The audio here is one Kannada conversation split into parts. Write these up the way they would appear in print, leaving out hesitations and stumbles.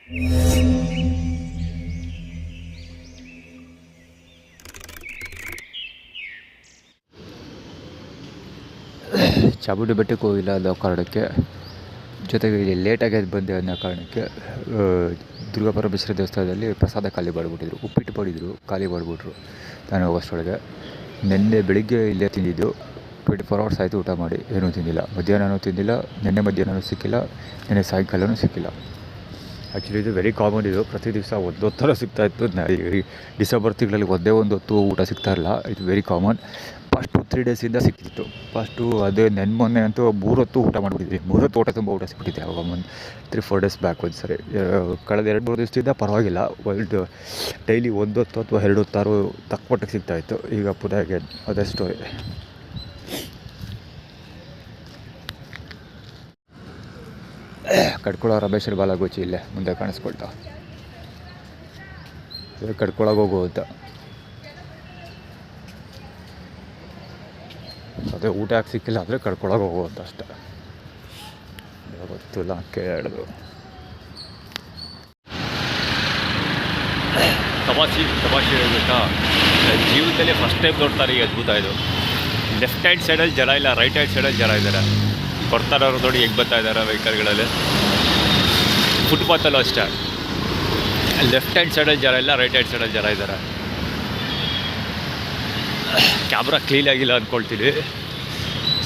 ಚಾಮುಂಡಿ ಬೆಟ್ಟಕ್ಕೆ ಹೋಗಿಲ್ಲ ಅನ್ನೋ ಕಾರಣಕ್ಕೆ, ಜೊತೆಗೆ ಇಲ್ಲಿ ಲೇಟಾಗಿ ಎದ್ದು ಬಂದೆ ಅನ್ನೋ ಕಾರಣಕ್ಕೆ ದುರ್ಗಾಪರಮೇಶ್ವರಿ ದೇವಸ್ಥಾನದಲ್ಲಿ ಪ್ರಸಾದ ಖಾಲಿ ಮಾಡಿಬಿಟ್ಟಿದ್ರು. ಉಪ್ಪಿಟ್ಟು ಮಾಡಿದ್ರು, ಖಾಲಿ ಮಾಡಿಬಿಟ್ರು ನಾನು ಹೋಗೋಷ್ಟರೊಳಗೆ. ನಿನ್ನೆ ಬೆಳಿಗ್ಗೆ ಇಲ್ಲೇ ತಿಂದಿದ್ದು. 24 hours ಆಯಿತು ಊಟ ಮಾಡಿ, ಏನೂ ತಿಂದಿಲ್ಲ. ಮಧ್ಯಾಹ್ನವೂ ತಿಂದಿಲ್ಲ, ನಿನ್ನೆ ಮಧ್ಯಾಹ್ನವೂ ಸಿಕ್ಕಿಲ್ಲ, ನಿನ್ನೆ ಸಾಯಂಕಾಲವೂ ಸಿಕ್ಕಿಲ್ಲ. ಆ್ಯಕ್ಚುಲಿ ಇದು ವೆರಿ ಕಾಮನ್. ಇದು ಪ್ರತಿ ದಿವಸ ಒಂದೊಂದು ಥರ ಸಿಗ್ತಾಯಿತ್ತು. ಡಿಸೆಂಬರ್ ತಿಂಗಳಲ್ಲಿ ಒಂದೇ ಒಂದು ಹೊತ್ತು ಊಟ ಸಿಗ್ತಾಯಿರಲ್ಲ. ಇದು ವೆರಿ ಕಾಮನ್. ಫಸ್ಟು 3 ಡೇಸಿಂದ ಸಿಕ್ಕಿತ್ತು. ಫಸ್ಟು ಅದೇ ಮೊನ್ನೆ ಅಂತೂ 3 ಹೊತ್ತು ಊಟ ಮಾಡಿಬಿಟ್ಟಿದ್ವಿ. 3 ಹೊತ್ತು ಊಟ ಸಿಕ್ಬಿಟ್ಟಿದ್ದೆ ಅವಾಗ 3-4 ಡೇಸ್ ಬ್ಯಾಕ್ ಒಂದು ಸರಿ. ಕಳೆದ 2-3 ದಿವಸದಿಂದ ಪರವಾಗಿಲ್ಲ. ಡೈಲಿ 1 ಹೊತ್ತು ಅಥವಾ 2 ಹೊತ್ತಾರು ತಕ್ಕಮಟ್ಟಿಗೆ ಸಿಗ್ತಾಯಿತ್ತು. ಈಗ ಪುನಃ ಅದೇ ಸ್ಟೋರಿ. ಕಡ್ಕೊಳ ರಮೇಶ್ವರ ಬಾಲಗೋಚಿ ಇಲ್ಲೇ ಮುಂದೆ ಕಾಣಿಸ್ಕೊಳ್ತಾ ಕಡ್ಕೊಳಗೆ ಹೋಗು ಅಂತ. ಅದೇ ಊಟ ಯಾಕೆ ಸಿಕ್ಕಿಲ್ಲ ಅಂದರೆ ಕಡ್ಕೊಳಗೆ ಹೋಗು ಅಂತ ಅಷ್ಟೆ. ಗೊತ್ತಿಲ್ಲ ಕೇಳಿದ್ರು. ತಮಾಷೆ ಹೇಳ್ಬೇಕಾ, ಜೀವನದಲ್ಲಿ ಫಸ್ಟ್ ಟೈಮ್ ನೋಡ್ತಾರೆ ಈ ಅದ್ಭುತ ಇದು. ಲೆಫ್ಟ್ ಹ್ಯಾಂಡ್ ಸೈಡಲ್ಲಿ ಜನ ಇಲ್ಲ, ರೈಟ್ ಹ್ಯಾಂಡ್ ಸೈಡಲ್ಲಿ ಜನ ಇದ್ದಾರೆ. ಬರ್ತಾರವ್ರು ನೋಡಿ ಹೆಂಗೆ ಬರ್ತಾ ಇದ್ದಾರೆ ವೆಹಿಕಲ್ಗಳಲ್ಲಿ. ಫುಟ್ಪಾತಲ್ಲೂ ಅಷ್ಟೇ, ಲೆಫ್ಟ್ ಹ್ಯಾಂಡ್ ಸೈಡಲ್ಲಿ ಜನ ಇಲ್ಲ, ರೈಟ್ ಹ್ಯಾಂಡ್ ಸೈಡಲ್ಲಿ ಜನ ಇದ್ದಾರೆ. ಕ್ಯಾಮ್ರಾ ಕ್ಲೀನಾಗಿಲ್ಲ ಅಂದ್ಕೊಳ್ತೀನಿ.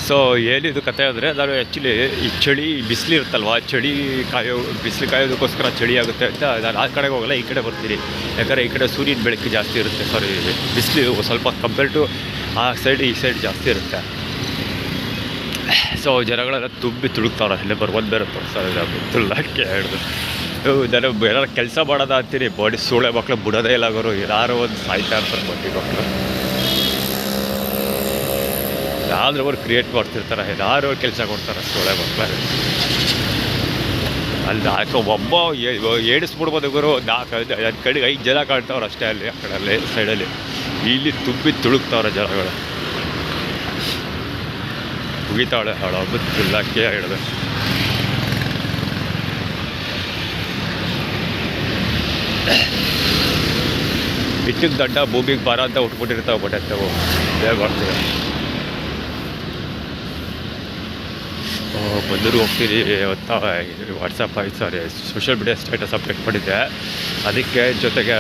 ಸೊ ಏನಿದು ಕತೆ ಅಂದರೆ, ನಾನು ಆ್ಯಕ್ಚುಲಿ ಈ ಚಳಿ ಬಿಸಿಲು ಇರುತ್ತಲ್ವ, ಬಿಸಿಲು ಕಾಯೋದಕ್ಕೋಸ್ಕರ ಚಳಿ ಆಗುತ್ತೆ ಅಂತ ನಾನು ಆ ಕಡೆಗೆ ಹೋಗಲ್ಲ, ಈ ಕಡೆ ಬರ್ತೀನಿ. ಯಾಕಂದರೆ ಈ ಕಡೆ ಸೂರ್ಯನ ಬೆಳಕು ಜಾಸ್ತಿ ಇರುತ್ತೆ. ಬಿಸಿಲು ಸ್ವಲ್ಪ ಕಂಪೇರ್ ಟು ಆ ಸೈಡ್ ಈ ಸೈಡ್ ಜಾಸ್ತಿ ಇರುತ್ತೆ. ಸೊ ಜನಗಳೆಲ್ಲ ತುಂಬಿ ತುಳುಕ್ತಾವ್ರೆ. ಇಲ್ಲೇ ಬರ್ಬೋದು ಬೇರೆ ತೋರಿಸ್ತಾರೆ, ಗೊತ್ತಿಲ್ಲ ಕೇಳಿದ್ರು. ನಾನು ಏನಾರು ಕೆಲಸ ಮಾಡೋದ ಅಂತೀನಿ, ಬಾಡಿ ಸೂಳೆ ಮಕ್ಕಳು ಬಿಡೋದೇ ಇಲ್ಲ ಅವರು. ಏನಾರು ಒಂದು ಸಾಯ್ತಾ ಇರ್ತಾರೆ ಬಡ್ಡಿ ಮಕ್ಕಳು. ಏನಾದರೂ ಅವ್ರು ಕ್ರಿಯೇಟ್ ಮಾಡ್ತಿರ್ತಾರೆ, ಏನಾರು ಕೆಲಸ ಕೊಡ್ತಾರೆ ಸೂಳೆ ಮಕ್ಕಳು. ಅಲ್ಲಿ ಯಾಕೋ ಒಬ್ಬ ಏಡಿಸ್ಬಿಡ್ಬೋದು ಗುರು. 4-5 ಜನ ಕಾಣ್ತಾವ್ರು ಅಷ್ಟೇ ಅಲ್ಲಿ ಆ ಕಡೆ ಸೈಡಲ್ಲಿ. ಇಲ್ಲಿ ತುಂಬಿ ತುಳುಕ್ತಾವ್ರೆ ಜನಗಳು. ಮುಗಿತಾಳೆ ಅವಳು ಗೊತ್ತಿಲ್ಲ ಹೇಳಿದೆ. ಇಟ್ಟಿಗೆ ದಂಡ ಭೂಮಿಗೆ ಬಾರ ಅಂತ ಉಟ್ಬಿಟ್ಟಿರ್ತಾವೆ ಬಟ್ಟೆವು ಬೇಗ ಮಾಡ್ತೀವಿ. ಬಂದರೂ ಹೋಗ್ತೀರಿ ಅಂತ WhatsApp social media status update ಮಾಡಿದ್ದೆ. ಅದಕ್ಕೆ ಜೊತೆಗೆ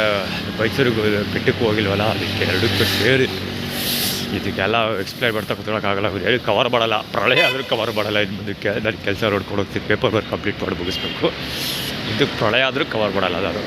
ಮೈಸೂರಿಗೆ ಬೆಟ್ಟಕ್ಕೆ ಹೋಗಿಲ್ವಲ್ಲ, ಅದಕ್ಕೆ ಎರಡಕ್ಕೂ ಸೇರಿ ಇದಕ್ಕೆಲ್ಲ ಎಕ್ಸ್ಪ್ಲೈನ್ ಮಾಡ್ತಾ ಕೂತ್ಕೊಳ್ಳೋಕ್ಕಾಗಲ್ಲ. ಅವ್ರು ಹೇಳಿ ಕವರ್ ಮಾಡಲ್ಲ, ಪ್ರಳಯ ಆದರೂ ಕವರ್ ಮಾಡಲ್ಲ. ಇನ್ನು ಮುಂದಕ್ಕೆ ನಾನು ಕೆಲಸ ನೋಡ್ಕೊಂಡು ಹೋಗ್ತೀನಿ, ಪೇಪರ್ ವರ್ಕ್ ಕಂಪ್ಲೀಟ್ ಮಾಡಿ ಮುಗಿಸ್ಬೇಕು. ಇದಕ್ಕೆ ಪ್ರಳಯ ಆದರೂ ಕವರ್ ಮಾಡಲ್ಲ ನಾನು.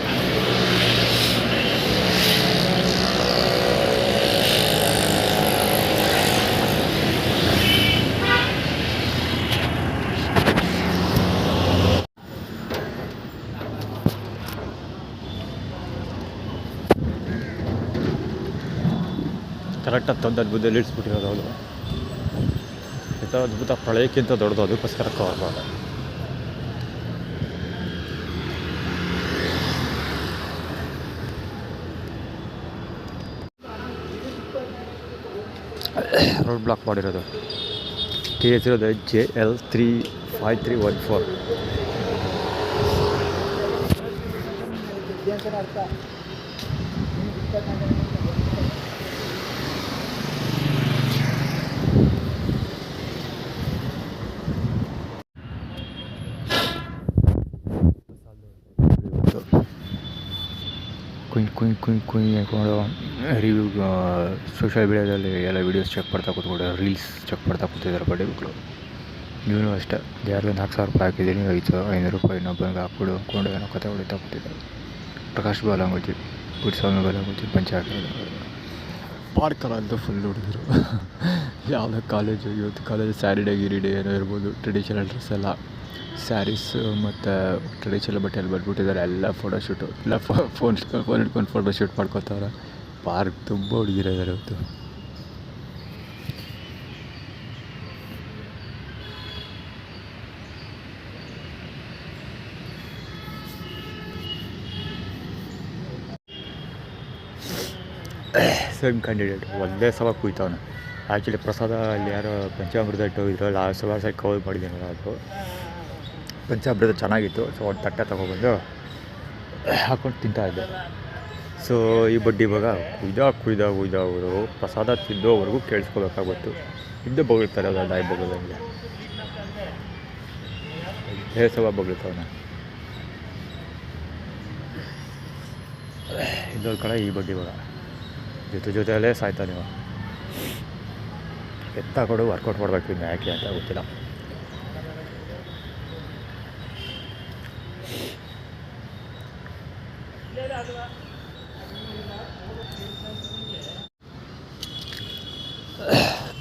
ಕರೆಕ್ಟಾಗಿ ತಂದು ಅದ್ಭುತದಲ್ಲಿ ಇಳಿಸ್ಬಿಟ್ಟಿರೋದು ಅವರು. ಈ ಥರ ಅದ್ಭುತ ಪ್ರಳಯಕ್ಕಿಂತ ದೊಡ್ಡದು, ಅದಕ್ಕೋಸ್ಕರ ಕವರ್ ಮಾಡೋದು. ರೋಡ್ ಬ್ಲಾಕ್ ಮಾಡಿರೋದು. TS ಇರೋದು JL 35314. ಕುಯ್ ಹಾಕೊಂಡು ರಿವ್ಯೂ ಸೋಷಿಯಲ್ ಮೀಡಿಯಾದಲ್ಲಿ ಎಲ್ಲ ವೀಡಿಯೋಸ್ ಚೆಕ್ ಮಾಡ್ತಾ ಕೂತ್ಕೊಂಡು ರೀಲ್ಸ್ ಚೆಕ್ ಮಾಡ್ತಾ ಕೂತಿದ್ದಾರೆ ಬಡ್ಡಿ ಮಕ್ಕಳು. ನೀವು ಅಷ್ಟೇ, ಯಾರಿಗೂ 4,000 ರೂಪಾಯಿ ಹಾಕಿದ್ದೀನಿ, 500 ರೂಪಾಯಿ ಇನ್ನೊಬ್ಬನಿಗೆ ಹಾಕ್ಬಿಡು ಅಂದ್ಕೊಂಡು ಏನೋ ಕತೆ ಹೊಡಿತಾ ಕೂತಿದ್ದಾರೆ. ಪ್ರಕಾಶ್ ಬಾಲಂಗೋಚಿ, ಗುಡ್ಸ್ವಾಮಿ ಬಾಲಂಗೋಚಿ ಪಂಚ ಹಾಕಿರೋದು. ಪಾರ್ಕರ್ ಅಂತೂ ಫುಲ್ ಹುಡುಗರು. ಯಾವುದೇ ಕಾಲೇಜು, ಯೂತ್ ಕಾಲೇಜು, ಸ್ಯಾರಿಡೇ ಗಿರಿಡೇ ಏನೋ ಇರ್ಬೋದು, ಟ್ರೆಡಿಷನಲ್ ಡ್ರೆಸ್ ಎಲ್ಲ ಸ್ಯಾರೀಸ್ ಮತ್ತು ಟ್ರೆಡಿಷನಲ್ ಬಟ್ಟೆಯಲ್ಲಿ ಬಂದ್ಬಿಟ್ಟಿದ್ದಾರೆ. ಎಲ್ಲ ಫೋಟೋಶೂಟು, ಎಲ್ಲ ಫೋನ್ ಇಟ್ಕೊಂಡು ಫೋಟೋಶೂಟ್ ಮಾಡ್ಕೊತವ್ರೆ. ಪಾರ್ಕ್ ತುಂಬ ಹುಡುಗಿರಿದ್ದಾರೆ ಇವತ್ತು. ಸೇಮ್ ಕ್ಯಾಂಡಿಡೇಟ್ ಒಂದೇ ಸಲ ಕುಯ್ತವನು. ಆ್ಯಕ್ಚುಲಿ ಪ್ರಸಾದ ಅಲ್ಲಿ ಯಾರೋ ಪಂಚಾಮೃತ ಇಟ್ಟು ಇದರಲ್ಲಿ ಆ ಸಲ ಕವರ್ ಮಾಡಿದ್ದೀನಿ. ಅದು ಪಂಚಾಮೃತ ಚೆನ್ನಾಗಿತ್ತು. ಸೊ ಒಂದು ತಟ್ಟೆ ತೊಗೊಬಂದು ಹಾಕ್ಕೊಂಡು ತಿಂತಾಯಿದ್ದೆ. ಸೊ ಈ ಬಡ್ಡಿ ಇವಾಗ ಕುಯ್ದಾವರು ಪ್ರಸಾದ ತಿದ್ದೋವರೆಗೂ ಕೇಳಿಸ್ಕೋಬೇಕಾಗುತ್ತು. ಇದ್ದೇ ಬೊಗಳ್ತಾರೆ ಅದ ನಾಯಿ ಬೊಗಳ್ದಂಗೆ ಹೇಸವ ಬೊಗಳ್ತಾವನ. ಇನ್ನೊಂದು ಕಡೆ ಈ ಬಡ್ಡಿ ಇವಾಗ ಜೊತೆಯಲ್ಲೇ ಸಾಯ್ತಾನೆ. ನೀವು ಎತ್ತಾಕೊಡು ವರ್ಕೌಟ್ ಮಾಡಬೇಕು ಇನ್ನು ಯಾಕೆ ಅಂತ ಗೊತ್ತಿಲ್ಲ.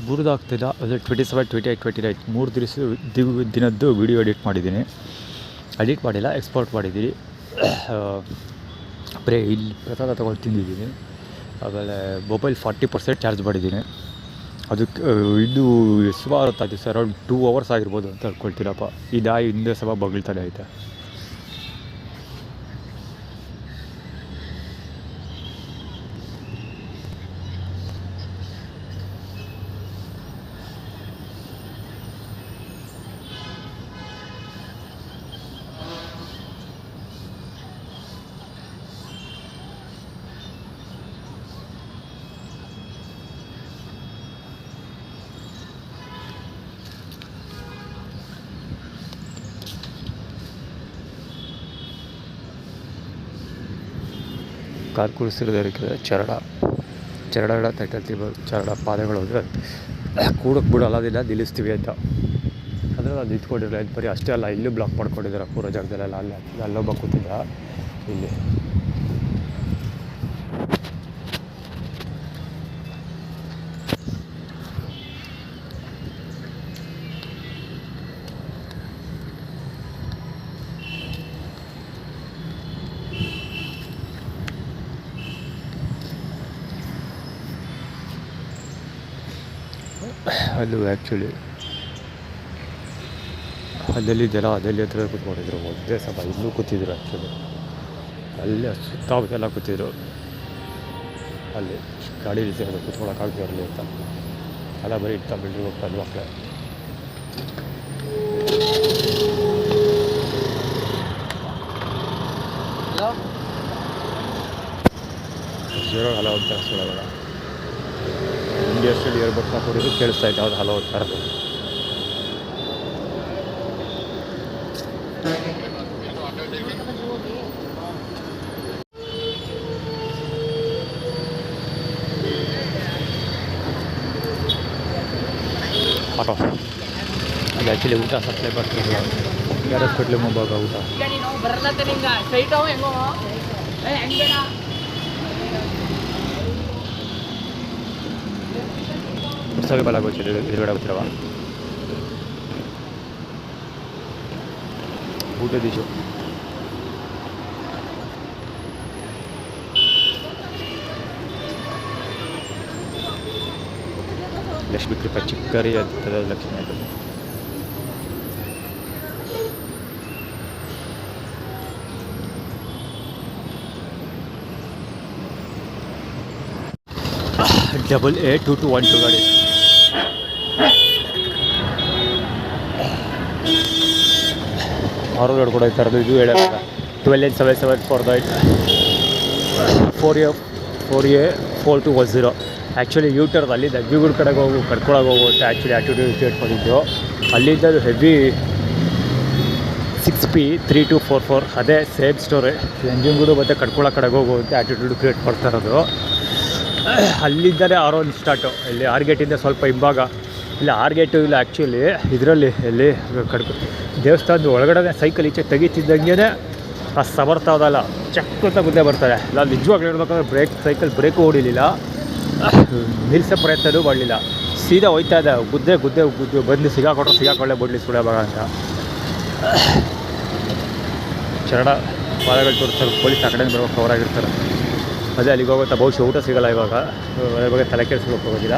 ಬುರಿದಾಗ್ತಿಲ್ಲ. ಅದು 27, 28, 29 3 ದಿನದ್ದು ವೀಡಿಯೋ ಎಡಿಟ್ ಮಾಡಿದ್ದೀನಿ. ಎಡಿಟ್ ಮಾಡಿಲ್ಲ, ಎಕ್ಸ್ಪೋರ್ಟ್ ಮಾಡಿದ್ದೀನಿ. ಬರೀ ಇಲ್ಲಿ ಪ್ರಸಾದ ತೊಗೊಂಡು ತಿಂದಿದ್ದೀನಿ. ಆಮೇಲೆ ಮೊಬೈಲ್ 40% ಚಾರ್ಜ್ ಮಾಡಿದ್ದೀನಿ. ಅದಕ್ಕೆ ಇದು ಸುಮಾರು ಹೊತ್ತಾಯ್ತು ಸರ್, ಅರೌಂಡ್ 2 hours ಆಗಿರ್ಬೋದು ಅಂತ ಹೇಳ್ಕೊಳ್ತೀನಪ್ಪ. ಈ ನಾಯಿ ಹಿಂದೆ ಸಮ ಬಗಳ್ತಾನೆ ಐತೆ. ಕಾಲು ಕುಡಿಸಿರೋದಕ್ಕೆ ಚರಡ ತಟ್ಟಲ್ತೀವಿ. ಚರಡ ಪಾದಗಳು ಅಂದರೆ ಕೂಡಕ್ಕೆ ಬಿಡೋಲ್ಲದಿಲ್ಲ, ನಿಲ್ಲಿಸ್ತೀವಿ ಅಂತ. ಅಂದರೆ ಅದು ನಿಂತ್ಕೊಂಡಿರಲ್ಲ. ಇದು ಬರೀ ಅಷ್ಟೇ ಅಲ್ಲ, ಇಲ್ಲೂ ಬ್ಲಾಕ್ ಮಾಡ್ಕೊಂಡಿದ್ದಾರೆ ಪೂರ ಜಾಗದಲ್ಲೆಲ್ಲ. ಅಲ್ಲೊಬ್ಬ ಕೂತಿದ್ದ ಇಲ್ಲಿ. ಅಲ್ಲೂ ಆ್ಯಕ್ಚುಲಿ ಅದೆಲ್ಲಿದ್ದೆಲ್ಲ ಅದೆಲ್ಲಿ ಹತ್ರ ಕೂತ್ಕೊಂಡಿದ್ರು. ಒಂದೇ ಸಭ ಇಲ್ಲೂ ಕೂತಿದ್ರು. ಆ್ಯಕ್ಚುಲಿ ಅಲ್ಲೇ ಸುತ್ತಮುತ್ತೆಲ್ಲ ಕೂತಿದ್ರು. ಅಲ್ಲಿ ಗಾಡೀಲಿ ಸೇರಿದ್ರು, ಕೂತ್ಕೊಳ್ಳೋಕ್ಕಾಗ್ತಿರಲಿ ಅಂತ. ಎಲ್ಲ ಬರೀ ಇಡ್ತಾ ಬಿಲ್ಡ್ರಿಗೆ ಹೋಗ್ತಾರೆ ಮಕ್ಕಳೇ. ಜೀರೋ ಹಲೋ ಅಂತ ಸುಳ್ಳೋಲ್ಲ. ಇಂಡಿಯಸ್ಟಲ್ಲಿ ಇಯರ್ಬಡ್ಸ್ ಹಾಕೋದು ಕೇಳಿಸ್ತಾ ಇತ್ತು. ಯಾವ್ದು ಹಲೋ ಅಂತ ಇರೋದು. ಆಟೋ ಅಲ್ಲಿ ಆ್ಯಕ್ಚುಲಿ ಊಟ ಸಪ್ಲೈ ಬರ್ತಿದ್ರು. ಯಾರು ಹಾಸ್ಪಿಟ್ಲಿಗೆ ಮುಂಭಾಗ ಊಟ. ಸರಿ ಬಲ ಗೊತ್ತಿದೆ, ಎದುರುಗಡೆ ಗೊತ್ತಿರವ ಊಟದ ಇಶ್ಯೂ. ಲಕ್ಷ್ಮೀ ಕೃಪಾ ಚಿಕ್ಕರಿ ಅಂತದ ಲಕ್ಷ್ಮಿ ಅಂತ. AA2212 ಗಾಡಿ. ಆರು ರೋಡ್ ಕೂಡ ಥರದ್ದು ಇದು ಹೇಳೋಲ್ಲ. 12N77 for that 4A4210. Actually U-turn ಅಲ್ಲಿಂದ ಅಗ್ಗಿಗುಳ ಕಡೆಗೆ ಹೋಗು ಕಡ್ಕೊಳಗೆ ಹೋಗು ಅಂತ ಆ್ಯಕ್ಚುಲಿ ಆ್ಯಟಿಟ್ಯೂಡ್ ಕ್ರಿಯೇಟ್ ಮಾಡಿದ್ದು. ಅಲ್ಲಿಂದ ಅದು ಹೆವಿ 6P3244 ಅದೇ ಸೇಮ್ ಸ್ಟೋರಿ. ಎಂಜಿನ್ಗಳು ಮತ್ತು ಕಡ್ಕೊಳ ಕಡೆಗೆ ಹೋಗು ಅಂತ ಆ್ಯಟಿಟ್ಯೂಡ್ ಕ್ರಿಯೇಟ್ ಮಾಡ್ತಾ ಇರೋದು. ಅಲ್ಲಿಂದಲೇ R1 ಸ್ಟಾರ್ಟು. ಇಲ್ಲಿ ಆರ್ಗೇಟಿಂದ ಸ್ವಲ್ಪ ಹಿಂಭಾಗ. ಇಲ್ಲಿ ಆರ್ಗೇಟು ಇಲ್ಲ ಆ್ಯಕ್ಚುಲಿ ಇದರಲ್ಲಿ ಇಲ್ಲಿ ದೇವಸ್ಥಾನದ ಒಳಗಡೆ ಸೈಕಲ್ ಈಚೆ ತೆಗಿತಿದ್ದಂಗೆ ಆ ಸಮರ್ಥ ಅದಲ್ಲ ಚಕ್ಕಂತ ಮುಂದೆ ಬರ್ತಾರೆ. ನಾನು ನಿಜವಾಗ್ಲೂ ಹೇಳ್ಬೇಕಂದ್ರೆ ಸೈಕಲ್ ಬ್ರೇಕು ಹೊಡಿಲಿಲ್ಲ, ನಿಲ್ಲಿಸೋ ಪ್ರಯತ್ನವೂ ಮಾಡಲಿಲ್ಲ. ಸೀದಾ ಹೋಯ್ತಾ ಇದೆ. ಗುದ್ದೆ ಬಂದು ಸಿಗಾಕೊಳ್ಳೆ ಬಿಡಲಿ ಸುಳ್ಯಭಾಗ ಅಂತ. ಚರಣ ಪಾದಗಳು ತೋರಿಸ್ತಾರೆ. ಪೊಲೀಸ್ ಆ ಕಡೆಯಿಂದ ಬರುವಾಗ ಕವರಾಗಿರ್ತಾರೆ. ಅದೇ ಅಲ್ಲಿಗೆ ಹೋಗುತ್ತಾ ಬಹುಶಃ ಊಟ ಸಿಗೋಲ್ಲ ಇವಾಗ. ಅದ್ರ ಬಗ್ಗೆ ತಲೆ ಕೆಡಿಸ್ಬೇಕು ಹೋಗೋದಿಲ್ಲ.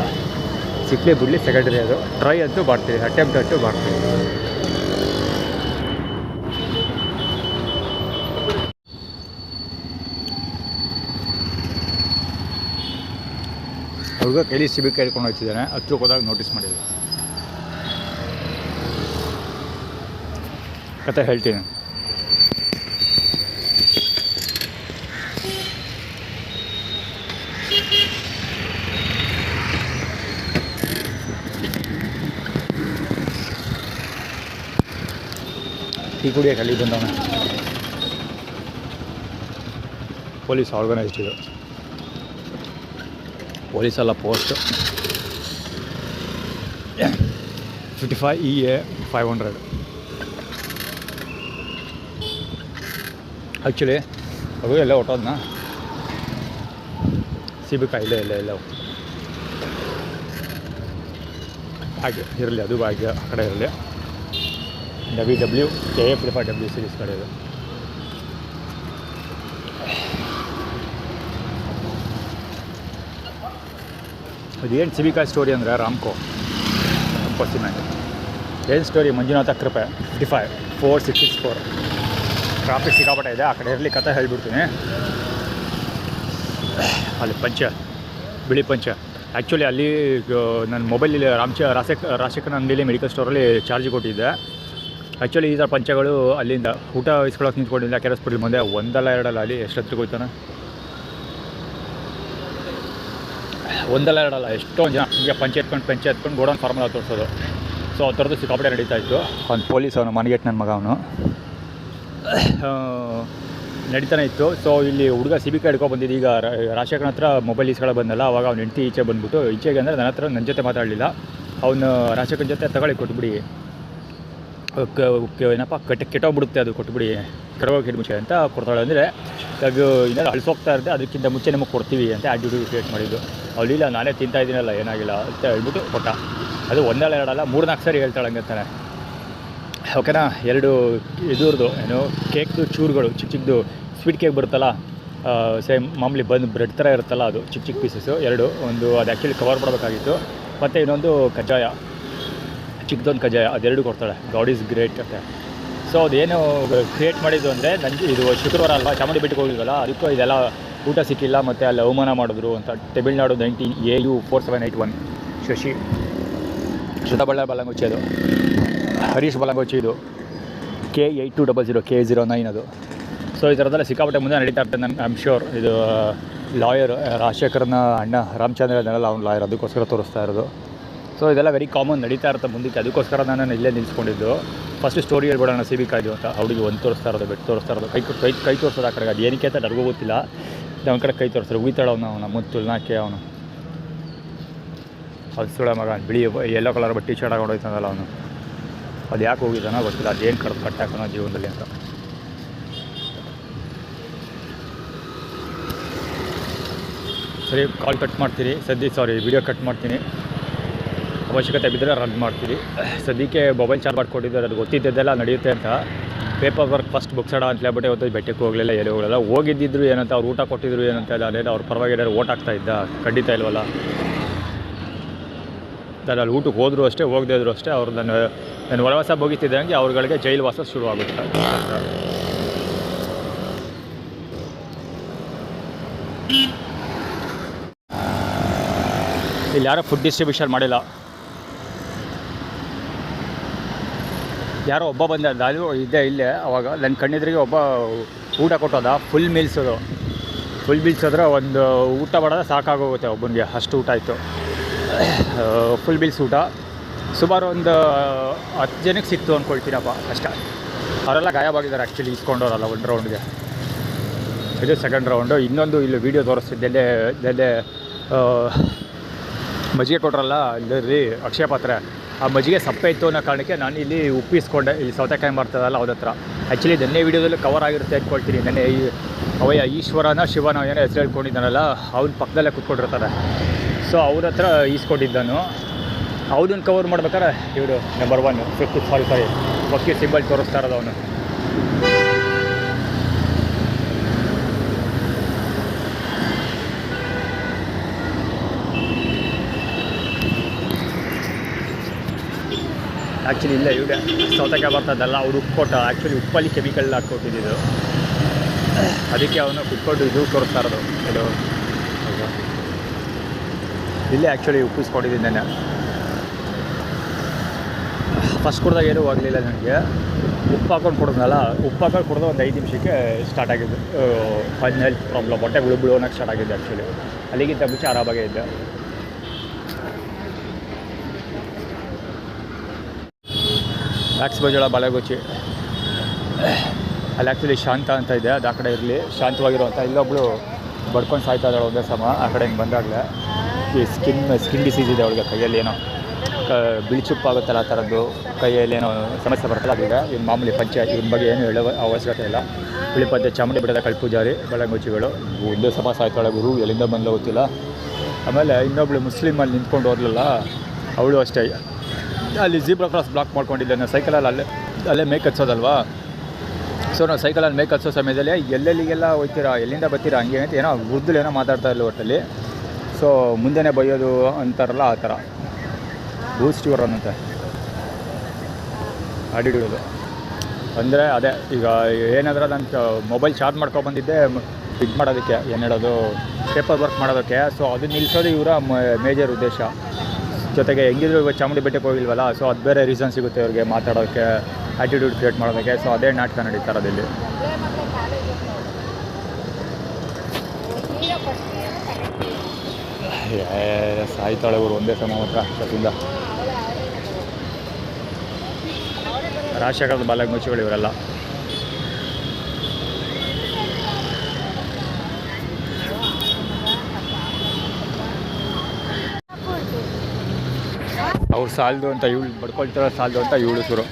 ಸಿಕ್ಲಿ ಬಿಡಲಿ ಸೆಕೆಂಡ್ರಿ. ಅದು ಟ್ರೈ ಅಂತೂ ಮಾಡ್ತೀವಿ, ಅಟೆಂಪ್ಟ್ ಅಂತೂ ಮಾಡ್ತೀವಿ. ಹುಡುಗ ಕೈಲಿ ಸಿಬಿ ಕೇಳ್ಕೊಂಡು ಹೋಗ್ತಿದ್ದಾನೆ. ಹತ್ರಕ್ಕೆ ಹೋದಾಗ ನೋಟಿಸ್ ಮಾಡಿಲ್ಲ. ಕತೆ ಹೇಳ್ತೀನಿ. ಟೀ ಕುಡಿಯೋಕೆ ಅಲ್ಲಿ ಬಂದವನ. ಪೊಲೀಸ್ ಆರ್ಗನೈಸ್ಡ್ ಇದು, ಪೊಲೀಸ್ ಅಲ್ಲ ಪೋಸ್ಟ್. 55 EA 500. ಆ್ಯಕ್ಚುಲಿ ಅದು ಎಲ್ಲ ಹೊಟ್ಟೋದ್ನ ಸಿಬಿಕಾಯಿ ಇಲ್ಲ ಹಾಗೆ ಇರಲಿ, ಅದು ಭಾಗ್ಯ ಆ ಕಡೆ ಇರಲಿ. KF55W ಸೀರೀಸ್ ಕಡೆ ಇದು. ಅದೇನು ಸಿಬಿಕಾಯಿ ಸ್ಟೋರಿ ಅಂದರೆ ರಾಮ್ಕೋ ಸಿಮೆಂಟ್ ಏನು ಸ್ಟೋರಿ, ಮಂಜುನಾಥ ಕೃಪೆ 55 4664. ಟ್ರಾಫಿಕ್ ಸಿಕ್ಕಾಪಟ್ಟೆ ಇದೆ, ಆ ಕಡೆ ಇರಲಿ ಕಥೆ ಹೇಳ್ಬಿಡ್ತೀನಿ. ಅಲ್ಲಿ ಪಂಚೆ, ಬಿಳಿ ಪಂಚೆ. ಆ್ಯಕ್ಚುಲಿ ಅಲ್ಲಿ ನನ್ನ ಮೊಬೈಲಲ್ಲಿ ರಾಶಿಕನ ಅಂಗಡಿಯಲ್ಲಿ ಮೆಡಿಕಲ್ ಸ್ಟೋರಲ್ಲಿ ಚಾರ್ಜ್ ಕೊಟ್ಟಿದ್ದೆ. ಆ್ಯಕ್ಚುಲಿ ಈ ಥರ ಪಂಚೆಗಳು ಅಲ್ಲಿಂದ ಊಟ ಇಸ್ಕೊಳ್ಳೋಕೆ ನಿಂತ್ಕೊಂಡಿಲ್ಲ ಕೆ ಆರ್ ಎಸ್ ಪುಟ್ಟಿ ಮುಂದೆ. ಒಂದಲ್ಲ ಎರಡಲ್ಲ, ಅಲ್ಲಿ ಎಷ್ಟು ಹತ್ತಿರ ಹೋಯ್ತಾನೆ, ಒಂದಲ್ಲ ಎರಡಲ್ಲ ಎಷ್ಟೊಂದು ಜನ ಈಗ ಪಂಚೆ ಎತ್ಕೊಂಡು ಗೋಡೌನ್ ಫಾರ್ಮಲ್ಲಿ ತೋರಿಸೋದು. ಸೊ ಆ ಥರದ್ದು ಸಿಕ್ಕಾಪಟ್ಟೆ ನಡೀತಾ ಇತ್ತು. ಒಂದು ಪೊಲೀಸ್ ಅವನು ಮನೆಗೆಟ್ ನನ್ನ ಮಗ ಅವನು ನಡೀತಾನೆ ಇತ್ತು. ಸೊ ಇಲ್ಲಿ ಹುಡುಗ ಸಿಬಿಕಾಯಿ ಹಿಡ್ಕೊ ಬಂದಿದ್ದು. ಈಗ ರಾಜಶೇಖರನ ಹತ್ರ ಮೊಬೈಲ್ ಇಸ್ಕೊಳ್ಳೋ ಬಂದಲ್ಲ, ಅವಾಗ ಅವ್ನು ಹೆಂಡ್ತಿ ಈಚೆ ಬಂದುಬಿಟ್ಟು, ಈಚೆಗೆ ಅಂದರೆ ನನ್ನ ಹತ್ರ ನನ್ನ ಜೊತೆ ಮಾತಾಡಲಿಲ್ಲ. ಅವನು ರಾಜಶೇಖರನ ಜೊತೆ ತಗೊಳ್ಳಿ ಕೊಟ್ಬಿಡಿ, ಏನಪ್ಪ ಕೆಟ್ಟೋಗ್ಬಿಡುತ್ತೆ ಅದು, ಕೊಟ್ಬಿಡಿ ಕೆಡೋಗಿ ಮುಂಚೆ ಅಂತ ಕೊಡ್ತಾಳೆ. ಅಂದರೆ ಅದು ಏನಾದ್ರು ಅಳಿಸೋಗ್ತಾ ಇರುತ್ತೆ, ಅದಕ್ಕಿಂತ ಮುಂಚೆ ನಿಮಗೆ ಕೊಡ್ತೀವಿ ಅಂತ ಆ್ಯಟಿಟ್ಯೂಡ್ ಕ್ರಿಯೇಟ್ ಮಾಡಿದ್ದು. ಅವಳಿಲ್ಲ, ನಾನೇ ತಿಂತಾ ಇದ್ದೀನಲ್ಲ ಏನಾಗಿಲ್ಲ ಅಂತ ಹೇಳ್ಬಿಟ್ಟು ಕೊಟ್ಟ. ಅದು ಒಂದಲ್ಲ ಎರಡಲ್ಲ 3-4 ಸರಿ ಹೇಳ್ತಾಳೆ ಹಂಗಂತಾನೆ. ಓಕೆನಾ. 2 ಇದ್ರದ್ದು ಏನು ಕೇಕ್ದು ಚೂರುಗಳು, ಚಿಕ್ಕದು ಸ್ವೀಟ್ ಕೇಕ್ ಬರುತ್ತಲ್ಲ, ಸೇಮ್ ಮಾಮೂಲಿ ಬ್ರೆಡ್ ಥರ ಇರುತ್ತಲ್ಲ, ಅದು ಚಿಕ್ಕ ಪೀಸಸ್ಸು 2. ಒಂದು ಅದು ಆ್ಯಕ್ಚುಲಿ ಕವರ್ ಮಾಡಬೇಕಾಗಿತ್ತು, ಮತ್ತು ಇನ್ನೊಂದು ಕಜ್ಜಾಯ, ಚಿಕ್ಕದೊಂದು ಕಜ್ಜಾಯ, ಅದೆರಡು ಕೊಡ್ತಾಳೆ. ಗಾಡ್ ಈಸ್ ಗ್ರೇಟ್ ಅಂತ. ಸೊ ಅದೇನು ಕ್ರಿಯೇಟ್ ಮಾಡಿದ್ದು ಅಂದರೆ, ನನಗೆ ಇದು ಶುಕ್ರವಾರ ಅಲ್ವಾ, ಚಾಮುಂಡಿ ಬೆಟ್ಟಕ್ಕೆ ಹೋಗಿದ್ವಲ್ಲ, ಅದಕ್ಕೂ ಇದೆಲ್ಲ ಊಟ ಸಿಕ್ಕಿಲ್ಲ ಮತ್ತು ಅಲ್ಲಿ ಅವಮಾನ ಮಾಡಿದ್ರು ಅಂತ. ತಮಿಳ್ನಾಡು 19 AU 4781 ಶಶಿ ಶ್ರುತಬಳ್ಳಾರಿ ಬಲಂಗುಚ್ಚಿ, ಅದು ಹರೀಶ್ ಬಲಂಗುಚ್ಚಿ, ಇದು K8200 K09 ಅದು. ಸೊ ಈ ಥರದ್ದೆಲ್ಲ ಸಿಕ್ಕಾಪಟ್ಟೆ ಮುಂದೆ ನಡೀತಾ ಇರ್ತದೆ. ನಾನು ಐ ಆಮ್ ಶ್ಯೂರ್ ಇದು ಲಾಯರ್ ರಾಜಶೇಖರನ ಅಣ್ಣ ರಾಮಚಂದ್ರ ಅದನ್ನೆಲ್ಲ ಅವ್ನು ಲಾಯರ್, ಅದಕ್ಕೋಸ್ಕರ ತೋರಿಸ್ತಾ ಇರೋದು. ಸೊ ಇದೆಲ್ಲ ವೆರಿ ಕಾಮನ್ ನಡೀತಾ ಇರುತ್ತೆ ಮುಂದಕ್ಕೆ. ಅದಕ್ಕೋಸ್ಕರ ನಾನು ಇಲ್ಲೇ ನಿಲ್ಲಿಸ್ಕೊಂಡಿದ್ದು. ಫಸ್ಟ್ ಸ್ಟೋರಿ ಹೇಳ್ಬಿಡೋಣ ಸಿಬಿಕಾಯ್ದು ಅಂತ. ಅವಳಿಗೆ ಒಂದು ತೋರಿಸ್ತಾ ಇರೋದು, ಬೆಟ್ಟು ತೋರಿಸ್ತಾ ಇರೋದು, ಕೈ ತೋರಿಸೋದು ಆ ಕಡೆಗೆ. ಅದು ಏನಕ್ಕೆ ಅಂತ ನನಗೂ ಗೊತ್ತಿಲ್ಲ. ನಮ್ಮ ಕಡೆ ಕೈ ತೋರಿಸ್ತಾರೆ, ಉಯ್ತಾಳ ಅವನು ಮುತ್ತು ನಾಕೆ ಅವನು ಅದು ಸುಳ ಮಗ, ಬಿಳಿ ಯೆಲ್ಲೋ ಕಲರ್ ಬಟ್ಟೆ ಶರ್ಟ್ ಹಾಕೊಂಡು ಹೋಯ್ತಾನಲ್ಲ ಅವನು. ಅದು ಯಾಕೆ ಹೋಗಿದ್ದಾನೋ ಗೊತ್ತಿಲ್ಲ, ಅದೇನು ಕಟ್ಟಾಕೋಣ ಜೀವನದಲ್ಲಿ ಅಂತ. ಸರಿ, ಕಾಲ್ ಕಟ್ ಮಾಡ್ತೀನಿ ವಿಡಿಯೋ ಕಟ್ ಮಾಡ್ತೀನಿ. ಅವಶ್ಯಕತೆ ಬಿದ್ದರೆ ರನ್ ಮಾಡ್ತೀವಿ. ಸದ್ಯಕ್ಕೆ ಮೊಬೈಲ್ ಚಾರ್ಜ್ ಮಾಡಿಕೊಟ್ಟಿದ್ದಾರೆ, ಅದು ಗೊತ್ತಿದ್ದೆಲ್ಲ ನಡೆಯುತ್ತೆ ಅಂತ. ಪೇಪರ್ ವರ್ಕ್ ಫಸ್ಟ್ ಬುಕ್ಸಡ ಅಂತ ಹೇಳ್ಬಿಟ್ಟು ಇವತ್ತು ಬೆಟ್ಟಕ್ಕೆ ಹೋಗಲಿಲ್ಲ, ಎಲ್ಲಿ ಹೋಗಲಿಲ್ಲ. ಹೋಗಿದ್ದಿದ್ರು ಏನಂತ, ಅವ್ರು ಊಟ ಕೊಟ್ಟಿದ್ರು ಏನಂತ ಇಲ್ಲ, ಅದೇನೋ ಅವ್ರ ಪರವಾಗಿ ಏನಾದ್ರು ಓಟ್ ಆಗ್ತಾ ಇದ್ದ, ಖಂಡಿತ ಇಲ್ವಲ್ಲ. ನಾನು ಅಲ್ಲಿ ಊಟಕ್ಕೆ ಹೋದರೂ ಅಷ್ಟೇ, ಹೋಗದೇ ಇದ್ರು ಅಷ್ಟೇ, ಅವ್ರು ನಾನು ವನವಾಸ ಮುಗಿತಿದ್ದಂಗೆ ಅವ್ರುಗಳಿಗೆ ಜೈಲು ವಾಸ ಶುರುವಾಗುತ್ತೆ. ಇಲ್ಲಿ ಯಾರೋ ಫುಡ್ ಡಿಸ್ಟ್ರಿಬ್ಯೂಷನ್ ಮಾಡಿಲ್ಲ, ಯಾರೋ ಒಬ್ಬ ಬಂದ ಅದು ಇದ್ದೇ ಇಲ್ಲೇ. ಅವಾಗ ನನ್ನ ಕಣ್ಣೆದ್ರಿಗೆ ಒಬ್ಬ ಊಟ ಕೊಟ್ಟೋದ, ಫುಲ್ ಮೀಲ್ಸ್ ಆದರೆ ಒಂದು ಊಟ ಮಾಡೋದ ಸಾಕಾಗೋಗುತ್ತೆ ಒಬ್ಬನಿಗೆ, ಅಷ್ಟು ಊಟ ಆಯಿತು. ಫುಲ್ ಮೀಲ್ಸ್ ಊಟ ಸುಮಾರು ಒಂದು 10 ಜನಕ್ಕೆ ಸಿಕ್ತು ಅಂದ್ಕೊಳ್ತೀನಪ್ಪ ಅಷ್ಟೇ. ಅವರೆಲ್ಲ ಗಾಯವಾಗಿದ್ದಾರೆ ಆ್ಯಕ್ಚುಲಿ, ಇಸ್ಕೊಂಡವ್ರಲ್ಲ 1 ರೌಂಡ್ಗೆ. ಇದು ಸೆಕೆಂಡ್ ರೌಂಡು. ಇನ್ನೊಂದು ಇಲ್ಲಿ ವೀಡಿಯೋ ತೋರಿಸ್ತಿದ್ದೆ, ಮಜ್ಜಿಗೆ ಕೊಟ್ರಲ್ಲ ಇಲ್ಲಿ ಅಕ್ಷಯ ಪಾತ್ರೆ, ಆ ಮಜ್ಜಿಗೆ ಸಪ್ಪೆ ಇತ್ತು ಅನ್ನೋ ಕಾರಣಕ್ಕೆ ನಾನು ಇಲ್ಲಿ ಉಪ್ಪಿಸ್ಕೊಂಡೆ. ಇಲ್ಲಿ ಸೌತೆಕಾಯಿ ಮಾಡ್ತದಲ್ಲ ಅವ್ರ ಹತ್ರ. ಆ್ಯಕ್ಚುಲಿ ನೆನ್ನೆ ವೀಡಿಯೋದಲ್ಲಿ ಕವರ್ ಆಗಿರುತ್ತೆ ಅಂದ್ಕೊಳ್ತೀನಿ. ನೆನ್ನೆ ಅವಯ್ಯ ಶಿವನ ಏನೋ ಹೆಸರು ಹೇಳ್ಕೊಂಡಿದ್ದಾನಲ್ಲ, ಅವ್ನ ಪಕ್ಕದಲ್ಲೇ ಕೂತ್ಕೊಂಡಿರ್ತಾರೆ. ಸೊ ಅವ್ರ ಹತ್ರ ಈಸ್ಕೊಂಡಿದ್ದಾನು. ಅವನನ್ನು ಕವರ್ ಮಾಡ್ಬೇಕಾದ್ರೆ ಇವರು ನಂಬರ್ 1 ಸಾರಿ ವಕೀಲ್ ಸಿಂಬಲ್ ತೋರಿಸ್ತಾ ಇರೋದು ಅವನು. ಆ್ಯಕ್ಚುಲಿ ಇಲ್ಲ, ಇವ್ರೆ ಸೌತೆಕಾಯಿ ಬರ್ತದಲ್ಲ, ಅವ್ರು ಉಪ್ಪು ಕೊಟ್ಟ. ಆ್ಯಕ್ಚುಲಿ ಉಪ್ಪಲ್ಲಿ ಕೆಮಿಕಲ್ ಹಾಕ್ಕೊಟ್ಟಿದ್ದು, ಅದಕ್ಕೆ ಅವನು ಕುತ್ಕೊಂಡು ಇದು ತೋರಿಸ್ತಾ ಇರೋದು. ಇದು ಇಲ್ಲೇ ಆ್ಯಕ್ಚುಲಿ ಉಪ್ಪಿಸ್ಕೊಂಡಿದ್ದೀನಿ. ಫಸ್ಟ್ ಕುಡ್ದಾಗ ಏನೂ ಆಗಲಿಲ್ಲ ನನಗೆ. ಉಪ್ಪು ಹಾಕೊಂಡು ಕುಡಿದ್ನಲ್ಲ, ಉಪ್ಪು ಹಾಕೊಂಡು ಕುಡಿದು ಒಂದು 5 ನಿಮಿಷಕ್ಕೆ ಸ್ಟಾರ್ಟ್ ಆಗಿದ್ದು ಹೆಲ್ತ್ ಪ್ರಾಬ್ಲಮ್, ಹೊಟ್ಟೆ ಬಿಳೋನಕ್ಕೆ ಸ್ಟಾರ್ಟ್ ಆಗಿದ್ದು. ಆ್ಯಕ್ಚುಲಿ ಅಲ್ಲಿಗಿಂತ ಮುಂಚೆ ಆರಾಮಾಗೇ ಇದ್ದೆ. ಮ್ಯಾಕ್ಸ್ ಬಜೋಳ ಬಾಳೆಗೊಚ್ಚಿ ಅಲ್ಲಿ ಆ್ಯಕ್ಚುಲಿ ಶಾಂತ ಅಂತ ಇದೆ, ಅದು ಆ ಕಡೆ ಇರಲಿ, ಶಾಂತವಾಗಿರುವಂಥ. ಇಲ್ಲೊಬ್ಳು ಬಡ್ಕೊಂಡು ಸಾಯ್ತಾ ಇದ್ದಾಳೆ ಒಂದೇ ಸಮ ಆ ಕಡೆಯಿಂದ ಬಂದಾಗಲೇ. ಈ ಸ್ಕಿನ್ ಡಿಸೀಸ್ ಇದೆ ಅವಳಿಗೆ, ಕೈಯಲ್ಲಿ ಏನೋ ಬಿಳಿಚುಪ್ಪಾಗುತ್ತಲ್ಲ ಆ ಥರದ್ದು, ಕೈಯಲ್ಲಿ ಏನೋ ಸಮಸ್ಯೆ ಬರ್ತಲ್ಲ ಅದಿದೆ. ಇನ್ನು ಮಾಮೂಲಿ ಪಂಚಾಯತ್ ಇವ್ರ ಬಗ್ಗೆ ಏನು ಹೇಳೋ ಅವಶ್ಯಕತೆ ಇಲ್ಲ. ಬಿಳಿಪಂಚೆ ಚಾಮುಂಡಿ ಬೆಟ್ಟದ ಕಳ್ಪೂಜಾರಿ ಬೆಳಂಗುಚ್ಚಿಗಳು ಒಂದೇ ಸಮ ಸಾಯ್ತಾಳೆ ಗುರು, ಎಲ್ಲಿಂದ ಬಂದು ಗೊತ್ತಿಲ್ಲ. ಆಮೇಲೆ ಇನ್ನೊಬ್ಳು ಮುಸ್ಲಿಮಲ್ಲಿ ನಿಂತ್ಕೊಂಡು ಹೋದ್ಲಲ್ಲ ಅವಳು ಅಷ್ಟೇ, ಅಲ್ಲಿ ಜೀಬ್ರಾ ಕ್ರಾಸ್ ಬ್ಲಾಕ್ ಮಾಡ್ಕೊಂಡಿದ್ದೆ. ನಾವು ಸೈಕಲಲ್ಲಿ ಅಲ್ಲೇ ಮೇಕ್ ಹಚ್ಚೋದಲ್ವಾ, ಸೊ ನಾವು ಸೈಕಲಲ್ಲಿ ಮೇಕ್ ಹಚ್ಚೋ ಸಮಯದಲ್ಲಿ ಎಲ್ಲೆಲ್ಲಿಗೆಲ್ಲ ಹೋಗ್ತೀರಾ, ಎಲ್ಲಿಂದ ಬರ್ತೀರಾ ಹಂಗೆ ಅಂತ ಏನೋ ಉರ್ದುಲಿ ಏನೋ ಮಾತಾಡ್ತಾ ಇಲ್ಲ ಒಟ್ಟಲ್ಲಿ. ಸೊ ಮುಂದೆನೇ ಬೈಯೋದು ಅಂತಾರಲ್ಲ ಆ ಥರ ಬೂಸ್ಟ್ ಇವರು ಅನ್ನಂತೆ ಆಡಿಡೋದು. ಅಂದರೆ ಅದೇ ಈಗ ಏನಾದ್ರೆ ನಾನು ಮೊಬೈಲ್ ಚಾರ್ಜ್ ಮಾಡ್ಕೊಬಂದಿದ್ದೆ ಇದು ಮಾಡೋದಕ್ಕೆ, ಏನು ಹೇಳೋದು, ಪೇಪರ್ ವರ್ಕ್ ಮಾಡೋದಕ್ಕೆ. ಸೊ ಅದು ನಿಲ್ಲಿಸೋದು ಇವರ ಮೇಜರ್ ಉದ್ದೇಶ. ಜೊತೆಗೆ ಹೆಂಗಿದ್ರು ಇವಾಗ ಚಾಮುಂಡಿ ಬೆಟ್ಟಕ್ಕೆ ಹೋಗಿಲ್ವಲ್ಲ, ಸೊ ಅದು ಬೇರೆ ರೀಸನ್ ಸಿಗುತ್ತೆ ಅವ್ರಿಗೆ ಮಾತಾಡೋಕ್ಕೆ, ಆ್ಯಟಿಟ್ಯೂಡ್ ಕ್ರಿಯೇಟ್ ಮಾಡೋದಕ್ಕೆ. ಸೊ ಅದೇ ನಾಟಕ ನಡೀತಾ ಇರೋದಿಲ್ಲಿ. ಸಾಯ್ತಾಳೆ ಇವರು ಒಂದೇ ಸಮ ಮಾತ್ರ ಕಸಿಂದ. ರಾಜಶೇಖರದ ಬಾಲಗಂಗುಚ್ಚಿಗಳು ಇವರೆಲ್ಲ. ಅವ್ರು ಸಾಲದು ಅಂತ ಇವಳು ಬಡ್ಕೊಳ್ತಾರೋ ಸಾಲದು ಅಂತ ಇವಳು ಶುರು.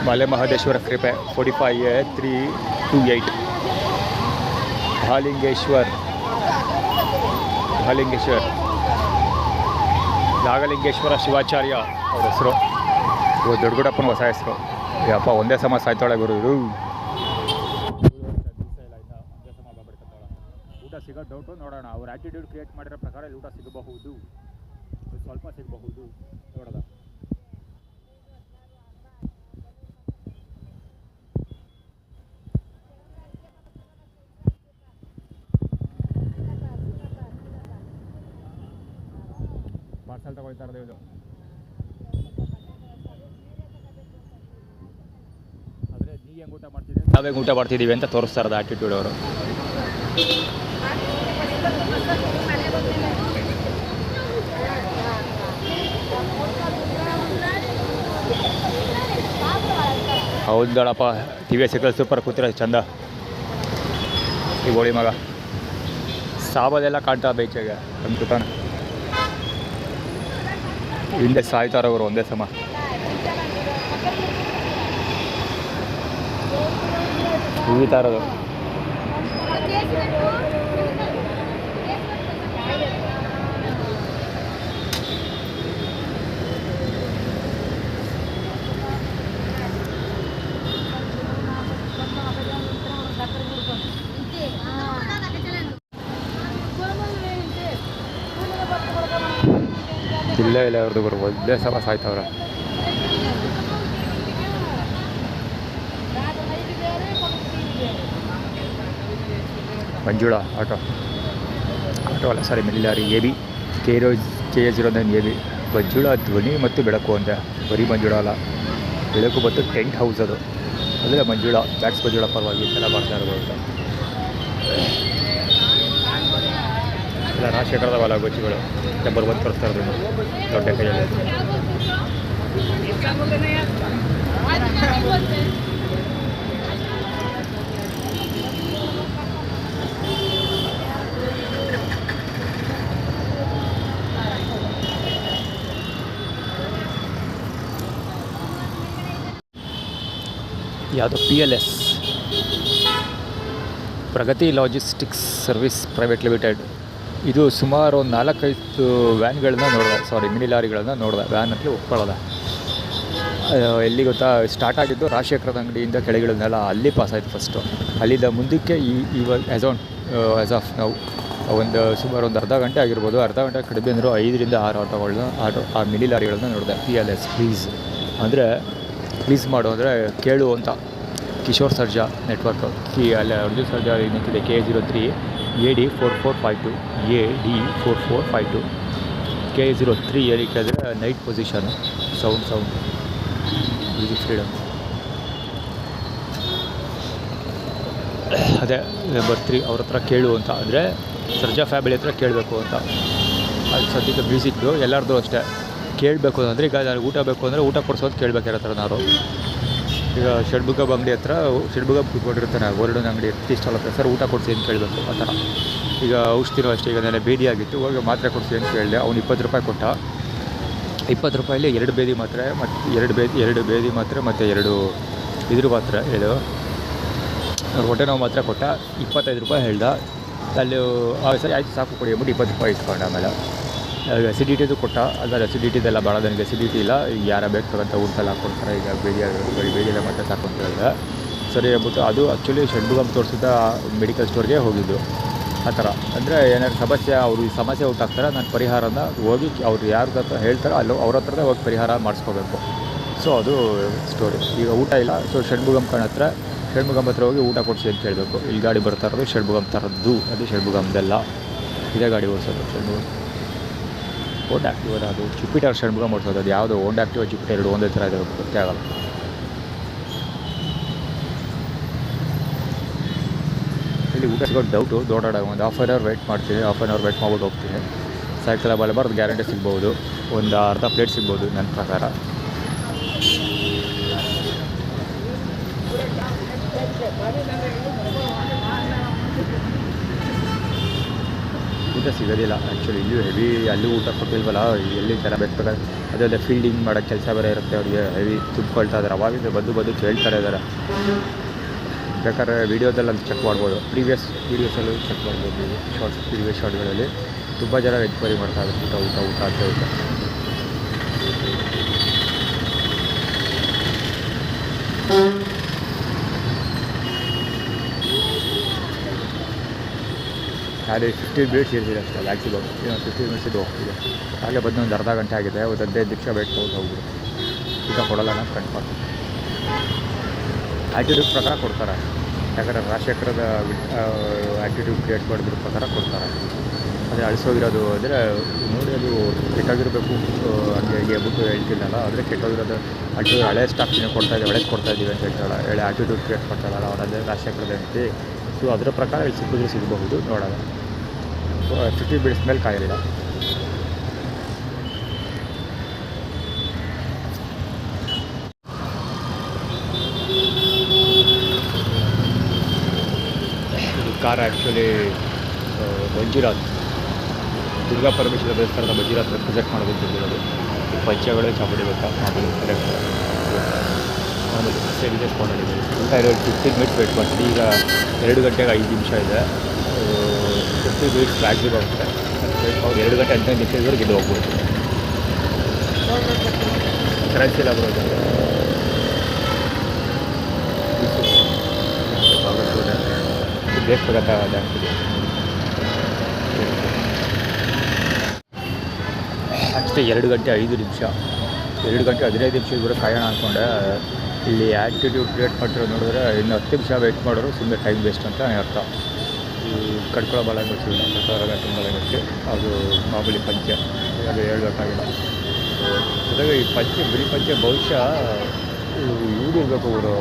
ಮಲೆ ಮಹದೇಶ್ವರ ಕೃಪೆ 45A328 ಮಹಾಲಿಂಗೇಶ್ವರ್ ನಾಗಲಿಂಗೇಶ್ವರ ಶಿವಾಚಾರ್ಯ ಅವ್ರ ಹೆಸರು. ಇವು ದೊಡ್ಡಗುಡಪ್ಪನ ಹೊಸ ಹೆಸರು. ಯಪ್ಪ ಒಂದೇ ಸಮ ಸಾಯ್ತಾಳೆ ಗುರು ಇರು. ಊಟ ಸಿಗೋ ಡೌಟು, ನೋಡೋಣ. ಅವ್ರ ಆ್ಯಟಿಟ್ಯೂಡ್ ಕ್ರಿಯೇಟ್ ಮಾಡಿರೋ ಪ್ರಕಾರ ಊಟ ಸಿಗಬಹುದು, ಸ್ವಲ್ಪ ಸಿಗಬಹುದು, ನೋಡೋಣ. ಪಾರ್ಸಲ್ ತಗೊಳ್ತಾ ಇರೋದು ಇದು. ಆದರೆ ನೀ ಹೆಂಗೆ ಊಟ ಮಾಡ್ತಿದ್ದೀವಿ, ನಾವೇ ಊಟ ಮಾಡ್ತಿದ್ದೀವಿ ಅಂತ ತೋರಿಸ್ತಾ ಇರೋದು ಆ್ಯಟಿಟ್ಯೂಡ್ ಅವರು. ಹೌದಳಪ್ಪ, ಟಿ ವಿ ಸಿಕ್ಕಲ್ ಸೂಪರ್ ಕೂತಿರೋ ಚಂದ. ಈ ಗೋಳಿ ಮಗ ಸಾಬೋದೆಲ್ಲ ಕಾಣ್ತಾ ಬೈಚಾಗ ಅಂದ್ಬಿಟ್ಟಾನ. ಹಿಂದೆ ಸಾಯ್ತಾರವರು ಒಂದೇ ಸಮ. ಉಗಿತಾ ಇರೋದು. ಇಲ್ಲೇ ಇಲ್ಲ ಅವ್ರದ್ದು ಗುರು, ಒಂದೇ ಸಮ ಸಾಯ್ತವ್ರ. ಮಂಜುಳಾ ಆಟೋ ಅಲ್ಲ, ಸಾರಿ ಮಿಲಿಲಾರಿ AB KA09AB. ಮಂಜುಳಾ ಧ್ವನಿ ಮತ್ತು ಬೆಳಕು ಅಂತ, ಬರೀ ಮಂಜುಳಾ ಅಲ್ಲ, ಬೆಳಕು ಮತ್ತು ಟೆಂಟ್ ಹೌಸ್ ಅದು. ಅಂದರೆ ಮಂಜುಳಾ ಬ್ಯಾಕ್ಸ್ ಮಂಜುಳಾ ಪರವಾಗಿ ಎಲ್ಲ ಮಾಡ್ತಾ ಇರೋದು ಅಂತ. ಇಲ್ಲ ರಾಜಶೇಖರದ ಬಾಲಗಂಗುಚ್ಚಿಗಳು ನಂಬರ್ 1 ತೋರಿಸ್ತಾ ಇರೋದು ದೊಡ್ಡ ಕೈಯಲ್ಲಿ. ಯಾವುದೋ PLS ಪ್ರಗತಿ ಲಾಜಿಸ್ಟಿಕ್ಸ್ ಸರ್ವಿಸ್ ಪ್ರೈವೇಟ್ ಲಿಮಿಟೆಡ್. ಇದು ಸುಮಾರು ಒಂದು 4-5 ವ್ಯಾನ್ಗಳನ್ನ ನೋಡಿದೆ, ಸಾರಿ ಮಿನಿ ಲಾರಿಗಳನ್ನ ನೋಡಿದೆ. ವ್ಯಾನ್ ಅಂತಲೇ ಒಪ್ಕೊಳ್ಳೋದ. ಎಲ್ಲಿ ಗೊತ್ತಾ ಸ್ಟಾರ್ಟ್ ಆಗಿದ್ದು, ರಾಜಶೇಖರದ ಅಂಗಡಿಯಿಂದ ಕೆಳಗಿಳಿದ್ನೆಲ್ಲ ಅಲ್ಲಿ ಪಾಸ್ ಆಯಿತು ಫಸ್ಟು. ಅಲ್ಲಿಂದ ಮುಂದಕ್ಕೆ ಇವಾಗ ಆ್ಯಸ್ ಆಫ್ ನಾವು ಸುಮಾರು ಒಂದು ಅರ್ಧ ಗಂಟೆ ಆಗಿರ್ಬೋದು. ಅರ್ಧ ಗಂಟೆ ಕಡಿಮೆ ಅಂದರೂ 5ರಿಂದ 6 ಆ ಮಿನಿ ಲಾರಿಗಳನ್ನ ನೋಡಿದೆ. PLS ಪ್ಲೀಸ್ ಅಂದರೆ ಪ್ಲೀಸ್ ಮಾಡು ಅಂದರೆ ಕೇಳು ಅಂತ. ಕಿಶೋರ್ ಸರ್ಜಾ ನೆಟ್ವರ್ಕ್ ಅಲ್ಲಿ ಅರ್ಜುನ್ ಸರ್ಜಾ ನಿಂತಿದೆ. KA03 AD4452 AD4452 KA03 ಏರಿ ಕೇಳಿದ್ರೆ night position, sound music freedom. ಅದೇ ನಂಬರ್ 3 ಅವ್ರ ಹತ್ರ ಕೇಳು ಅಂತ, ಅಂದರೆ ಸರ್ಜಾ ಫ್ಯಾಮಿಲಿ ಹತ್ರ ಕೇಳಬೇಕು ಅಂತ. ಅದು ಸದ್ಯಕ್ಕೆ ಮ್ಯೂಸಿಕ್ದು ಎಲ್ಲರದ್ದು ಅಷ್ಟೇ. ಕೇಳಬೇಕು ಅಂದರೆ ಈಗ ನಾನು ಊಟ ಬೇಕು ಅಂದರೆ ಊಟ ಕೊಡಿಸೋದು ಕೇಳಬೇಕಾಗಿರೋ ಥರ ನಾವು. ಈಗ ಷಡ್ಬುಗ ಅಂಗಡಿ ಹತ್ರ ಷಡ್ಬುಗ ಕೂತ್ಕೊಂಡಿರ್ತಾನೆ, ಗೋಲ್ಡನ್ ಅಂಗಡಿ ಟೀ ಸ್ಟಾಲ್ ಹತ್ರ, ಸರ್ ಊಟ ಕೊಡಿಸಿ ಅಂತ ಕೇಳಬೇಕು ಆ ಥರ. ಈಗ ಔಷಧಿನೂ ಅಷ್ಟೇ, ಈಗ ನೆನೆ ಬೇದಿ ಆಗಿತ್ತು, ಹೋಗಿ ಮಾತ್ರೆ ಕೊಡಿಸಿ ಅಂತ ಕೇಳಿದೆ. ಅವ್ನು 20 ರೂಪಾಯಿ ಕೊಟ್ಟ. 20 ರೂಪಾಯಲ್ಲಿ 2 ಬೇದಿ ಮಾತ್ರೆ ಮತ್ತು 2 ಬೇದಿ ಮಾತ್ರೆ ಮತ್ತು 2 ಇದ್ರ ಮಾತ್ರೆ ಇದು ಹೊಟ್ಟೆ ನೋವು ಮಾತ್ರೆ ಕೊಟ್ಟ. 25 ರೂಪಾಯಿ ಹೇಳ್ದ. ಅಲ್ಲಿ ಸರಿ ಆಯಿತು ಸಾಕು ಕೊಡಿ ಅಂದ್ಬಿಟ್ಟು 20 ರೂಪಾಯಿ ಇಸ್ಕೊಂಡೆ. ಆಮೇಲೆ ಅಸಿಡಿಟಿದು ಕೊಟ್ಟ. ಅದ್ರ ಅಸಿಡಿಟಿದೆಲ್ಲ ಭಾಳ ನನಗೆ ಅಸಿಡಿಟಿ ಇಲ್ಲ, ಈಗ ಯಾರ ಬೇಕಾಗಂತ ಊಟದಲ್ಲಿ ಹಾಕ್ಕೊಡ್ತಾರೆ, ಈಗ ಬೇಡಿಯಲ್ಲ ಮತ್ತೆ ಸಾಕು ಅಂತ ಹೇಳಿದೆ. ಸರಿ ಹೇಳ್ಬಿಟ್ಟು ಅದು ಆ್ಯಕ್ಚುಲಿ ಷಡ್ಬುಗಮ್ ತೋರಿಸಿದ ಮೆಡಿಕಲ್ ಸ್ಟೋರ್ಗೆ ಹೋಗಿದ್ದು ಆ ಥರ. ಅಂದರೆ ಏನಾದ್ರು ಸಮಸ್ಯೆ, ಅವರು ಈ ಸಮಸ್ಯೆ ಉಂಟಾಗ್ತಾರೆ, ನಾನು ಪರಿಹಾರನ ಹೋಗಿ ಅವ್ರು ಯಾರ್ದು ಹತ್ರ ಹೇಳ್ತಾರೋ ಅಲ್ಲೋ ಅವ್ರ ಹತ್ರನೇ ಹೋಗಿ ಪರಿಹಾರ ಮಾಡಿಸ್ಕೋಬೇಕು. ಸೊ ಅದು ಸ್ಟೋರಿ. ಈಗ ಊಟ ಇಲ್ಲ, ಸೊ ಷಡ್ಬುಗಮ್ ಹತ್ರ ಹೋಗಿ ಊಟ ಕೊಡಿಸಿ ಅಂತ ಹೇಳಬೇಕು. ಇಲ್ಲಿ ಗಾಡಿ ಬರ್ತಾ ಇರೋದು ಷಡ್ಬುಗಮ್ ಥರದ್ದು, ಅದು ಷಡ್ಬುಗಮ್ದೆಲ್ಲ ಇದೇ ಗಾಡಿ ಓಡಿಸೋದು ಷಡ್ಬುಗಮ್. ಹೋಂಡಾ ಆ್ಯಕ್ಟಿವ್ ಅದು ಜುಪಿಟರ್ ಷಡ್ಬುಗಮ್ ಓಡಿಸೋದು. ಅದು ಯಾವುದು ಹೋಂಡಾ ಆ್ಯಕ್ಟಿವ್ ಜುಪಿಟರ್ 2 ಒಂದೇ ಥರ ಇದೆ, ಗೊತ್ತೇ ಆಗಲ್ಲ. ಇಲ್ಲಿ ಊಟ ಸಿಗೋದು ಡೌಟು. ದೊಡ್ಡ ಒಂದು ಹಾಫ್ ಆನ್ ಅವರ್ ವೆಯ್ಟ್ ಮಾಡ್ತೀನಿ. ಹಾಫ್ ಆನ್ ಅವರ್ ವೆಯ್ಟ್ ಮಾಡ್ಬಿಟ್ಟು ಹೋಗ್ತೀನಿ. ಸಾಯಂಕಾಲ ಬರಬಾರ್ದು, ಗ್ಯಾರಂಟಿ ಸಿಗ್ಬೋದು. ಒಂದು ಅರ್ಧ ಪ್ಲೇಟ್ ಸಿಗ್ಬೋದು ನನ್ನ ಪ್ರಕಾರ. ಊಟ ಸಿಗೋದಿಲ್ಲ ಆ್ಯಕ್ಚುಲಿ. ಇಲ್ಲೂ ಹೆವಿ, ಅಲ್ಲೂ ಊಟ ಕೊಟ್ಟಿಲ್ವಲ್ಲ, ಎಲ್ಲಿ ಜನ ಬೇಕಾದ್ರೆ ಅದೆಲ್ಲ ಫೀಲ್ಡಿಂಗ್ ಮಾಡೋಕ್ಕೆ ಕೆಲಸ ಬೇರೆ ಇರುತ್ತೆ ಅವ್ರಿಗೆ. ಹೆವಿ ತುಂಬ್ಕೊಳ್ತಾ ಇದ್ದಾರೆ. ಅವಾಗಿಂದ ಬಂದು ಕೇಳ್ತಾರೆ ಇದ್ದಾರೆ. ಬೇಕಾದ್ರೆ ವೀಡಿಯೋದಲ್ಲಿ ಅಂತ ಚೆಕ್ ಮಾಡ್ಬೋದು, ಪ್ರೀವಿಯಸ್ ವೀಡಿಯೋಸಲ್ಲೂ ಚೆಕ್ ಮಾಡ್ಬೋದು ನೀವು. ಪ್ರೀವಿಯಸ್ ಶಾರ್ಟ್ಗಳಲ್ಲಿ ತುಂಬ ಜನ ಎನ್ಕ್ವೈರಿ ಮಾಡ್ತಾಯಿದ್ರು ಊಟ ಅಂತ ಹೇಳ್ತಾ. ಅಲ್ಲಿ 15 ಮಿನಿಟ್ಸ್ ಇರ್ತಿದೆ ಅಷ್ಟೇ ಮ್ಯಾಕ್ಸಿಮಮ್. 15 ಮಿನಿಟ್ಸ್ ಇದು ಹೋಗ್ತಿದೆ. ಹಾಗೆ ಬಂದು ಒಂದು ಅರ್ಧ ಗಂಟೆ ಆಗಿದೆ. ಒಂದು 15 ನಿಮಿಷ ವೇಟ್ ಮಾಡಿ ಹೋಗ್ಬಿಡು. ಊಟ ಕೊಡೋಲ್ಲ ನಾನು ಕನ್ಫರ್ಮ್. ಆ್ಯಟಿಟ್ಯೂಡ್ ಪ್ರಕಾರ ಕೊಡ್ತಾರೆ, ಯಾಕಂದರೆ ರಾಜಶೇಖರದ ಆ್ಯಟಿಟ್ಯೂಡ್ ಕ್ರಿಯೇಟ್ ಮಾಡಿದ್ರ ಪ್ರಕಾರ ಕೊಡ್ತಾರೆ. ಅದೇ ಅಳಿಸೋಗಿರೋದು ಅಂದರೆ ನೋಡಿ, ಅದು ಕೆಟ್ಟೋಗಿರಬೇಕು ಹಂಗೆ ಹೇಳ್ಬಿಟ್ಟು ಹೇಳ್ತಿದ್ದಲ್ಲ, ಆದರೆ ಕೆಟ್ಟೋಗಿರೋದು ಹಳೆ ಸ್ಟಾಕ್ನ ಕೊಡ್ತಾಯಿದ್ದೀವಿ ಅಂತ ಹೇಳ್ತಾಳೆ. ಹಳೆ ಆ್ಯಟಿಟ್ಯೂಡ್ ಕ್ರಿಯೇಟ್ ಮಾಡ್ತಾಳಲ್ಲ ಅವರದೇ ರಾಜಶೇಖರದ ಅಂತಿ. ಸೊ ಅದರ ಪ್ರಕಾರ ಇಲ್ಲಿ ಸಿಗಬಹುದು ನೋಡೋಣ. 50 ಮಿನಿಟ್ಸ್ ಮೇಲೆ ಕಾಯಿಲ್ಲ. ಕಾರ ಆ್ಯಕ್ಚುಲಿ ಮಂಜುನಾಥ್ ದುರ್ಗಾ ಪರಮೇಶ್ವರ ದೇವಸ್ಥಾನದ ಮಂಜುನಾಥ್ ರೆಪ್ರೆಸೆಂಟ್ ಮಾಡೋದಕ್ಕೆ ಬಂದಿರೋದು. ಈ ಪಂಚಗಳು ಚಾಮುಂಡಿ ಬೆಟ್ಟ ಮಾಮೂಲಿ ಕರೆಕ್ಟ್ ಆಮೇಲೆ ಸೇರಿದೆ ಸ್ಪಾಟಲ್ಲಿದೆ. ಊಟ ಇರೋದು 15 ಮಿನಿಟ್ಸ್ ವೇಟ್ ಮಾಡ್ತೀನಿ. ಈಗ 2 ಗಂಟೆಗೆ 5 ನಿಮಿಷ ಇದೆ. 50 ಮಿನಿಟ್ಸ್ ಮ್ಯಾಕ್ಸಿಮಮ್ ಆಗುತ್ತೆ. 2 ಗಂಟೆ 15 ನಿಮಿಷದವರೆಗೆ ಇದು ಹೋಗ್ಬೋದು. ಕರೆನ್ಸಿ ಇಲ್ಲ ಬರೋದು ಬೇಕಾಗತ್ತೆ. ಅಷ್ಟೇ 2 ಗಂಟೆ 5 ನಿಮಿಷ, 2 ಗಂಟೆ 15 ನಿಮಿಷ ಕೂಡ ಕಾಯೋಣ ಅಂದ್ಕೊಂಡೆ. ಇಲ್ಲಿ ಆ್ಯಟಿಟ್ಯೂಡ್ ಕ್ರಿಯೇಟ್ ಮಾಡಿರೋ ನೋಡಿದ್ರೆ ಇನ್ನು 10 ನಿಮಿಷ ವೆಯ್ಟ್ ಮಾಡೋರು ಸುಮ್ಮನೆ ಟೈಮ್ ವೇಸ್ಟ್ ಅಂತ ಅರ್ಥ. ಈ ಕಡ್ಕೊಳ್ಳೋ ಬಾಳೆಗೊಚ್ಚು, ಬಾಳೆಗೊಚ್ಚು ಅದು ಮಾಮೂಲಿ ಪಂಚೆ, ಅದು ಹೇಳ್ಬೇಕಾಗಿಲ್ಲ. ಜೊತೆಗೆ ಈ ಬರೀ ಪಂಚೆ ಬಹುಶಃ ಇವ್ರು ಇರಬೇಕು, ಇವರು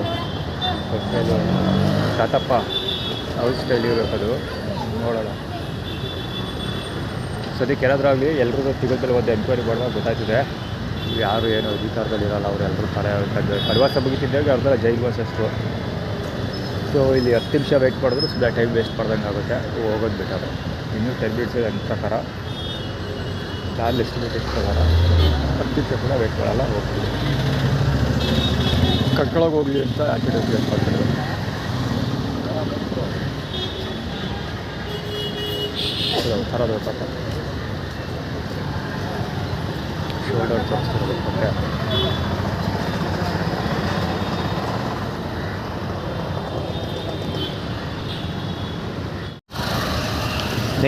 ತಾತಪ್ಪ ಅವ್ರ ಸ್ಟೈಲ್ ಇರಬೇಕದು. ನೋಡೋಣ ಸದ್ಯಕ್ಕೆ ಏನಾದರೂ ಆಗಲಿ. ಎಲ್ಲರೂ ತಿಗೋದಲ್ಲಿ ಒಂದು ಎನ್ಕ್ವೈರಿ ಮಾಡುವಾಗ ಗೊತ್ತಾಗ್ತಿದೆ ಯಾರು ಏನು ಅಧಿಕಾರದಲ್ಲಿ ಇರೋಲ್ಲ. ಅವರು ಎಲ್ಲರೂ ಕಡವಾಸ ಮುಗಿತಿದ್ದಾಗ ಅವ್ರದ್ದೆಲ್ಲ ಜೈಲ್ವಾಸ ಅಷ್ಟು. ಸೊ ಇಲ್ಲಿ 10 ನಿಮಿಷ ವೆಯ್ಟ್ ಮಾಡಿದ್ರು ಸುಮ್ಮನೆ ಟೈಮ್ ವೇಸ್ಟ್ ಮಾಡ್ದಂಗೆ ಆಗುತ್ತೆ. ಹೋಗೋದು ಬೆಟರ್. ಇನ್ನೂ 10 ಮಿನಿಟ್ಸ್ ನನ್ನ ಪ್ರಕಾರ, ನಾನು ಎಸ್ಟಿಮೇಟ್ ಪ್ರಕಾರ 10 ನಿಮಿಷ ಕೂಡ ವೆಯ್ಟ್ ಮಾಡಲ್ಲ, ಹೋಗ್ತೀವಿ. ಕಟ್ಕೊಳಗೆ ಹೋಗಲಿ ಅಂತ ಆ್ಯಟಿಟ್ಯೂಡ್ ವೇಟ್ ಮಾಡ್ತಾರೆ. ಥರದ ಪಾಪ ಶೋಲ್ಡರ್ ತೋರಿಸ್ತಿರೋದು ಮತ್ತೆ.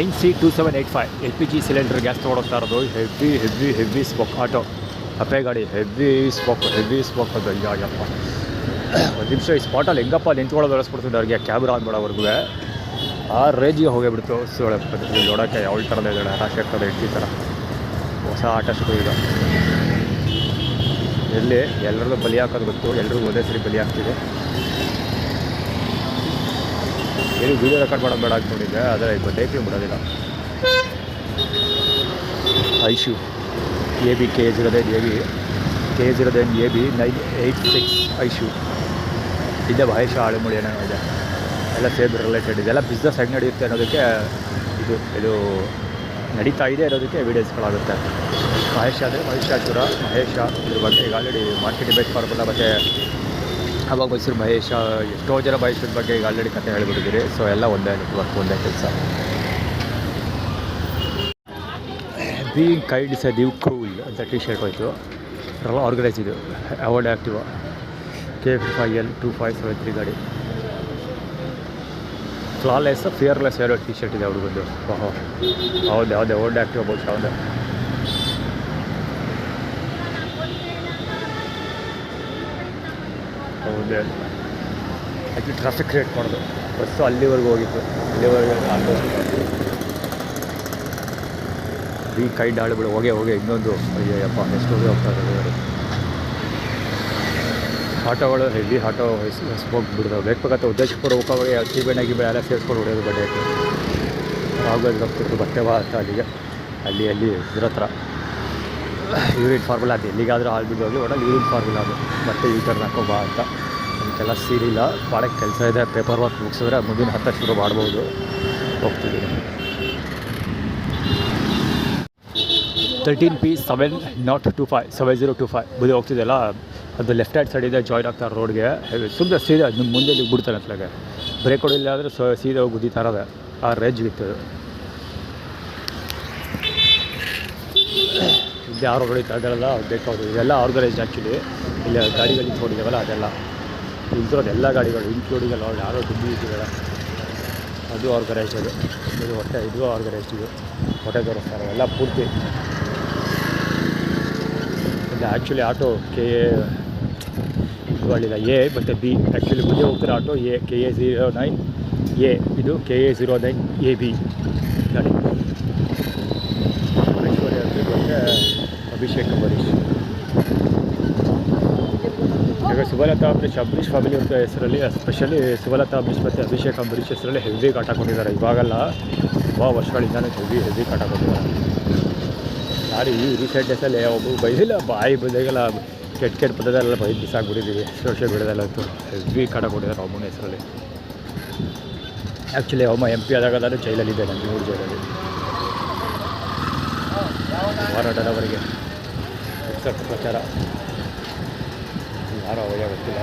NC2785 LPG ಸಿಲಿಂಡರ್ ಗ್ಯಾಸ್ ತೊಗೊಳೋಗ್ತಾ ಇರೋದು. Heavy smoke. ಆಟೋ ಅಪ್ಪೆ ಗಾಡಿ ಹೆವಿ ಸ್ಮೋಕ್ ಅದು. ಅಯ್ಯಪ್ಪ, ಒಂದು ನಿಮಿಷ ಈ ಸ್ಪಾಟಲ್ಲಿ ಹೆಂಗಪ್ಪ ನಿಂತ್ಕೊಳ್ಳೋದು ಬೆಳೆಸ್ಬಿಡ್ತಿದ್ದೆ ಅವ್ರಿಗೆ, ಕ್ಯಾಬ್ರ ಆಗ್ಬೇಡವರೆಗೂ ಆ ರೇಜಿಗೆ ಹೋಗಿಬಿಡ್ತು. ನೋಡೋಕ್ಕೆ ಯಾವ ಥರದ ಇದ್ದಾಳೆ ರಾಜಶೇಖರದ ಹೆಂಡತಿ ಥರ. ಹೊಸ ಆಟ ಶುರು ಈಗ. ಎಲ್ಲಿ ಎಲ್ಲರದ್ದು ಬಲಿ ಹಾಕೋದು ಗೊತ್ತು, ಎಲ್ರಿಗೂ ಒಂದೇ ಸರಿ ಬಲಿ ಹಾಕ್ತಿದೆ. ಏನು ವೀಡಿಯೋ ರೆಕಾರ್ಡ್ ಮಾಡೋದು ಬೇಡ ಅಂದ್ಕೊಂಡಿದ್ದೆ, ಆದರೆ ಈಗ ಟೈಪಿಂಗ್ ಬಿಡೋದಿಲ್ಲ. Aishu AB KA09AB KA09AB 986 Aishu ಇದೆ ಮಹೇಶ ಆಳಿಮುಳಿ ಏನೋ ಇದೆ, ಎಲ್ಲ ಸೇಮ್ ರಿಲೇಟೆಡ್. ಇದೆಲ್ಲ ಬಿಸ್ನೆಸ್ ಹೆಂಗೆ ನಡೆಯುತ್ತೆ ಅನ್ನೋದಕ್ಕೆ ಇದು ನಡೀತಾ ಇದೆ ಅನ್ನೋದಕ್ಕೆ ಎವಿಡೆನ್ಸ್ಗಳಾಗುತ್ತೆ. ಮಹೇಶ ಅಂದರೆ ಮಹಿಷಾಸುರ, ಮಹೇಶ ಇದ್ರ ಬಗ್ಗೆ ಈಗ ಆಲ್ರೆಡಿ ಮಾರ್ಕೆಟ್ ಡಿಬೇಟ್ ಮಾಡ್ಬೋದ. ಮತ್ತು ಅವಾಗ ಮೈಸೂರು ಮಹೇಶ, ಎಷ್ಟೋ ಜನ ಮಹೇಶದ ಬಗ್ಗೆ ಈಗ ಆಲ್ರೆಡಿ ಕತೆ ಹೇಳಿಬಿಟ್ಟಿದ್ದೀರಿ. ಸೊ ಎಲ್ಲ ಒಂದೇ ನೆಟ್ವರ್ಕ್, ಒಂದೇ ಕೆಲಸ. Being kind is A new cool ಅಂತ ಟಿ ಶರ್ಟ್ ಹೋಯಿತು, ಎಲ್ಲ ಆರ್ಗನೈಸ್ ಇದು. ಅವಾರ್ಡ್ ಆ್ಯಕ್ಟಿವ್ KF55L 2573 ಗಾಡಿ. ಫ್ಲಾಲೆಸ್ ಫಿಯರ್ಲೆಸ್ ಹೇಳೋ ಟಿ ಶರ್ಟ್ ಇದೆ ಅವ್ರಿಗೊಂದು. ಹೌದು ಯಾವುದೇ ಅವಾರ್ಡ್ ಆ್ಯಕ್ಟಿವ್ ಬಹುಶಃ ಹೌದು. ಹೌದೇ ಆ್ಯಕ್ಚುಲಿ ಟ್ರಾಫಿಕ್ ಕ್ರಿಯೇಟ್ ಮಾಡೋದು. ಬಸ್ಸು ಅಲ್ಲಿವರೆಗೂ ಹೋಗಿತ್ತು, ಅಲ್ಲಿವರೆಗೆ ಈ ಕೈಂಡ್ ಆಳುಗಳು ಹೋಗಿ ಇನ್ನೊಂದು ಅಯ್ಯಪ್ಪ ಎಷ್ಟು ಹೋಗ್ತಾ ಇದ್ದಾರೆ ಆಟೋಗಳು. ಹೆವಿ ಆಟೋ ಹೋಗ್ಬಿಡ್ತಾವೆ. ಬೇಕಾಗತ್ತೆ ಉದ್ದೇಶಪೂರ್ವ ಹೋಗೋವಾಗ ಕಿಬೇಣ ಎಲ್ಲ ಸೇರಿಸ್ಕೊಂಡು ಹೊಡೆಯೋದು ಬಡ್ಡೆ ಆಗೋದು ಹೋಗ್ತಿತ್ತು. ಬಟ್ಟೆ ಬಾ ಅಂತ ಅಲ್ಲಿ ಇದ್ರ ಹತ್ರ ಯೂರಿನ್ ಫಾರ್ಮುಲಾ ಅದು ಎಲ್ಲಿಗಾದರೂ ಹಾಲು ಬಿದ್ದೋಗಿ ಒಡಲ್ಲಿ ಯೂರಿನ್ ಫಾರ್ಮುಲಾ ಅದು ಮತ್ತೆ ಈ ಟರ್ನ್ ಹಾಕೋ ಬಾ ಅಂತ. ಅದಕ್ಕೆಲ್ಲ ಸೀರಿಲ್ಲ, ಮಾಡೋಕ್ಕೆ ಕೆಲಸ ಇದೆ. ಪೇಪರ್ ವರ್ಕ್ ಮುಗಿಸಿದ್ರೆ ಮುಂದಿನ 10 ಶುರು ಮಾಡ್ಬೋದು. ಹೋಗ್ತಿದ್ದೀನಿ 13P 7025 ಬುದ್ಧಿ ಹೋಗ್ತಿದ್ದೆಲ್ಲ. ಅದು ಲೆಫ್ಟ್ ಹ್ಯಾಂಡ್ ಸೈಡಿಂದ ಜಾಯ್ನ್ ಆಗ್ತಾರೆ ರೋಡ್ಗೆ. ಸುಮ್ಮನೆ ಸೀದಾ ನಿಮ್ಮ ಮುಂದೆ ಬಿಡ್ತಾನೆ ಅತ್ಲಾಗೆ ಬ್ರೇಕ್ ಹೊಡಿಲ್ಲ ಅಂದರೆ ಸೀದಾ ಹೋಗಿ ಗುದ್ದಿ ತರೋದೆ. ಆ ರೇಂಜ್ಗಿತ್ತು. ಇಲ್ಲಿ ಯಾರು ಹೊಡಿತಾ ಇದ್ದಾರಲ್ಲ ಅವ್ರು ಬೇಕಾದ್ರು. ಇದೆಲ್ಲ ಆರ್ಗನೈಸ್ಡ್ ಆ್ಯಕ್ಚುಲಿ. ಇಲ್ಲಿ ಗಾಡಿಗಳು ನಿಂತ್ಕೊಂಡಿದ್ದಾವಲ್ಲ ಅದೆಲ್ಲ ನಿಂತಿರೋದು ಎಲ್ಲ ಗಾಡಿಗಳು ಇನ್ಕ್ಲೂಡಿಂಗ್ ಅಲ್ಲ. ಯಾರೋ ದುಡ್ಡು ಇಟ್ಟಿದ್ದಾರೆ, ಅದು ಆರ್ಗನೈಸ್ಡ್. ಇದು ಹೊಟ್ಟೆ ಇದು ಆರ್ಗನೈಸ್ಡ್. ಇದು ಹೊಟ್ಟೆ ತೋರಿಸ್ತಾರೆ ಎಲ್ಲ ಪೂರ್ತಿ. ಇದು ಆ್ಯಕ್ಚುಲಿ ಆಟೋ KA A ಮತ್ತು B. ಆ್ಯಕ್ಚುಲಿ ಮುಂದೆ ಹೋಗ್ತಾರೆ ಆಟೋ KA09A, ಇದು KA09AB ಗಾಡಿ. ಐಶ್ವರ್ಯ ಮತ್ತು ಅಭಿಷೇಕ್ ಅಂಬರೀಷ್. ಈಗ ಸುಭಲತಾ ಅಂಬರೀಷ್ ಫ್ಯಾಮಿಲಿ ಅಂತ ಹೆಸರಲ್ಲಿ, ಎಸ್ಪೆಷಲಿ ಸುಭಲತಾ ಮತ್ತು ಅಭಿಷೇಕ್ ಅಂಬರೀಷ್ ಹೆಸರಲ್ಲಿ ಹೆವಿ ಕಾಟ ಕೊಟ್ಟಿದ್ದಾರೆ. ಇವಾಗಲ್ಲ, ತುಂಬ ವರ್ಷಗಳಿಂದಲೇ ಹೆವಿ ಕಾಟ ಕೊಟ್ಟಿದ್ದಾರೆ. ಯಾರು ಈ ರೀಸೆಂಟ್ ಡೇಸಲ್ಲಿ ಒಬ್ಬರು ಬೈದಿಲ್ಲ, ಬಾಯಿ ಬಂದಾಗೆಲ್ಲ ಕೆಟ್ಟ ಪದದಲ್ಲೆಲ್ಲ ಬೈದು ಬಿಸಾಕ್ಬಿಟ್ಟಿದ್ದೀವಿ ಸೋಷಿಯಲ್ ಮೀಡಿಯಾದಲ್ಲಂತೂ. ಹೆವಿ ಕಾಟ ಕೊಟ್ಟಿದ್ದಾರೆ ಒಬ್ಬನ ಹೆಸರಲ್ಲಿ. ಆ್ಯಕ್ಚುಲಿ ಒಮ್ಮ MP ಆದಾಗ ನಾನು ಜೈಲಲ್ಲಿದ್ದೆ, ನಂಜನಗೂಡು ಜೈಲಲ್ಲಿ ಹೋರಾಟದವರೆಗೆ ಪ್ರಚಾರ. ಯಾರೋ ಅವಾಗ ಗೊತ್ತಿಲ್ಲ.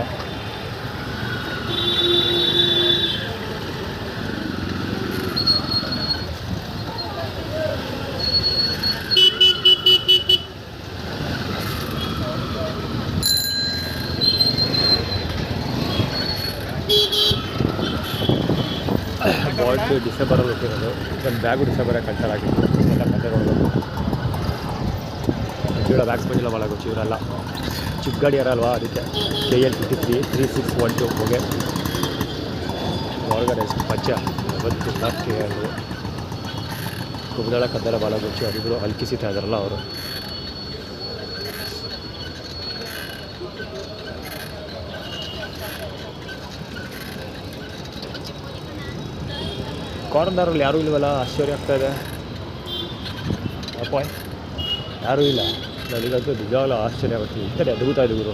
ಬಾಲ್ಟು ಡಿಸೆಂಬರಲ್ಲಿ ಹುಟ್ಟಿರೋದು. ನನ್ನ ಬ್ಯಾಗು ಡಿಸೆಂಬರಾಗಿ ಕಲ್ಚರ್ ಆಗಿತ್ತು. ಎಲ್ಲ ಕತೆ ನೋಡೋದು. ಇವಳ ಬ್ಯಾಗ್ಸ್ ಬಂದಿಲ್ಲ ಭಾಳ ಗೊತ್ತು. ಇವರೆಲ್ಲ ಚಿಕ್ಕ ಗಾಡಿ ಯಾರಲ್ವಾ, ಅದಕ್ಕೆ KL 53 3612 ಹೋಗಿ ಹೊರಗಡೆ ಪಚ್ಚ ಬಂತು KL ಕುಬ್ದಳ ಕದ್ದಲ ಭಾಳ ಗೊತ್ತು. ಅವರಿಬ್ಬರು ಹಲ್ಕಿಸಿತಾ ಇದ್ದಾರಲ್ಲ ಅವರು. ಕಾರ್ನರಲ್ಲಿ ಯಾರೂ ಇಲ್ವಲ್ಲ, ಆಶ್ಚರ್ಯ ಆಗ್ತಾಯಿದೆ. ಅಪ್ಪ ಯಾರೂ ಇಲ್ಲ. ನನಗಂತೂ ನಿಜವಾಗ್ಲೂ ಆಶ್ಚರ್ಯ ಆಗುತ್ತೆ. ಇಂಥದ್ದು ಅದ್ಭುತ ಇದೆ ಗುರು.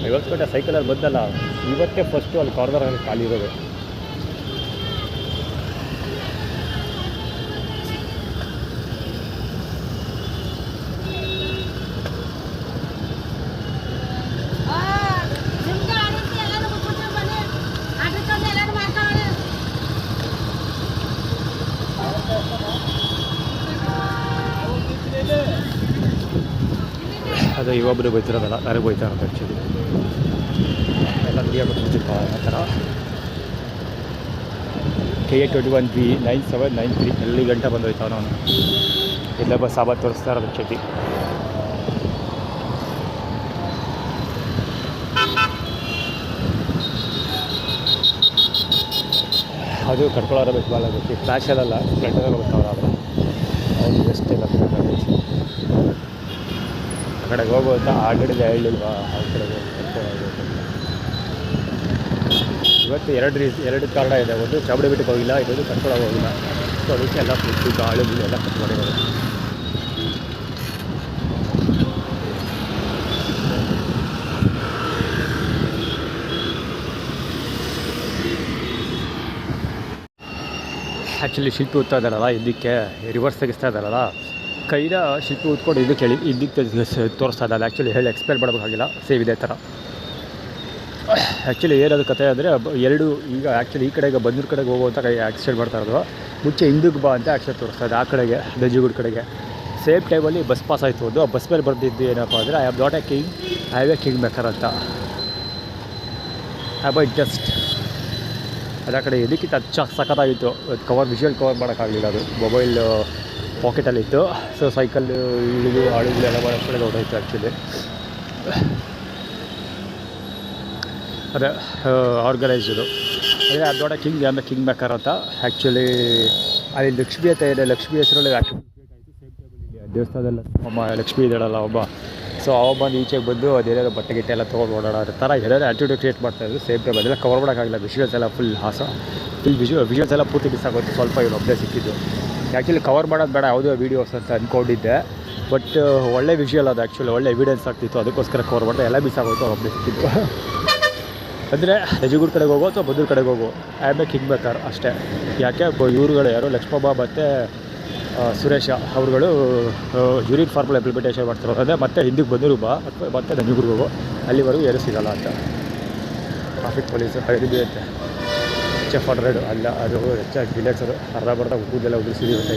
50 ಗಂಟೆ ಸೈಕಲಲ್ಲಿ ಬಂದಲ್ಲ, ಇವತ್ತೇ ಫಸ್ಟು ಅಲ್ಲಿ ಕಾರ್ನರಲ್ಲಿ ಖಾಲಿ ಇರೋದು. ಅದು ಇವೊಬ್ಬರು ಬೈತಿರೋದಲ್ಲ, ನನಗೆ ಬೈತಾ ಇರೋದು ಆ್ಯಕ್ಚುಲಿ. ಎಲ್ಲ ತಿಳಿಯೋಕ್ಕಿಪ್ಪ ಆ ಥರ. KA21B 9793 ಎಲ್ಲಿ ಗಂಟೆ ಬಂದೋಯ್ತಾವ ನಾನು. ಇಲ್ಲೊಬ್ಬ ಸಾಬಾತ್ ತೋರಿಸ್ತಾ ಇರೋದು ಚಟಿ. ಅದು ಕಟ್ಕೊಳ್ಳೋರ ಬೇಕು ಭಾಳ ಗೊತ್ತಿ. ಫ್ಲ್ಯಾಶಲ್ಲ, ಸ್ಪ್ಲೆಂಡರಲ್ಲಿ ಬರ್ತಾವ್ರ ಅವರು. ಅವ್ರು ಎಷ್ಟೆಲ್ಲ ಆ ಕಡೆಗೆ ಹೋಗುವಂಥ ಆ ಕಡೆಗೆ ಹೇಳಿಲ್ವಾ, ಆ ಕಡೆಗೆ ಇವತ್ತು ಎರಡು ಕಾರಣ ಇದೆ. ಒಂದು ಚಾಮುಂಡಿ ಬೆಟ್ಟಕ್ಕೆ ಹೋಗಿಲ್ಲ, ಇನ್ನೊಂದು ಕಟ್ಕೊಳಕ್ಕೆ ಹೋಗಿಲ್ಲ. ಸೊ ಅದಕ್ಕೆ ಎಲ್ಲ ಫ್ರಿಡ್ಜು ಗಾಳಿ ಎಲ್ಲ ಕಟ್ ಮಾಡಿರೋದು. ಆ್ಯಕ್ಚುಲಿ ಶಿಲ್ಪಿ ಓದ್ತಾ ಇದ್ದಾರಲ್ಲ ಇದಕ್ಕೆ ರಿವರ್ಸ್ ತೆಗಿಸ್ತಾ ಇದ್ದಾರಲ್ಲ ಕೈನ ಶಿಲ್ಪಿ ಓದ್ಕೊಂಡು ಇದಕ್ಕೆ ತೋರಿಸ್ತಾ ಇದ್ದಾರೆ. ಆ್ಯಕ್ಚುಲಿ ಹೇಳಿ ಎಕ್ಸ್ಪ್ಲೇನ್ ಮಾಡಬೇಕಾಗಿಲ್ಲ, ಸೇವ್ ಇದೇ ಥರ. ಆ್ಯಕ್ಚುಲಿ ಏನಾದ್ರು ಕತೆ ಅಂದರೆ ಎರಡು ಈಗ ಆ್ಯಕ್ಚುಲಿ ಈ ಕಡೆಗೆ ಬಂದೂರು ಕಡೆಗೆ ಹೋಗುವಂಥ ಕೈ ಆಕ್ಸಿಡೆಂಟ್ ಮಾಡ್ತಾ ಇರೋದು, ಮುಂಚೆ ಹಿಂದಕ್ಕೆ ಬಾ ಅಂತ ಆ್ಯಕ್ಚುಲಿ ತೋರಿಸ್ತಾ ಇದೆ ಆ ಕಡೆಗೆ ನಂಜನಗೂಡು ಕಡೆಗೆ. ಸೇಮ್ ಟೈಮಲ್ಲಿ ಬಸ್ ಪಾಸ್ ಆಯಿತು ಒಂದು, ಆ ಬಸ್ ಮೇಲೆ ಬರ್ದಿದ್ದು ಏನಪ್ಪ ಅಂದರೆ I am not A king, I have A king maker ಅಂತ. ಅಬೌಟ್ ಜಸ್ಟ್ ಅದು ಆ ಕಡೆ ಇದಕ್ಕಿಂತ ಸಖತ್ತಾಗಿತ್ತು. ಕವರ್ ವಿಷುವಲ್ ಕವರ್ ಮಾಡೋಕ್ಕಾಗಲಿಲ್ಲ, ಅದು ಮೊಬೈಲ್ ಪಾಕೆಟಲ್ಲಿತ್ತು. ಸೊ ಸೈಕಲ್ ಇಳಿದು ಆಳುಗಳೆಲ್ಲ ಕಡೆಗೆ ಹೊರಟೋಯ್ತು ಆ್ಯಕ್ಚುಲಿ. ಅದೇ ಆರ್ಗನೈಸ್ಡು ಅಂದರೆ ಅದು ದೊಡ್ಡ ಕಿಂಗ್ ಆಮೇಲೆ ಕಿಂಗ್ ಮೇಕರ್ ಅಂತ. ಆ್ಯಕ್ಚುಲಿ ಅಲ್ಲಿ ಲಕ್ಷ್ಮಿ ಅಂತ ಇದೆ, ಲಕ್ಷ್ಮಿ ಹೆಸರಲ್ಲಿ ಆ್ಯಕ್ಚುಲಿ ದೇವಸ್ಥಾನದಲ್ಲಿ ಒಬ್ಬ ಲಕ್ಷ್ಮಿ ಇದ್ದಾಳಲ್ಲ ಒಬ್ಬ, ಸೊ ಬಂದು ಈಚೆಗೆ ಬಂದು ಅದೇನಾದ್ರು ಬಟ್ಟೆ ಗಿಟ್ಟೆ ಎಲ್ಲ ತೊಗೊಂಡು ಓಡಾಡೋ ಥರ ಏನಾದ್ರು ಆ್ಯಟಿಟ್ಯೂಡ್ ಕ್ರಿಯೇಟ್ ಮಾಡ್ತಾಯಿದ್ರು. ಸೇಮ್ ಟೈಮ್ ಅದೆಲ್ಲ ಕವರ್ ಮಾಡೋಕ್ಕಾಗಿಲ್ಲ. ವಿಷುವಲ್ಸ್ ಎಲ್ಲ ಫುಲ್ ವಿಷುವಲ್ಸ್ ಎಲ್ಲ ಪೂರ್ತಿ ಮಿಸ್ ಆಗೋದು. ಸ್ವಲ್ಪ ಇವ್ರು ಒಬ್ಬರೇ ಸಿಕ್ಕಿದ್ದು. ಆ್ಯಕ್ಚುಲಿ ಕವರ್ ಮಾಡೋದು ಬೇಡ ಯಾವುದೋ ವೀಡಿಯೋಸ್ ಅಂತ ಅಂದ್ಕೊಂಡಿದ್ದೆ, ಬಟ್ ಒಳ್ಳೆ ವಿಷುವಲ್ ಅದು, ಆ್ಯಕ್ಚುಲಿ ಒಳ್ಳೆ ಎವಿಡೆನ್ಸ್ ಆಗ್ತಿತ್ತು, ಅದಕ್ಕೋಸ್ಕರ ಕವರ್ ಮಾಡಿದೆ. ಎಲ್ಲ ಮಿಸ್ ಆಗೋಯ್ತು, ಒಬ್ಬರೇ ಸಿಕ್ಕಿದ್ದು. ಅಂದರೆ ನಂಜನಗೂಡು ಕಡೆಗೆ ಹೋಗೋ ಅಥವಾ ಬಂದೂರು ಕಡೆಗೆ ಹೋಗೋ I am A king maker ಅಷ್ಟೇ. ಯಾಕೆ ಇವ್ರುಗಳು ಯಾರು ಲಕ್ಷ್ಮಬ್ಬ ಮತ್ತು ಸುರೇಶ ಅವ್ರುಗಳು ಯೂರಿನ್ ಫಾರ್ಮುಲಾ ಇಂಪ್ಲಿಮೆಂಟೇಷನ್ ಮಾಡ್ತಿರೋದು. ಅದೇ ಮತ್ತೆ ಹಿಂದಕ್ಕೆ ಬಂದೂರು ಬಾ ಅಥವಾ ಮತ್ತೆ ನಂಜನಗೂಡಿಗೆ ಹೋಗೋ, ಅಲ್ಲಿವರೆಗೂ ಯಾರೂ ಸಿಗೋಲ್ಲ ಅಂತ. ಟ್ರಾಫಿಕ್ ಪೊಲೀಸು ಹಿಡಿದು ಅಂತೆ HF100 ಅಲ್ಲ, ಅದು ಹೆಚ್ಚಾಗಿ ಡಿಲೆಕ್ಸರು ಅರ್ಧ ಬರ್ಧ ಕೂದಲೆಲ್ಲ ಉದುರಿಸಿರುತ್ತೆ.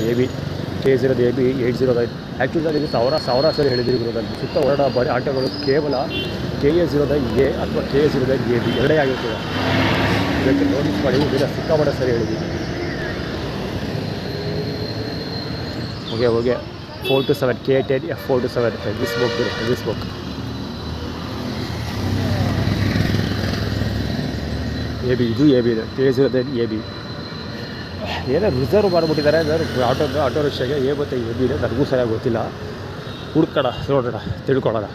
KA0 AB 809. ಆ್ಯಕ್ಚುಲಿ ಅದು ಸಾವಿರ ಸರಿ ಹೇಳಿದ್ರು ಅದನ್ನು. ಸುತ್ತ ಹೊರಡ ಬರೀ ಆಟೋಗಳು ಕೇವಲ KA0A ಅಥವಾ KA0AB ಎರಡೇ ಆಗಿರ್ತದೆ. ಇದಕ್ಕೆ ನೋಟಿಸ್ ಮಾಡಿ ಇದರ ಸಿಕ್ಕಾಪಟ್ಟೆ ಸರಿ ಹೇಳಿದ್ವಿ. ಹೋಗೆ 427 KA10 F427 this book. AB ಇದು AB ಇದೆ, KA0 AB ಏನೋ ರಿಸರ್ವ್ ಮಾಡಿಬಿಟ್ಟಿದ್ದಾರೆ. ಆಟೋ ರಿಕ್ಷಾಗೆ ಮತ್ತು AB ಇದೆ, ನನಗೂ ಸರಿಯಾಗಿ ಗೊತ್ತಿಲ್ಲ. ಹುಡ್ಕೋಣ, ನೋಡೋಣ, ತಿಳ್ಕೊಳ್ಳೋಣ.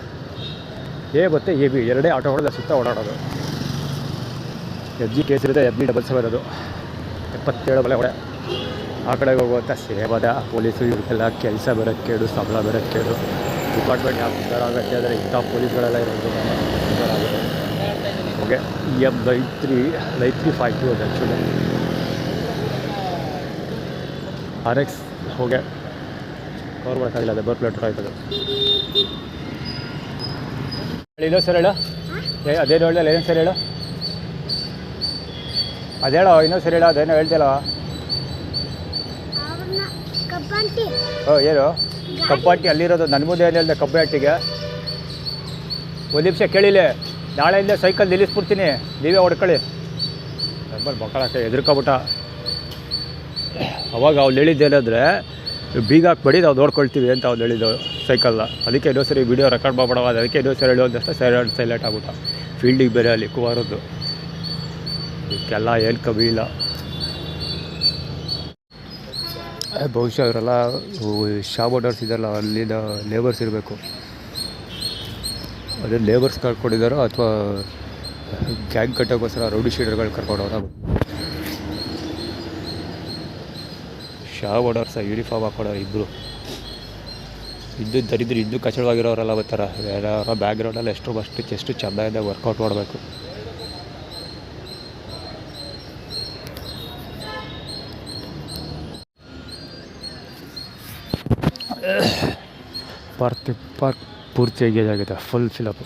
ಮತ್ತು AB ಎರಡೇ ಆಟೋಗಳ ಸುತ್ತ ಓಡಾಡೋದು. FG ಕೇಸ್ ಇರುತ್ತೆ, FB77 ಅದು 77 ಒಳಗಡೆ ಆ ಕಡೆಗೆ ಹೋಗುವಂಥ ಸೇವದ ಪೊಲೀಸು. ಇವ್ರಿಗೆಲ್ಲ ಕೆಲಸ ಬರೋಕ್ಕೇಡು, ಸಂಬಳ ಬರೋಕ್ಕೇಡು. ಡಿಪಾರ್ಟ್ಮೆಂಟ್ ಯಾವ ಸುಧಾರ ಆಗುತ್ತೆ ಅಂದರೆ ಇಂಥ ಪೊಲೀಸ್ಗಳೆಲ್ಲ ಇರೋದು ಸುಧಾರ ಆಗುತ್ತೆ. ಓಕೆ M9352 ಅದು ಆ್ಯಕ್ಚುಲಿ RX. ಹೋಗೆ ಕವರ್ ಮಾಡೋಕ್ಕಾಗಿಲ್ಲ, ಅದು ಬರ್ಪ್ಲೇಟ್ ಆಯ್ತದೆ. ಇನ್ನೋ ಸರ್ ಹೇಳು, ಅದೇನು ಹೇಳಲ್ಲ, ಏನು ಸರ್ ಹೇಳು, ಅದೇಳೋ ಇನ್ನೂ ಸರಿ ಹೇಳೋ, ಅದೇನೋ ಹೇಳ್ತಿಲ್ಲ. ಏನು ಕಬ್ಬಾಟಿ ಅಲ್ಲಿರೋದು? ನನ್ನ ಮುಂದೆ ಏನು ಹೇಳಿದೆ ಕಬ್ಬಾಟಿಗೆ? ಒಂದು ನಿಮಿಷ ಕೇಳಿಲ್ಲ, ನಾಳೆಯಿಂದ ಸೈಕಲ್ ನಿಲ್ಲಿಸ್ಬಿಡ್ತೀನಿ, ನೀವೇ ಹೊಡ್ಕೊಳ್ಳಿ. ಮಕ್ಕಳಕ್ಕೆ ಹೆದರ್ಕೊಬಿಟ್ಟ. ಅವಾಗ ಅವ್ಳು ಹೇಳಿದ್ದೇನೆಂದರೆ ಬೀಗ ಹಾಕ್ಬೇಡಿ, ನಾವು ನೋಡ್ಕೊಳ್ತೀವಿ ಅಂತ ಅವ್ಳು ಹೇಳಿದ್ದು ಸೈಕಲ್ನ. ಅದಕ್ಕೆ ಇನ್ನೊಂದು ಸರಿ ವೀಡಿಯೋ ರೆಕಾರ್ಡ್ ಮಾಡ್ಬಿಡೋದು, ಅದಕ್ಕೆ ಇನ್ನೊಂದು ಸರಿ ಹೇಳೋದಷ್ಟೇ ಸೈಲೆಂಟ್ ಆಗ್ಬಿಟ್ಟ. ಫೀಲ್ಡಿಗೆ ಬೇರೆ ಅಲ್ಲಿ ಕುವಾರದ್ದು, ಇದಕ್ಕೆಲ್ಲ ಏನು ಕಮ್ಮಿ ಇಲ್ಲ. ಬಹುಶಃ ಇವರೆಲ್ಲ ಶಾಪ್ ಓನರ್ಸ್ ಇದ್ದಾರಲ್ಲ, ಅಲ್ಲಿನ ಲೇಬರ್ಸ್ ಇರಬೇಕು. ಅದೇ ಲೇಬರ್ಸ್ ಕರ್ಕೊಂಡಿದ್ದಾರೋ ಅಥವಾ gang ಕಟ್ಟೋಕ್ಕೋಸ್ಕರ rowdy ಶೀಟರ್ಗಳು ಕರ್ಕೊಂಡವ್ರ. Shop owners uniform ಹಾಕ್ಕೊಡೋರು ಇಬ್ಬರು. ದರಿದ್ರು ಇನ್ನೂ ಕಚಡವಾಗಿರೋರೆಲ್ಲ ಬರ್ತಾರೆ. ಯಾರ ಬ್ಯಾಕ್ಗ್ರೌಂಡಲ್ಲಿ ಎಷ್ಟು ಚೆಂದ ವರ್ಕೌಟ್ ಮಾಡಬೇಕು. ಪಾರ್ಕ್ ಪೂರ್ತಿ ಎಂಗೇಜ್ ಆಗಿದೆ, ಫುಲ್ ಫಿಲಪ್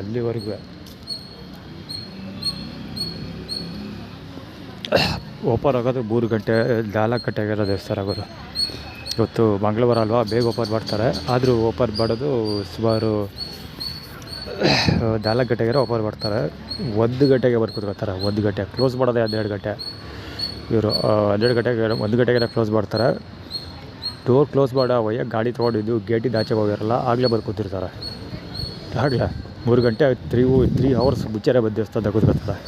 ಅಲ್ಲಿವರೆಗೂ. ಓಪನ್ ಆಗೋದು 3 ಗಂಟೆ 4 ಗಂಟೆಗೆಲ್ಲ ದೇವಸ್ಥಾನ ಆಗೋದು. ಇವತ್ತು ಮಂಗಳವಾರ ಅಲ್ವಾ, ಬೇಗ ಓಪನ್ ಮಾಡ್ತಾರೆ. ಆದರೂ ಓಪನ್ ಮಾಡೋದು ಸುಮಾರು 4 ಗಂಟೆಗೆ ಓಪನ್ ಮಾಡ್ತಾರೆ. 1 ಗಂಟೆಗೆ ಬಂದು ಕೂತ್ಕೊಳ್ತಾರೆ. 1 ಗಂಟೆ ಕ್ಲೋಸ್ ಮಾಡೋದೇ 12 ಗಂಟೆ. ಇವರು 12 ಗಂಟೆಗೆ 1 ಗಂಟೆಗೆ ಕ್ಲೋಸ್ ಮಾಡ್ತಾರೆ. ಡೋರ್ ಕ್ಲೋಸ್ ಮಾಡೋ ಅವಯ್ಯ ಗಾಡಿ ತೊಗೊಂಡಿದ್ದು ಗೇಟಿಂದ ಆಚೆಗೆ ಹೋಗಿರಲ್ಲ, ಆಗಲೇ ಬಂದು ಕೂತಿರ್ತಾರೆ. ಆಗಲೇ 3 ಗಂಟೆ 3 ಅವರ್ಸ್ ಮುಂಚೆನೇ ಬಂದು ದೇವಸ್ಥಾನದಾಗ ಕೂತ್ಕೊಳ್ತಾರೆ.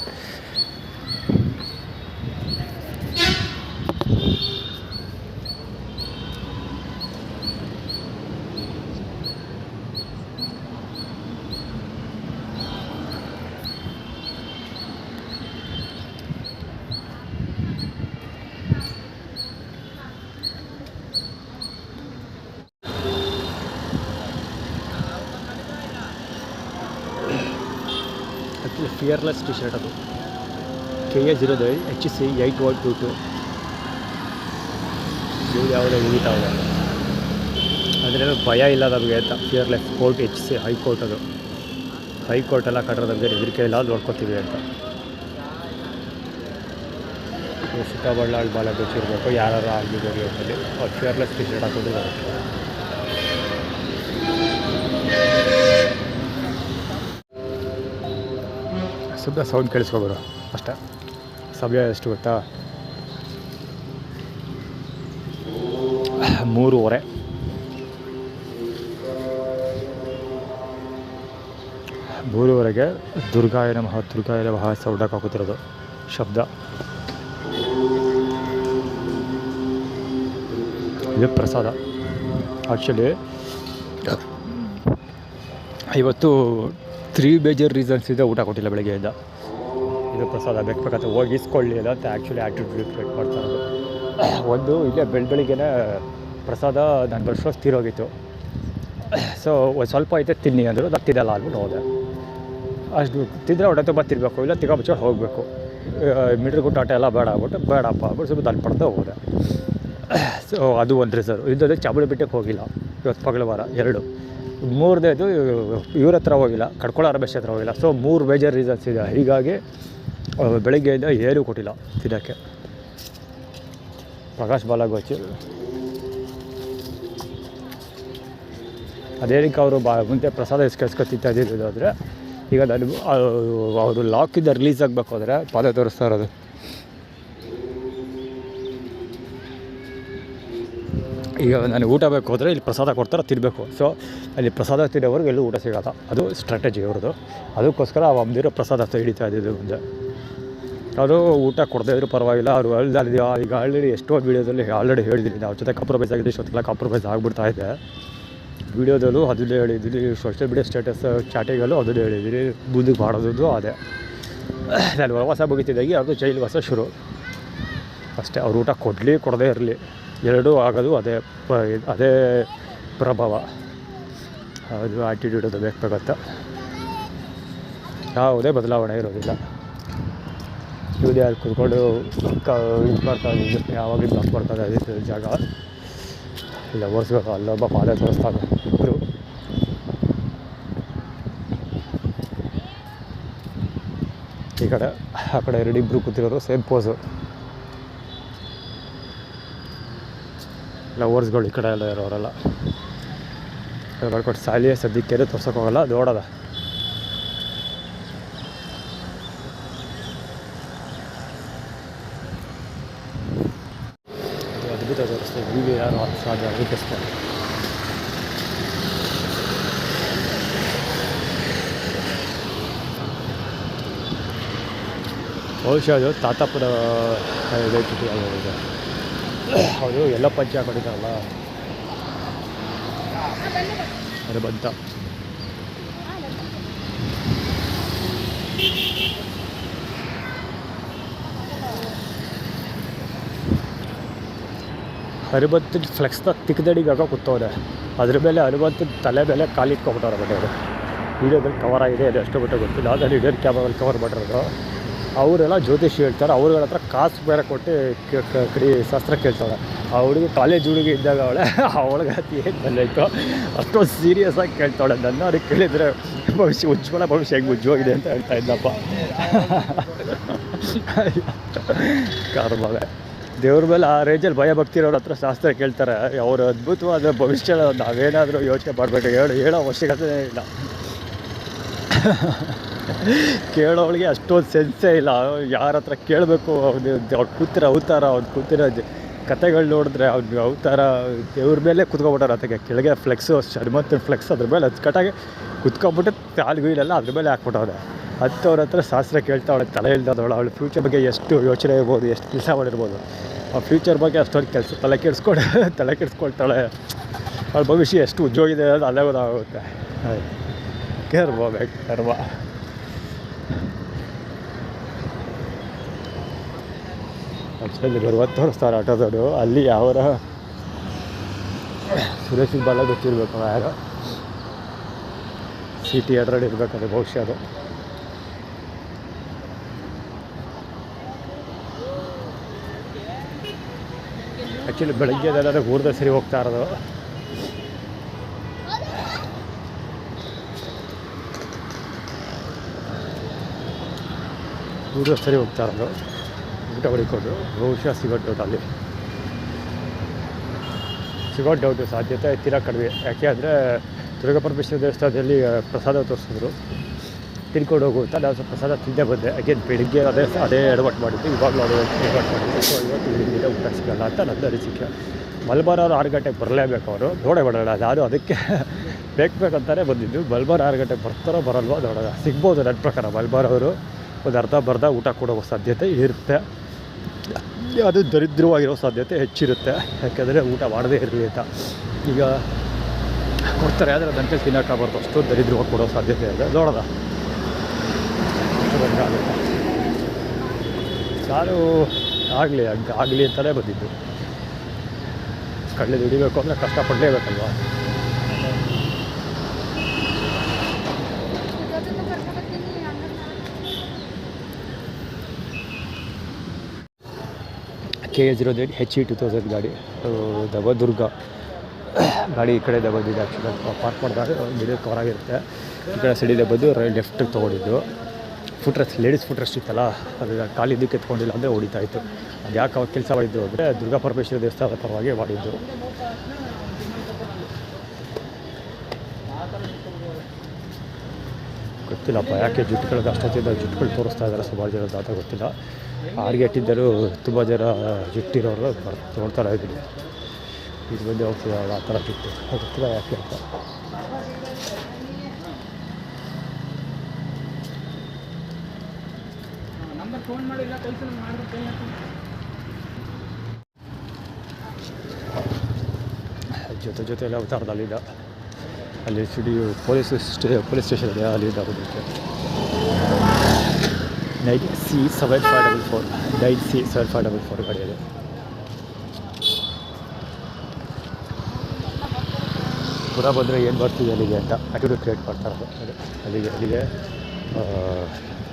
ಫಿಯರ್ಲೆಸ್ ಟಿ ಶರ್ಟ್ ಅದು. KA09 HC 8122 ಇವು ಯಾವುದೋ ಮುಗಿತಾವೆ ಅಂದರೆ ಭಯ ಇಲ್ಲ ನಮಗೆ ಅಂತ ಫಿಯರ್ಲೆಸ್ ಕೋರ್ಟ್ HC ಹೈಕೋರ್ಟ್ ಅದು ಹೈಕೋರ್ಟೆಲ್ಲ ಕಟ್ಟರೆ ನಮಗೆ ಹೆದರಿಕೆ ಇಲ್ಲ ನೋಡ್ಕೊತೀವಿ ಅಂತ ಸಿಕ್ಕಾಬಳ್ಳಾಳ್ ಬಾಲ ಗೊತ್ತಿರಬೇಕು ಯಾರು ಆಗಿದ್ದಾರೆ ಅಂತಲ್ಲಿ ಅವ್ರು ಫಿಯರ್ಲೆಸ್ ಟಿ ಶರ್ಟ್ ಹಾಕೊಂಡು ಬರುತ್ತೆ ಸುಮ್ಮನೆ ಸೌಂಡ್ ಕೇಳಿಸ್ಕೊಬರು ಅಷ್ಟೇ ಸಮಯ ಎಷ್ಟು ಗೊತ್ತಾ 3:30 3:30ಗೆ ದುರ್ಗಾಯ ನಮಃ ಸೌಂಡಕ್ಕೆ ಹಾಕುತ್ತಿರೋದು ಶಬ್ದ ಇದು ಪ್ರಸಾದ ಆ್ಯಕ್ಚುಲಿ ಇವತ್ತು 3 ಮೇಜರ್ ರೀಸನ್ಸ್ ಇದೆ ಊಟ ಕೊಟ್ಟಿಲ್ಲ ಬೆಳಗ್ಗೆಯಿಂದ ಇದು ಪ್ರಸಾದ ಬೇಕಂತ ಹೋಗಿ ಇಸ್ಕೊಳ್ಳಿ ಅಂತ ಆ್ಯಕ್ಚುಲಿ ಆ್ಯಟಿಟ್ಯೂಡ್ ಕ್ರಿಯೇಟ್ ಮಾಡ್ತಾರೋದು ಒಂದು ಇಲ್ಲೇ ಬೆಳಗ್ಗೆನೇ ಪ್ರಸಾದ ನಾನು ಬರೋಷ್ಟು ತೀರೋಗಿತ್ತು ಸೊ ಒಂದು ಸ್ವಲ್ಪ ಐತೆ ತಿನ್ನಿ ಅಂದರು ನಾನು ತಿನ್ನಲ್ಲ ಅಂದ್ಬಿಟ್ಟು ಹೋದೆ ಅಷ್ಟು ತಿಂದರೆ ಹೊಟ್ಟೆ ತುಂಬ ತಿನ್ನಬೇಕು ಇಲ್ಲ ತಿರ್ಗಾಬಚ್ಕೊಂಡು ಹೋಗಬೇಕು ಮಿಡ್ರಿಗೂ ಟಾಟ ಎಲ್ಲ ಬೇಡ ಆಗ್ಬಿಟ್ಟು ಬೇಡಪ್ಪ ಆಗ್ಬಿಟ್ಟು ಸ್ವಲ್ಪ ದನ್ ಪಡೆದು ಹೋದೆ ಸೊ ಅದು ಒಂದು ರಿಸರ್ವ್ ಇದ್ದದೇ ಚಾಮುಂಡಿ ಬೆಟ್ಟಕ್ಕೆ ಹೋಗಿಲ್ಲ ಇವತ್ತು ಮಂಗಳವಾರ 2 3ನೇದು ಇವ್ರ ಹತ್ರ ಹೋಗಿಲ್ಲ ಕಡ್ಕೊಳ್ಳೋ ರಮೇಶ್ ಹತ್ರ ಹೋಗಿಲ್ಲ ಸೊ 3 ಮೇಜರ್ ರೀಸನ್ಸ್ ಇದೆ ಹೀಗಾಗಿ ಬೆಳಗ್ಗೆಯಿಂದ ಏನೂ ಕೊಟ್ಟಿಲ್ಲ ತಿನ್ನೋಕ್ಕೆ ಪ್ರಕಾಶ್ ಬಾಲಾಗೋಚಿ ಅದೇನಕ್ಕೆ ಅವರು ಮುಂದೆ ಪ್ರಸಾದ ಇಸ್ಕೊಳ್ಸ್ಕೊತಿತ್ತಾ ಇದ್ದಿದ್ದು ಅಂದರೆ ಈಗ ನಾನು ಅವರು ಲಾಕಿಂದ ರಿಲೀಸ್ ಆಗಬೇಕು ಅಂದರೆ ಪಾದ ತೋರಿಸ್ತಾ ಇರೋದು ಈಗ ನಾನು ಊಟ ಬೇಕು ಹೋದರೆ ಇಲ್ಲಿ ಪ್ರಸಾದ ಕೊಡ್ತಾರೆ ತಿನ್ನಬೇಕು ಸೊ ಅಲ್ಲಿ ಪ್ರಸಾದ ತಿನ್ನೋವರೆಗೆ ಎಲ್ಲೂ ಊಟ ಸಿಗೋಲ್ಲ ಅದು ಸ್ಟ್ರಾಟಜಿ ಅವ್ರದ್ದು ಅದಕ್ಕೋಸ್ಕರ ಆ ಅಂದಿರೋ ಪ್ರಸಾದ ಹಿಡಿತಾ ಇದ್ದಿದ್ದು ಮುಂದೆ ಅದು ಊಟ ಕೊಡದೇ ಇದ್ರೂ ಪರವಾಗಿಲ್ಲ ಅವರು ಅಲ್ದಾಡಿದೆಯಾ ಈಗ ಆಲ್ರೆಡಿ ಎಷ್ಟೋ ವೀಡಿಯೋದಲ್ಲಿ ಆಲ್ರೆಡಿ ಹೇಳಿದ್ದೀನಿ ಅವ್ರ ಜೊತೆ ಕಾಂಪ್ರಮೈಸ್ ಆಗಿದೆ ಇಷ್ಟೊತ್ತಿಗೆಲ್ಲ ಕಾಂಪ್ರಮೈಸ್ ಆಗಿಬಿಡ್ತಾ ಇದೆ ವೀಡಿಯೋದಲ್ಲೂ ಅದನ್ನೇ ಹೇಳಿದ್ದೀನಿ ಸೋಷಿಯಲ್ ಮೀಡಿಯಾ ಸ್ಟೇಟಸ್ ಚಾಟಿಗಲ್ಲೂ ಅದನ್ನೇ ಹೇಳಿದ್ದೀನಿ ಮುಂದಕ್ಕೆ ಮಾಡೋದು ಅದೇ ನಾನು ವನವಾಸ ಮುಗಿತಿದ್ದಾಗಿ ಅದು ಜೈಲು ವಾಸ ಶುರು ಅಷ್ಟೇ ಅವ್ರು ಊಟ ಕೊಡಲಿ ಕೊಡದೇ ಇರಲಿ ಎರಡೂ ಆಗೋದು ಅದೇ ಪ್ರಭಾವ ಅದು ಆ್ಯಟಿಟ್ಯೂಡ್ ಅದು ಬೇಕಾಗತ್ತೆ ಯಾವುದೇ ಬದಲಾವಣೆ ಇರೋದಿಲ್ಲ ಇವ್ದು ಯಾರು ಕೂತ್ಕೊಂಡು ಇದು ಮಾಡ್ತಾ ಇದ್ದು ಯಾವಾಗ ಬ್ಲಾಕ್ ಮಾಡ್ತಾ ಇದ್ದಿದ್ದು ಜಾಗ ಇಲ್ಲ ಒರೆಸ್ಬೇಕು ಅಲ್ಲೊಬ್ಬ ಪಾದ ತೋರಿಸ್ತಾರೆ ಇಬ್ಬರು ಈ ಕಡೆ ಆ ಕಡೆ 2 ಇಬ್ಬರು ಕೂತಿರೋರು ಸೇಮ್ ಪೋಸು ಲವರ್ಸ್ಗಳು ಈ ಕಡೆ ಎಲ್ಲ ಇರೋರೆಲ್ಲ ಮಾಡ್ಕೊಟ್ಟು ಸಾಲಿಯೇ ಸದ್ಯಕ್ಕೆ ತೋರ್ಸೋಕ್ಕೋಗಲ್ಲ ದೊಡ್ಡದ ಅದ್ಭುತ ತೋರಿಸ್ತೀವಿ ಹೀಗೆ ಯಾರು ಸಾಧ್ಯ ರೂಪಿಸ್ತಾರೆ ಬಹುಶಃ ಅದು ತಾತಾಪುರ ಐಡೆಂಟಿಟಿ ಆಗೋದಿದೆ ಅವರು ಎಲ್ಲ ಪಂಚ ಹಾಕೊಂಡಿದ್ದಾರಲ್ಲ ಅದು ಬಂತ ಹರಿಬತ್ತು ಫ್ಲೆಕ್ಸ್ನ ತಿಕ್ಕದಡಿಗಾಗ ಕೂತವ್ರೆ ಅದ್ರ ಮೇಲೆ ಹರಿಬತ್ತು ತಲೆ ಮೇಲೆ ಕಾಲಿಟ್ಕೊಬಿಟ್ಟವ್ರೆ ಬಟ್ ಅವರು ವೀಡಿಯೋದಲ್ಲಿ ಕವರ್ ಆಗಿದೆ ಅದು ಎಷ್ಟು ಬಿಟ್ಟು ಗೊತ್ತಿಲ್ಲ ಅದನ್ನು ಹಿಡಿಯೋದು ಕ್ಯಾಮ್ರಾದಲ್ಲಿ ಕವರ್ ಮಾಡಿರೋದು ಅವರೆಲ್ಲ ಜ್ಯೋತಿಷಿ ಹೇಳ್ತಾರೆ ಅವ್ರಗಳ ಹತ್ರ ಕಾಸು ಬೇರೆ ಕೊಟ್ಟು ಕಡಿ ಶಾಸ್ತ್ರ ಕೇಳ್ತಾಳೆ ಆ ಹುಡುಗಿ ಕಾಲೇಜ್ ಹುಡುಗಿ ಇದ್ದಾಗ ಅವಳಿಗೆ ಏನು ಬಂದಾಯಿತು ಅಷ್ಟೊಂದು ಸೀರಿಯಸ್ಸಾಗಿ ಕೇಳ್ತಾಳೆ ನನ್ನ ಅದಕ್ಕೆ ಕೇಳಿದರೆ ಉಜ್ವಲ ಭವಿಷ್ಯ ಹೆಂಗೆ ಉಜ್ಜೋಗಿದೆ ಅಂತ ಹೇಳ್ತಾ ಇದ್ದಪ್ಪ ಕಾರಣವೇ ದೇವ್ರ ಮೇಲೆ ಆ ರೇಂಜಲ್ಲಿ ಭಯ ಭಕ್ತಿರೋರ ಹತ್ರ ಶಾಸ್ತ್ರ ಕೇಳ್ತಾರೆ ಅವರು ಅದ್ಭುತವಾದ ಭವಿಷ್ಯ ನಾವೇನಾದರೂ ಯೋಚನೆ ಮಾಡಬೇಕು ಹೇಳೋ ಅವಶ್ಯಕತೆ ಇಲ್ಲ ಕೇಳೋಳಿಗೆ ಅಷ್ಟೊಂದು ಸೆನ್ಸೇ ಇಲ್ಲ ಯಾರ ಹತ್ರ ಕೇಳಬೇಕು ಅವ್ರು ಕೂತಿರೋ ಅವತಾರ ಅವ್ನು ಕೂತಿರೋ ಕತೆಗಳು ನೋಡಿದ್ರೆ ಅವ್ನು ಅವತಾರ ದೇವ್ರ ಮೇಲೆ ಕುತ್ಕೊಬಿಟ್ಟಾರೆ ಅದಕ್ಕೆ ಕೆಳಗೆ ಫ್ಲೆಕ್ಸು ಹನುಮಂತನ ಫ್ಲೆಕ್ಸ್ ಅದ್ರ ಮೇಲೆ ಹಚ್ಕಟ್ಟಾಗಿ ಕುತ್ಕೊಬಿಟ್ಟು ಕಾಲ್ಗೀಲೆಲ್ಲ ಅದ್ರ ಮೇಲೆ ಹಾಕ್ಬಿಟ್ಟವ್ರೆ ಅವ್ರ ಹತ್ರ ಶಾಸ್ತ್ರ ಕೇಳ್ತಾವಳೆ ತಲೆ ಇಲ್ದವಳು ಅವಳು ಫ್ಯೂಚರ್ ಬಗ್ಗೆ ಎಷ್ಟು ಯೋಚನೆ ಇರ್ಬೋದು ಎಷ್ಟು ಕೆಲಸ ಮಾಡಿರ್ಬೋದು ಆ ಫ್ಯೂಚರ್ ಬಗ್ಗೆ ಅಷ್ಟೊಂದು ಕೆಲಸ ತಲೆ ಕೆಡಿಸ್ಕೊಳ್ತಾಳೆ ಅವಳ ಭವಿಷ್ಯ ಎಷ್ಟು ಉಜ್ಜೋಗಿದೆ ಅನ್ನೋದು ಅಲ್ಲೇ ಗೊತ್ತಾಗುತ್ತೆ ಕರ್ಮ ಆ್ಯಕ್ಚುಲಿ 60 ತೋರಿಸ್ತಾರೆ ಆಟೋದವರು ಅಲ್ಲಿ ಅವರ ಸುರೇಶ್ ಬಾಲ ಗೊತ್ತಿರಬೇಕು ಯಾರು ಸಿಟಿ ಅದರಲ್ಲಿ ಇರಬೇಕದು ಬಹುಶಃ ಅದು ಆ್ಯಕ್ಚುಲಿ ಬೆಳಗ್ಗೆ ಏನಾದರೂ ಊರ್ದ ಸರಿ ಹೋಗ್ತಾ ಇರೋದು. ಊರ ಸರಿ ಹೋಗ್ತಾ ಇರೋದು ಊಟ ಹೊಡಿಕೊಂಡು ಬಹುಶಃ ಸಿಗೋ ಡೌಟ್ ಅಲ್ಲಿ ಸಿಗೋ ಡೌಟು ಸಾಧ್ಯತೆ ತೀರಾ ಕಡಿಮೆ. ಯಾಕೆ ಅಂದರೆ ದುರ್ಗಾಪರಮೇಶ್ವರಿ ದೇವಸ್ಥಾನದಲ್ಲಿ ಪ್ರಸಾದ ತೋರಿಸಿದ್ರು, ತಿನ್ಕೊಂಡು ಹೋಗುತ್ತಾ ನಾವು ಸ್ವಲ್ಪ ಪ್ರಸಾದ ತಿಂದೇ ಬಂದೆ. ಯಾಕೆ ಬೆಳಿಗ್ಗೆ ಅದೇ ಎಡವಟ್ಟು ಮಾಡಿದ್ದು, ಇವಾಗಲೂ ಅದೇ ಎಡವಟ್ಟು ಮಾಡಿದ್ದು. ಸೊ ಇವತ್ತು ಇಲ್ಲಿಂದ ಊಟ ಸಿಗೋಲ್ಲ ಅಂತ ನನ್ನ ಅನಿಸಿಕೆ. ಮಲ್ಬಾರ್ ಅವ್ರು 6 ಗಂಟೆಗೆ ಬರಲೇಬೇಕು, ಅವರು ನೋಡೇ ಬಿಡೋಣ. ನಾನು ಅದಕ್ಕೆ ಬೇಕಂತಾನೆ ಬಂದಿದ್ದು. ಮಲ್ಬಾರ್ 6 ಗಂಟೆಗೆ ಬರ್ತಾರೋ ಬರಲ್ವೋ ನೋಡೋಣ. ಸಿಗ್ಬೋದು ನನ್ನ ಪ್ರಕಾರ. ಮಲ್ಬಾರ್ ಅವರು ಒಂದು ಅರ್ಧ ಊಟ ಕೊಡೋ ಸಾಧ್ಯತೆ ಇರುತ್ತೆ. ಅದು ದರಿದ್ರವಾಗಿರೋ ಸಾಧ್ಯತೆ ಹೆಚ್ಚಿರುತ್ತೆ, ಯಾಕೆಂದರೆ ಊಟ ಮಾಡದೇ ಇರಲಿ ಅಂತ. ಈಗ ಕೊಡ್ತಾರೆ ಆದರೆ ನನ್ನ ಕೈ ತಿನ್ನೋಕ್ಕಾಗಬಾರ್ದು, ಅಷ್ಟು ದರಿದ್ರವಾಗಿ ಕೊಡೋ ಸಾಧ್ಯತೆ ಇದೆ. ನೋಡೋಣ ಆಗುತ್ತೆ. ನಾನು ಆಗಲಿ ಅಂತಲೇ ಬಂದಿದ್ದು. ಕಳ್ಳಿ ದುಡಿಬೇಕು ಅಂದರೆ ಕಷ್ಟಪಡಲೇಬೇಕಲ್ವ. KA-08 HE 2000 ಗಾಡಿ, ದಬದುರ್ಗ ಗಾಡಿ. ಈ ಕಡೆ ದಬದಿದೆ ಆ್ಯಕ್ಚುಲಿ, ಪಾರ್ಕ್ ಮಾಡಿದಾಗ ಗಿಡ ಕವರ್ ಆಗಿರುತ್ತೆ. ಈ ಕಡೆ ಸೈಡಿದೆ ಬಂದು ಲೆಫ್ಟಿಗೆ ತೊಗೊಂಡಿದ್ದು. ಫುಟ್ರೆಸ್ಟ್, ಲೇಡೀಸ್ ಫುಟ್ರೆಸ್ಟ್ ಇತ್ತಲ್ಲ, ಅದು ಕಾಲಿದ್ದಕ್ಕೆ ಎತ್ಕೊಂಡಿಲ್ಲ ಅಂದರೆ ಹೊಡಿತಾ ಇತ್ತು. ಅದು ಯಾಕೆ ಅವಾಗ ಕೆಲಸ ಮಾಡಿದ್ದು ಅಂದರೆ ದುರ್ಗಾಪರಮೇಶ್ವರಿ ದೇವಸ್ಥಾನದ ಪರವಾಗಿ ಮಾಡಿದ್ದು. ಗೊತ್ತಿಲ್ಲಪ್ಪ ಯಾಕೆ ಜುಟ್ಟುಗಳಿಗೆ ಅಷ್ಟೊತ್ತಿಂದ ಜುಟ್ಟುಗಳು ತೋರಿಸ್ತಾ ಇದ್ದಾರೆ ಸುಮಾರು ಜನ ಅಂತ ಗೊತ್ತಿಲ್ಲ. ಆರ್ಗೆಟ್ಟಿದ್ದರೂ ತುಂಬ ಜನ ಜುಟ್ಟಿರೋರು ತೊಗೊಳ್ತಾರೆ ಇದ್ದೀನಿ. ಇದು ಬಂದು ಹೋಗ್ತಿದ್ದಾರೆ ಆ ಥರ ಜುಟ್ಟು, ಗೊತ್ತಿಲ್ಲ ಯಾಕೆ ಅಂತ. ಜೊತೆ ಎಲ್ಲ ಅವತಾರದ ಅಲ್ಲಿದ್ದ, ಅಲ್ಲಿ ಪೊಲೀಸ್ ಸ್ಟೇಷನ್ ಇದೆ, ಅಲ್ಲಿಂದ ಹೋಗೋದಕ್ಕೆ. 9C7544 9C7544 ಗಾಡಿ ಇದೆ. ಪುನಃ ಬಂದರೆ ಏನು ಬರ್ತೀವಿ ಅಲ್ಲಿಗೆ ಅಂತ ಆ್ಯಕ್ಟಿವಿಟಿ ಕ್ರಿಯೇಟ್ ಮಾಡ್ತಾರೆ. ಅಲ್ಲಿಗೆ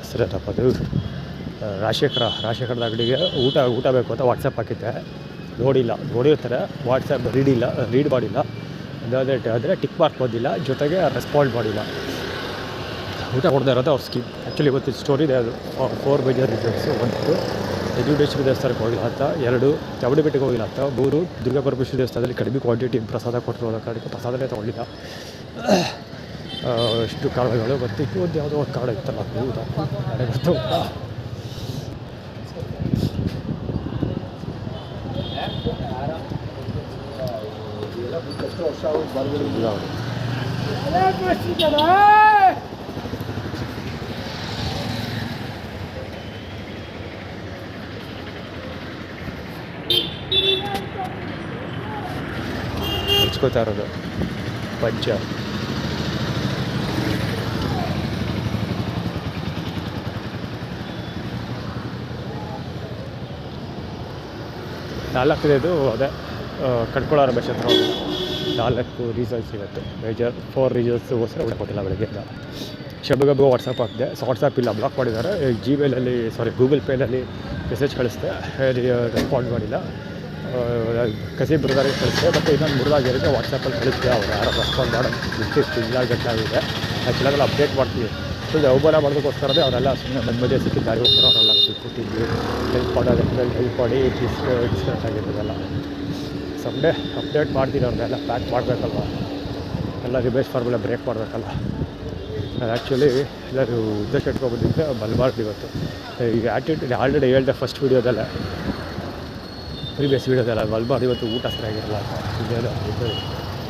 ಸರಿಯಪ್ಪ ಅದು ರಾಜಶೇಖರದ ಅಂಗಡಿಗೆ ಊಟ ಬೇಕು ಅಂತ ವಾಟ್ಸಪ್ ಹಾಕಿದ್ದೆ. ನೋಡಿರ್ತಾರೆ, ವಾಟ್ಸಪ್ ರೀಡ್ ಮಾಡಿಲ್ಲ. ಆದರೆ ಟಿಕ್ ಮಾರ್ಕ್ ಬಂದಿಲ್ಲ, ಜೊತೆಗೆ ರೆಸ್ಪಾಂಡ್ ಮಾಡಿಲ್ಲ. ಊಟ ಕೊಡದೇ ಇರೋದು ಅವ್ರ ಸ್ಕೀಮ್. ಆ್ಯಕ್ಚುಲಿ ಇವತ್ತು ಸ್ಟೋರಿ ಇದೆ. ಅದು 4 ಮೇಜರ್ ರೀಸನ್ಸು. 1 ಯಜ್ಞೇಶ್ವರಿ ದೇವಸ್ಥಾನಕ್ಕೆ ಹೋಗಿಲ್ಲ ಅಂತ, 2 ಚಾಮುಂಡಿ ಬೆಟ್ಟಕ್ಕೆ ಹೋಗಿಲ್ಲ ಅಂತ, 3 ದುರ್ಗಾಪರಮೇಶ್ವರಿ ದೇವಸ್ಥಾನದಲ್ಲಿ ಕಡಿಮೆ ಕ್ವಾಂಟಿಟಿ ಪ್ರಸಾದ ಕೊಟ್ಟಿರೋ ಕಾರಣಕ್ಕೆ ಪ್ರಸಾದನೇ ತೊಗೊಳ್ಳಿಲ್ಲ. ಎಷ್ಟು ಕಾರಣಗಳು. ಮತ್ತು ಒಂದು ಯಾವುದೋ ಒಂದು ಕಾರಣ ಇತ್ತಲ್ಲ, ನನಗೆ ಗೊತ್ತು. ಹೆಚ್ಕೋತಾ ಇರೋದು ಪಂಚ. ನಾಲ್ಕನೇದು ಅದೇ ಕಟ್ಕೊಳ್ಳೋರ ಬಸ್ ಹತ್ರ 4 ರೀಸನ್ಸ್ ಇವತ್ತು ಮೇಜರ್. 4 ರೀಸನ್ಸ್ಗೋಸ್ಕರ ಊಟ ಕೊಟ್ಟಿಲ್ಲ ಬೆಳಗ್ಗೆಯಿಂದ. ಶಬ್ಗಬ್ಬ ವಾಟ್ಸಪ್ ಹಾಕಿದೆ, ವಾಟ್ಸಪ್ ಇಲ್ಲ, ಬ್ಲಾಕ್ ಮಾಡಿದ್ದಾರೆ. ಗೂಗಲ್ ಪೇನಲ್ಲಿ ಮೆಸೇಜ್ ಕಳಿಸ್ದೆ, ರೆಸ್ಪಾಂಡ್ ಮಾಡಿಲ್ಲ. ಕಸಿ ಬ್ರದರಿಗೆ ಕಳಿಸ್ದೆ, ಮತ್ತು ಇನ್ನೊಂದು ಮುರಿದಾಗಿರುತ್ತೆ ವಾಟ್ಸಪ್ಪಲ್ಲಿ ಕಳಿಸ್ದೆ. ಅವ್ರು ಯಾರೋ ರೆಸ್ಪಾಂಡ್ ಮಾಡೋದು ಇಷ್ಟಿಷ್ಟು ಇಲ್ಲ ಗಂಟಾಗಿದೆ. ಆ್ಯಕ್ಚುಲಾಗೆಲ್ಲ ಅಪ್ಡೇಟ್ ಮಾಡ್ತೀವಿ. ಫುಲ್ ಅವಮಾನ ಮಾಡೋದಕ್ಕೋಸ್ಕರವೇ ಅವರೆಲ್ಲ ಸುಮ್ಮನೆ ಮಧ್ಯೆ ಸಿಕ್ಕಿ ದಾರಿಗೋಸ್ಕರ ಅವರೆಲ್ಲ ಕೊಟ್ಟಿದ್ವಿ. ಹೆಲ್ಪ್ ಮಾಡಿ ಡಿಸ್ಕನೆಕ್ಟ್ ಆಗಿರೋದೆಲ್ಲ. ಸಂಡೇ ಅಪ್ಡೇಟ್ ಮಾಡ್ತೀನಿ, ಅವ್ರನ್ನೆಲ್ಲ ಪ್ಯಾಕ್ ಮಾಡಬೇಕಲ್ವ, ಎಲ್ಲ ರಿಬೇಸ್ ಫಾರ್ಮೆಲ್ಲ ಬ್ರೇಕ್ ಮಾಡಬೇಕಲ್ಲ. ನಾನು ಆ್ಯಕ್ಚುಲಿ ಎಲ್ಲರೂ ಉದ್ದೇಶ ಇಟ್ಕೊಬಂದಿದ್ದೆ ಮಲ್ಬಾರ್ದು ಇವತ್ತು. ಈಗ ಆ್ಯಕ್ಟಿವಿಟಿ ಆಲ್ರೆಡಿ ಹೇಳ್ದೆ ಫಸ್ಟ್ ವೀಡಿಯೋದಲ್ಲೇ, ಪ್ರೀವಿಯಸ್ ವೀಡಿಯೋದಲ್ಲ. ಮಲ್ಬಾರ್ದು ಇವತ್ತು ಊಟ ಸರಿಯಾಗಿರಲ್ಲ ಅಂತ ಇದೇನು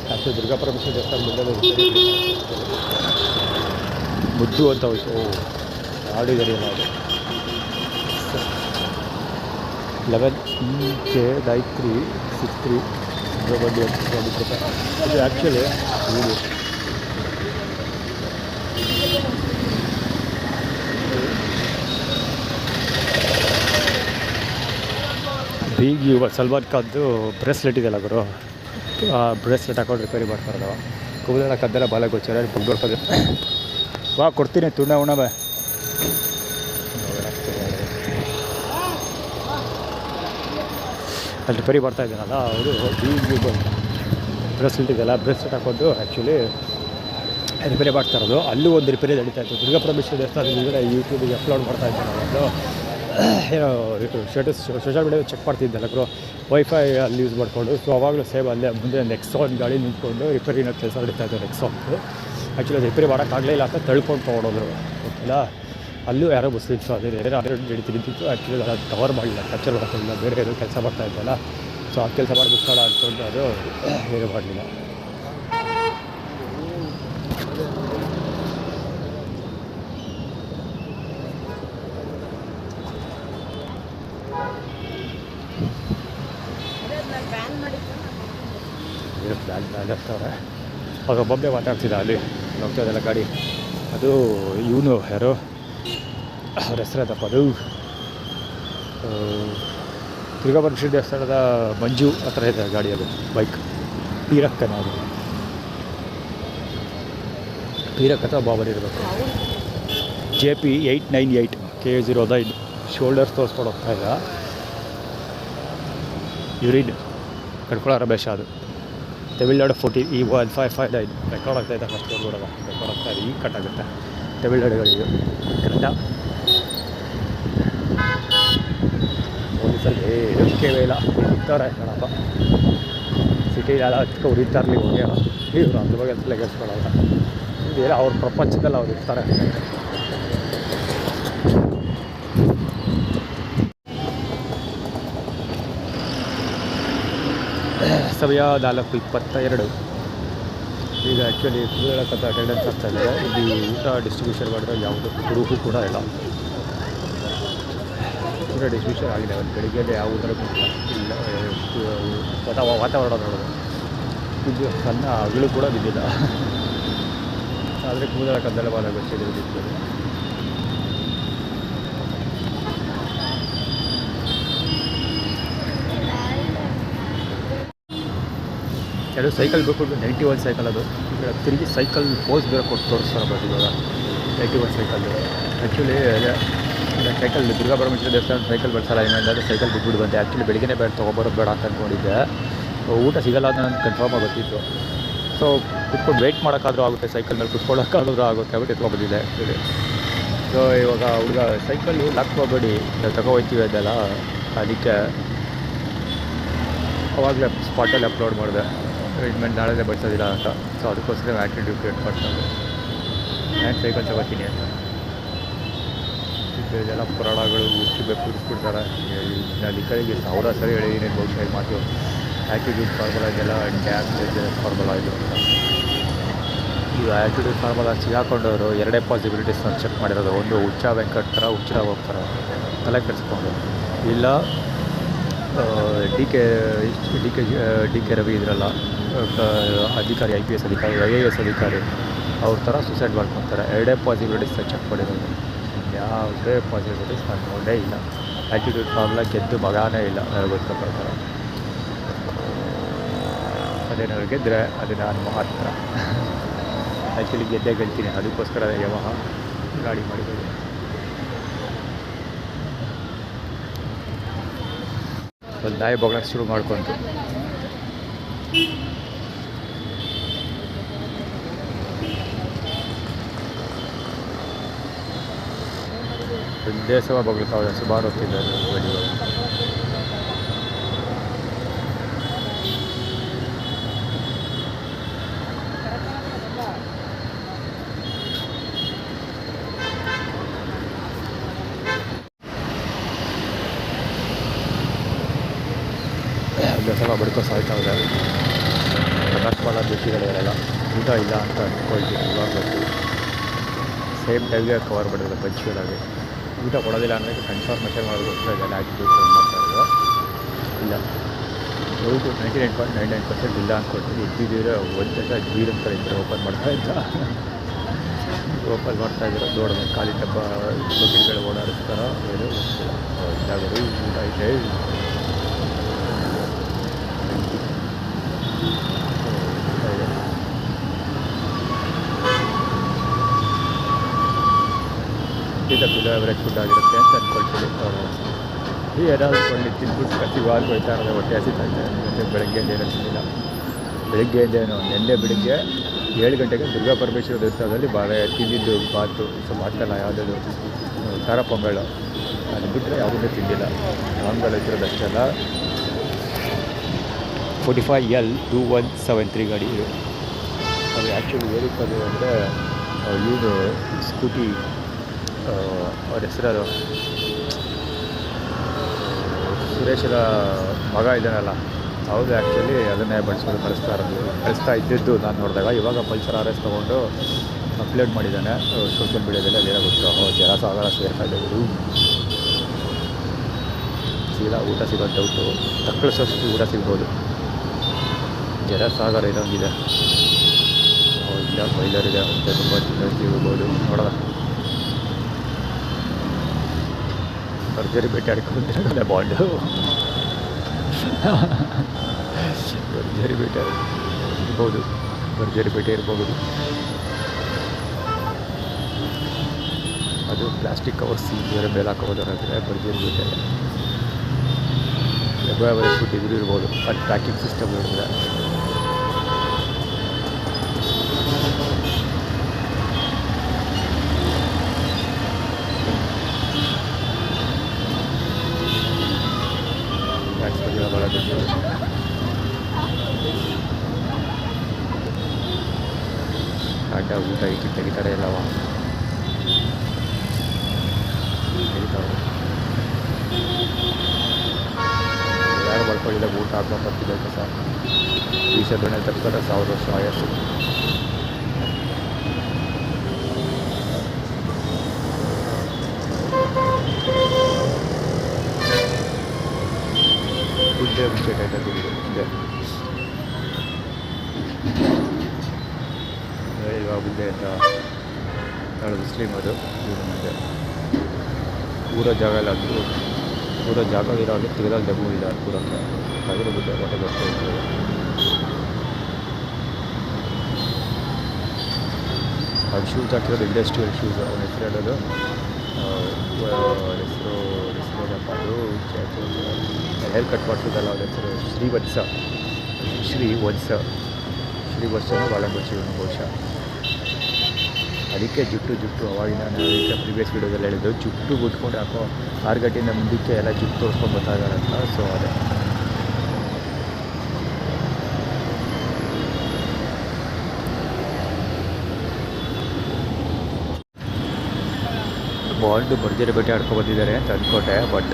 ಆ್ಯಕ್ಚುಲಿ ದುರ್ಗಾಪರಮೇಶ್ವರಿ ದೇವಸ್ಥಾನ ಮುದ್ದು ಅಂತ ಹೋಯ್ತು. ಆಡಿದರೆ ನಾವು 11EK9363 ಬಂದು ಇದು ಆ್ಯಕ್ಚುಲಿ ವೀಡಿಯೋ. ಈಗ ಸಲ್ಮಾನ್ ಖಾನ್ದು ಬ್ರೇಸ್ಲೆಟ್ ಇದೆಯಲ್ಲ ಗುರು, ಆ ಬ್ರೇಸ್ಲೆಟ್ ಹಾಕೊಂಡು ರಿಪೇರಿ ಮಾಡ್ತಾರಲ್ಲ. ಕೂದಲ ಕದ್ದೆಲ್ಲ ಬಾಲ ಗೊಚ್ಚಾರ ಬುಗ್ಗೋಡ್ಕೋದು. ವಾ ಕೊಡ್ತೀನಿ ತುಣ್ಣ ಉಣ್ಣಬ. ಅಲ್ಲಿ ರಿಪೇರಿ ಬರ್ತಾ ಇದ್ದಾನಲ್ಲ ಅವರು ಈಗ ಬ್ರೆಸ್ಲೆಟ್ ಇದೆಯಲ್ಲ ಬ್ರೆಸ್ಲೆಟ್ ಹಾಕೊಂಡು ಆ್ಯಕ್ಚುಲಿ ರಿಪೇರಿ ಮಾಡ್ತಾ ಇರೋದು. ಅಲ್ಲೂ ಒಂದು ರಿಪೇರಿ ನಡೀತಾ ಇತ್ತು. ದುರ್ಗಾಪರಮೇಶ್ವರಿ ದೇವಸ್ಥಾನದಿಂದ ಯೂಟ್ಯೂಬಿಗೆ ಅಪ್ಲೋಡ್ ಮಾಡ್ತಾ ಇದ್ದಾನೆ ಅದು ಏನೋ ಸ್ಟೇಟಸ್ ಸೋಷಲ್ ಮೀಡಿಯಾ ಚೆಕ್ ಮಾಡ್ತಿದ್ದಲ್ಲ ಬ್ರೋ, ವೈಫೈ ಅಲ್ಲಿ ಯೂಸ್ ಮಾಡಿಕೊಂಡು. ಸೊ ಅವಾಗಲೂ ಸೇಮ್ ಅಲ್ಲೇ ಮುಂದೆ ನೆಕ್ಸಾನ್ ಗಾಡಿ ನಿಂತ್ಕೊಂಡು ರಿಪೇರಿನ ಕೆಲಸ ನಡೀತಾ ಇತ್ತು ನೆಕ್ಸಾನ್ದು. ಆ್ಯಕ್ಚುಲಿ ಅದು ರಿಪೇರಿ ಮಾಡೋಕ್ಕಾಗಲೇ ಇಲ್ಲ ಅಂತ ತಳ್ಕೊಂಡು ತೊಗೊಂಡೋದ್ರು ಗೊತ್ತಿಲ್ಲ. ಅಲ್ಲೂ ಯಾರೋ ಮುಸ್ಲಿಮ್ಸು ಅದೇ ನಡೀತಿದ್ದು. ಆ್ಯಕ್ಚುಲಿ ಅದು ಕವರ್ ಮಾಡಲಿಲ್ಲ, ಕ್ಯಾಪ್ಚರ್ ಮಾಡೋಕ್ಕಾಗಿಲ್ಲ, ಬೇರೆ ಏನೋ ಕೆಲಸ ಮಾಡ್ತಾ ಇದ್ದಲ್ಲ. ಸೊ ಆ ಕೆಲಸ ಮಾಡಿ ಮುಗಿಸೋಣ ಅಂದ್ಕೊಂಡು ಅದು ಏನು ಮಾಡಲಿಲ್ಲ. ಬ್ಯಾನ್ ಆಗ್ತವ್ರೆ. ಅವಾಗ ಒಬ್ಬೊಬ್ಬೇ ಮಾತಾಡ್ತಿದ್ದ ಅಲ್ಲಿ ಹೋಗ್ತಾ ಇದೆಲ್ಲ ಗಾಡಿ. ಅದು ಇವನು ಯಾರು ಅವ್ರ ಹೆಸರದಪ್ಪ, ಅದು ದುರ್ಗಾಪರಮೇಶ್ವರಿ ದೇವಸ್ಥಾನದ ಮಂಜು ಆ ಥರ ಇದೆ ಗಾಡಿ. ಅದು ಬೈಕ್ ಪೀರಕ್ಕನ, ಅದು ಪೀರಕ್ ಅಥವಾ ಬಾಬರ್ ಇರಬೇಕು. JP 898 K09 ಶೋಲ್ಡರ್ಸ್ ತೋರಿಸ್ಕೊಂಡು ಹೋಗ್ತಾ ಇಲ್ಲ. ಯೂರಿನ್ ಕಡ್ಕೊಳ್ಳೋ ರಮೇಶ ಅದು ತಮಿಳ್ನಾಡು 40 E1559 ರೆಕಾರ್ಡ್ ಆಗ್ತಾಯಿದ್ದ. ಫಸ್ಟ್ ನೋಡೋಣ ರೆಕಾರ್ಡ್ ಆಗ್ತಾಯಿದೆ. ಈಗ ಕಟ್ ಆಗುತ್ತೆ ತಮಿಳ್ನಾಡುಗಳಿಗೆ ಕರೆಕ್ಟಾ. ಪೊಲೀಸಲ್ಲಿ ಕೇವೇ ಇಲ್ಲ ಇರ್ತಾರೆ ಕಣಪ್ಪ. ಸಿಟಿಲೆಲ್ಲ ಹಚ್ಕೊ ಉರಿತಾರಲಿ ಹೋಗಿ ಇವರು ಅದ್ರ ಬಗ್ಗೆ ಅಂತ ಲೆಗಿಸ್ಕೊಳ್ಳೋಲ್ಲ. ಬೇರೆ ಅವ್ರ ಪ್ರಪಂಚದಲ್ಲಿ ಅವ್ರು ಇರ್ತಾರೆ. ಸಮಯ 4:22. ಈಗ ಆ್ಯಕ್ಚುಲಿ ಹೇಳೋಕ್ಕಂತ ಅಟೆಂಡೆನ್ಸ್ ಆಗ್ತಾಯಿದೆ. ಇಲ್ಲಿ ಊಟ ಡಿಸ್ಟ್ರಿಬ್ಯೂಷನ್ ಮಾಡಿದ್ರೆ ಯಾವುದೂ ಕುರುಹು ಕೂಡ ಇಲ್ಲ. ಊಟ ಡಿಸ್ಟ್ರಿಬ್ಯೂಷನ್ ಆಗಿದೆ. ಒಂದು ಬೆಳಿಗ್ಗೆ ಯಾವ ಊಟ ಇಲ್ಲ. ವಾತಾವರಣ ನೋಡೋದು ಇದು ಸಣ್ಣ ಅಗಳು ಕೂಡ ಬಿದ್ದಿಲ್ಲ. ಆದರೆ ಕೂದಲ ಕದ್ದಲೆ ಬಾಲ ಗೊತ್ತಿದೆ ಬಿದ್ದಿದ್ದು. ಎರಡು ಸೈಕಲ್ ಬೇಕು. 91 ಸೈಕಲ್ ಅದು. ಈಗ ತಿರುಗಿ ಸೈಕಲ್ ಪೋಸ್ ಬೇರೆ ಕೊಟ್ಟು ತೋರಿಸ್ತಾರೆ ಬಟ್ ಇವಾಗ 91 ಸೈಕಲ್ಲು. ಆ್ಯಕ್ಚುಲಿ ಸೈಕಲ್ ದುರ್ಗಾಪರಮೇಶ್ವರಿ ದೇವಸ್ಥಾನ ಸೈಕಲ್ ಬಳಸಲ್ಲ. ಇನ್ನೊಂದಾದರೆ ಸೈಕಲ್ ಬಿಟ್ಬಿಟ್ಟು ಬಂದೆ. ಆ್ಯಕ್ಚುಲಿ ಬೆಳಗ್ಗೆ ಬೇರೆ ತೊಗೊಬರೋದು ಬೇಡ ಅಂತ ಅಂದ್ಕೊಂಡಿದ್ದೆ. ಊಟ ಸಿಗಲ್ಲ ಅಂತ ನನಗೆ ಕನ್ಫರ್ಮ್ ಗೊತ್ತಿತ್ತು. ಸೊ ಕುತ್ಕೊಂಡು ವೆಯ್ಟ್ ಮಾಡೋಕ್ಕಾದ್ರೂ ಆಗುತ್ತೆ, ಸೈಕಲ್ ಮೇಲೆ ಕುತ್ಕೊಳ್ಳೋಕ್ಕಾದ್ರೂ ಆಗುತ್ತೆ ಅಂದ್ಬಿಟ್ಟು ಎತ್ಕೊಬಂದಿದ್ದೆ ಆ್ಯಕ್ಚುಲಿ. ಸೊ ಇವಾಗ ಹುಡುಗ ಸೈಕಲ್ ಲಾಕ್ ಮಾಡಬೇಡಿ ತಗೋಯ್ತೀವಿ ಅದೆಲ್ಲ, ಅದಕ್ಕೆ ಅವಾಗಲೇ ಸ್ಪಾಟಲ್ಲಿ ಅಪ್ಲೋಡ್ ಮಾಡಿದೆ. ಇನ್ಮೇಲೆ ನಾಳೆ ಬಳಸೋದಿಲ್ಲ ಅಂತ. ಸೊ ಅದಕ್ಕೋಸ್ಕರ ಆ್ಯಟಿಟ್ಯೂಡ್ ಕ್ರಿಯೇಟ್ ಮಾಡ್ತಾರೆ. ನಾನು ಸೈಕಲ್ ತಗೋತೀನಿ ಅಂತ. ಇದೆಲ್ಲ ಪುರಾಣಗಳು ಹುಚ್ಚಿಬೇಕು ಕೂರಿಸ್ಬಿಡ್ತಾರೆ. ನಾನು ಈ ಕಡೆಗೆ 1000 ಸರಿ ಹೇಳಿದ್ದೀನಿ ಬಹುಶಃ ಮಾತು. ಆ್ಯಟಿಟ್ಯೂಡ್ ಫಾರ್ಮುಲಾ ಇದೆಲ್ಲ ಡ್ಯಾಮ್ ಫಾರ್ಮುಲಾ ಇದು ಅಂತ. ಈ ಆ್ಯಟಿಟ್ಯೂಡ್ ಫಾರ್ಮುಲಾ ಸಿಗಾಕೊಂಡವರು ಎರಡೇ ಪಾಸಿಬಿಲಿಟೀಸ್ ನಾನು ಚೆಕ್ ಮಾಡಿರೋದು. ಒಂದು ಹುಚ್ಚ ವೆಂಕಟ್ ಥರ ಹುಚ್ಚಾಗಿ ಹೋಗ್ತಾರೆ ತಲೆ ಕೆಡಿಸ್ಕೊಂಡು, ಇಲ್ಲ ಡಿ ಕೆ ರವಿ ಇದ್ರಲ್ಲ ಅಧಿಕಾರಿ, IPS ಅಧಿಕಾರಿ, IAS ಅಧಿಕಾರಿ, ಅವ್ರ ಥರ ಸುಸೈಡ್ ಮಾಡ್ಕೊತಾರೆ. ಎರಡೇ ಪಾಸಿಬಿಲಿಟೀಸ್ ಚೆಕ್ ಮಾಡಿರೋದು. ಯಾವುದೇ ಪಾಸಿಬಿಲಿಟೀಸ್ ನಾನು ನೋಡೇ ಇಲ್ಲ. ಆ್ಯಟಿಟ್ಯೂಡ್ ಫಾರ್ಮುಲಾ ಗೆದ್ದು ಮಗಾನೇ ಇಲ್ಲ ನನಗೆ ಗೊತ್ತಿರೋ ಪ್ರಕಾರ. ಅದೇನಾದ್ರು ಗೆದ್ದರೆ ಅದು ನಾನು ಮಾತ್ರ. ಆ್ಯಕ್ಚುಲಿ ಗೆದ್ದೇ ಗೆಲ್ತೀನಿ. ಅದಕ್ಕೋಸ್ಕರ ಯಮಹ ಗಾಡಿ ಮಾಡಿರೋದು. ಒಂದು ನಾಯಿ ಬೊಗಳಕ್ಕೆ ಶುರು ಮಾಡ್ಕೊಂಡು ಒಂದೇ ಸಲ ಬೊಗಳ್ತಾವೆ. ಸುಮಾರು ಹೊತ್ತಿದ್ದಾರೆ ಗಾಡಿಗಳು. ಸಲ ಬಡ್ಕೋ ಸಾಯ್ತಾವೆ. ಪ್ರಕಾಶ್ ಬಾಳ ಬೇಕಿಗಳಿರಲ್ಲ. ಊಟ ಇಲ್ಲ ಅಂತ ಅಂದ್ಕೊಳ್ತೀನಿ. ಇವಾಗ ಗೊತ್ತು ಸೇಮ್ ಟೈಮ್ಗೆ ಕವರ್ ಮಾಡಿದ್ರೆ ಪಂಚುವಲಾಗಿ ಊಟ ಕೊಡೋದಿಲ್ಲ ಅಂದರೆ ಕನ್ಫರ್ಮೇಷನ್ ಮಾಡೋದಕ್ಕೋಸ್ಕರ ಇದೆಲ್ಲ ಆ್ಯಟಿಟ್ಯೂಡ್ ಮಾಡ್ತಾ ಇರೋದು. ಇಲ್ಲ ಹೌದು 99.99% ಇಲ್ಲ ಅಂದ್ಕೊಳ್ತೀನಿ. ಇದ್ದಿದ್ದರೆ ಒಂದು ಜೀರ್ ಅಂತ ಇದ್ದರೆ ಓಪನ್ ಮಾಡ್ತಾಯಿದ್ದ. ಓಪನ್ ಮಾಡ್ತಾಯಿದ್ರು ನೋಡೋದು ಖಾಲಿ ಡಬ್ಬ ಬಕೆಟ್ಗಳು ಓಡಾಡಿಸ್ತಾರ ಏನು ಇದಾಗರು ಊಟ ಐತೆ. ಇದು ಬಿಲೋ ಎವರೇಜ್ ಫುಡ್ ಆಗಿರುತ್ತೆ ಅಂತ ಅಂದ್ಕೊಳ್ತೀವಿ. ಏನಾದರೂ ಕೊಳ್ಳಿ ತಿಂದ್ಬಿಟ್ಟು ಇವಾಗ ಹೋಯ್ತಾ ಇರೋದು ಹೊಟ್ಟೆ ಹಸಿತಾಯಿದೆ. ಮತ್ತು ಬೆಳಗ್ಗೆಯಿಂದ ಏನೂ ತಿಂದಿಲ್ಲ. ಬೆಳಗ್ಗೆಯಿಂದೇನು ನಿನ್ನೆ ಬೆಳಿಗ್ಗೆ 7 ಗಂಟೆಗೆ ದುರ್ಗಾ ಪರಮೇಶ್ವರಿ ದೇವಸ್ಥಾನದಲ್ಲಿ ತಿಂದಿದ್ದು ಬಾತು. ಸೊ ಬಾತಲ್ಲ ಯಾವುದದು ಖಾರ ಪೊಂಗಲ್, ಅದು ಬಿಟ್ಟರೆ ಯಾವುದೂ ತಿಂದಿಲ್ಲ. ನಾನ್ಗಳು ಇದ್ದಿರೋದು ಅಷ್ಟೆಲ್ಲ. 45L2173 ಗಾಡಿ ಇದು. ಅದು ಆ್ಯಕ್ಚುಲಿ ಏನಕ್ಕೆ ಅದು ಅಂದರೆ ಇವನು ಸ್ಕೂಟಿ ಅವ್ರ ಹೆಸರು ಸುರೇಶನ ಮಗ ಇದ್ದಾನಲ್ಲ, ಹೌದು ಆ್ಯಕ್ಚುಲಿ ಅದನ್ನೇ ಬಳಸ್ಕೊಂಡು ಕಳಿಸ್ತಾ ಇದ್ದಿದ್ದು ನಾನು ನೋಡಿದಾಗ. ಇವಾಗ ಪಲ್ಸರ್ RS ತೊಗೊಂಡು ಅಪ್ಲೋಡ್ ಮಾಡಿದ್ದಾನೆ ಸೋಷಿಯಲ್ ಮೀಡಿಯಾದಲ್ಲಿ. ಅದೇನೋ ಗೊತ್ತು ಜನ ಸಾಗರ ಸೇರ್ತಾ ಇದ್ದವರು. ಸೀದಾ ಊಟ ಸಿಗೋದು ಡೌಟು, ತಕ್ಕಳಿಸೋಷ್ಟು ಊಟ ಸಿಗ್ಬೋದು. ಜನ ಸಾಗರ ಇರೋಂಗಿದೆ, ಇಲ್ಲ ಬೈಲರ್ ಇದೆ ಅಂತ ತುಂಬ ತಿಳ್ಬೋದು. ನೋಡೋಣ, ಭರ್ಜರಿ ಭೇಟಿ ಆಡ್ಕೊಂಡಿರೋಲ್ಲ ಬಾಂಡು. ಭರ್ಜರಿ ಭೇಟಿ ಇರ್ಬೋದು, ಭರ್ಜರಿ ಭೇಟಿ ಇರ್ಬೋದು. ಅದು ಪ್ಲಾಸ್ಟಿಕ್ ಕವರ್ ಬೇರೆ ಮೇಲೆ ಹಾಕೋದಾದ್ರೆ ಭರ್ಜರಿ ಭೇಟಿ ಎವರೆಸ್ಟ್ ಡಿಗ್ರಿ ಇರ್ಬೋದು. ಅದು ಪ್ಯಾಕಿಂಗ್ ಸಿಸ್ಟಮ್ ಇರ್ತದೆ. ಅಡ್ಡ ಊಟ ಇಕ್ಕಿ ತೆಗಿತಾರೆ ಎಲ್ಲವ ತೆಗಿತಾವೆ. ಯಾರು ಬರ್ಕೊಳ್ಳಿಲ್ಲ ಊಟ ಹಾಕ್ಕೊಂಬರ್ತಿದ್ದೆ ಕಸ ಬೀಸದೊಣೆ ತರ್ತಾರೆ 1000 ವರ್ಷ ಆಯಸ್ಸು. ಗುಡ್ಡೆ ಮಿಸ್ಟೇಕ್ ಆಯ್ತದೆ ಗುಡ್ಡೆ ಇವಾಗ ಗುಡ್ಡೆ ಅಂತ ನಾಳೆ ಮುಸ್ಲಿಮ್ ಅದು. ಇವರು ಮುಂದೆ ಊರ ಜಾಗ ಎಲ್ಲ ಅಂದರು, ಊರ ಜಾಗ ಇರೋದು ತೆಗೆದಾಗ ಜಮ್ಮು ಇಲ್ಲ ಪೂರಕ್ಕೆ ಅದ್ರ ಗುಡ್ಡೆ ಹೊಟ್ಟೆ ಬರ್ತಾ ಇರ್ತದೆ. ಅವ್ರು ಶೂಸ್ ಹಾಕಿರೋದು ಇಂಡಸ್ಟ್ರಿಯಲ್ ಶೂಸ್. ಅವನ ಹೆಸರು ಹೇಳೋದು ಹೆಸರೇನಪ್ಪ ಅದು ಹೇರ್ ಕಟ್ ಮಾಡಿಸೋದಲ್ಲ, ಅವ್ರ ಹೆಸರು ಶ್ರೀವತ್ಸನ ಭಾಳ ಗೊತ್ತಿರೋನು ಬಹುಶಃ. ಅದಕ್ಕೆ ಜುಟ್ಟು ಅವಾಗಿನ ಅದಕ್ಕೆ ಪ್ರೀವಿಯಸ್ ವೀಡಿಯೋದಲ್ಲಿ ಹೇಳಿದ್ದು ಜುಟ್ಟು ಬಿಟ್ಕೊಂಡು ಹಾಕೋ 6 ಗಂಟೆಯಿಂದ ಮುಂದಕ್ಕೆ ಎಲ್ಲ ಜುಟ್ಟು ತೋರಿಸ್ಕೊಂಡು ಬರ್ತಾ ಇದ್ದಾರಂತ. ಸೊ ಅದೇ ಬಾಂಡು ಭರ್ಜರಿ ಭೇಟಿ ಆಡ್ಕೊಂಡು ಬಂದಿದ್ದಾರೆ ಅಂತ ಅಂದ್ಕೊಂಡೆ. ಬಟ್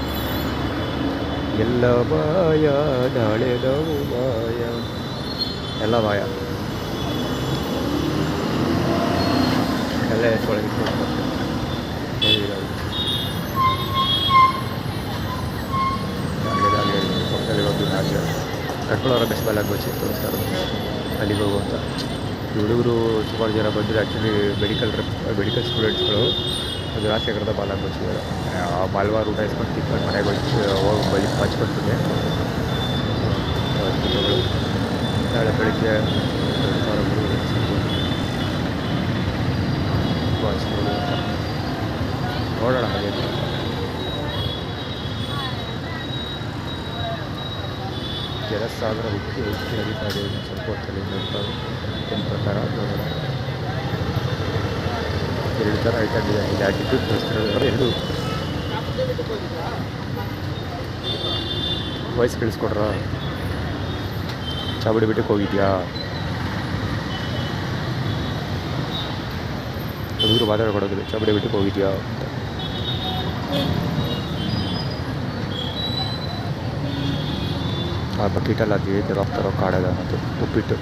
ಎಲ್ಲ ಬಾಯ ನಾಳೆದವು ಬಾಯ ಎಲ್ಲ ಬಾಯ ಎಲ್ಲ ಎತ್ಕೊಳಗಿತ್ತು ಪಕ್ಕದಲ್ಲಿ ಒಂದು ಹಾಗೆ ಕಟ್ಕೊಳ್ಳೋರ ಬೆಸ್ಟ್ ಬಾಲ್ ಆಗೋಚಿ ತೋರಿಸ್ತಾರೆ ಅಲ್ಲಿಗೆ ಹೋಗುವಂಥ. ಹುಡುಗರು ಸುಮಾರು ಜನ ಬಂದರೆ ಆ್ಯಕ್ಚುಲಿ ಮೆಡಿಕಲ್ ಸ್ಟೂಡೆಂಟ್ಸ್ಗಳು ಅದು ರಾಜಶೇಖರದ ಬಾಲ್ ಹಾಕೋಚಿದ್ದಾರೆ. ಮಾಲ್ವಾರು ಊಟ ಇಸ್ಕೊಂಡು ತಿನ್ಕೊಂಡು ಮನೆಗೆ ಹೋಗಿ ಬಳಿ ಹಚ್ಕೊಳ್ತಿದ್ದೆ. ನಾಳೆ ಬೆಳಿಗ್ಗೆ ನೋಡೋಣ ಹಾಗೆ. ಜಲಸಾಗರ ಹುಟ್ಟಿ ಹರಿತಾ ಇದೆ ಸ್ವಲ್ಪ ಹೊತ್ತಲ್ಲಿ ನನ್ನ ಪ್ರಕಾರ. ನೋಡೋಣ, 2 ಥರ ಐಟಮ್ ಇದೆ. ಇದು ಆಟಿಟ್ಯೂಡ್ ತೋರಿಸ್ತಿರೋದು 2 ವಾಯ್ಸ್ ಕೇಳಿಸ್ಕೊಡ್ರ. ಚಾವಡಿ ಬೆಟ್ಟಕ್ಕೆ ಹೋಗಿದ್ಯಾ? ಹುಡುಗರು ಮಾತಾಡ್ಕೊಡೋದಿಲ್ಲ, ಚಾವಡಿ ಬೆಟ್ಟಕ್ಕೆ ಹೋಗಿದ್ಯಾ ಅಂತ. ಆ ಬಕೆಟಲ್ಲಿ ಅದು ತರೋ ಕಾಡದ ಅನ್ನೋದು ಉಪ್ಪಿಟ್ಟು.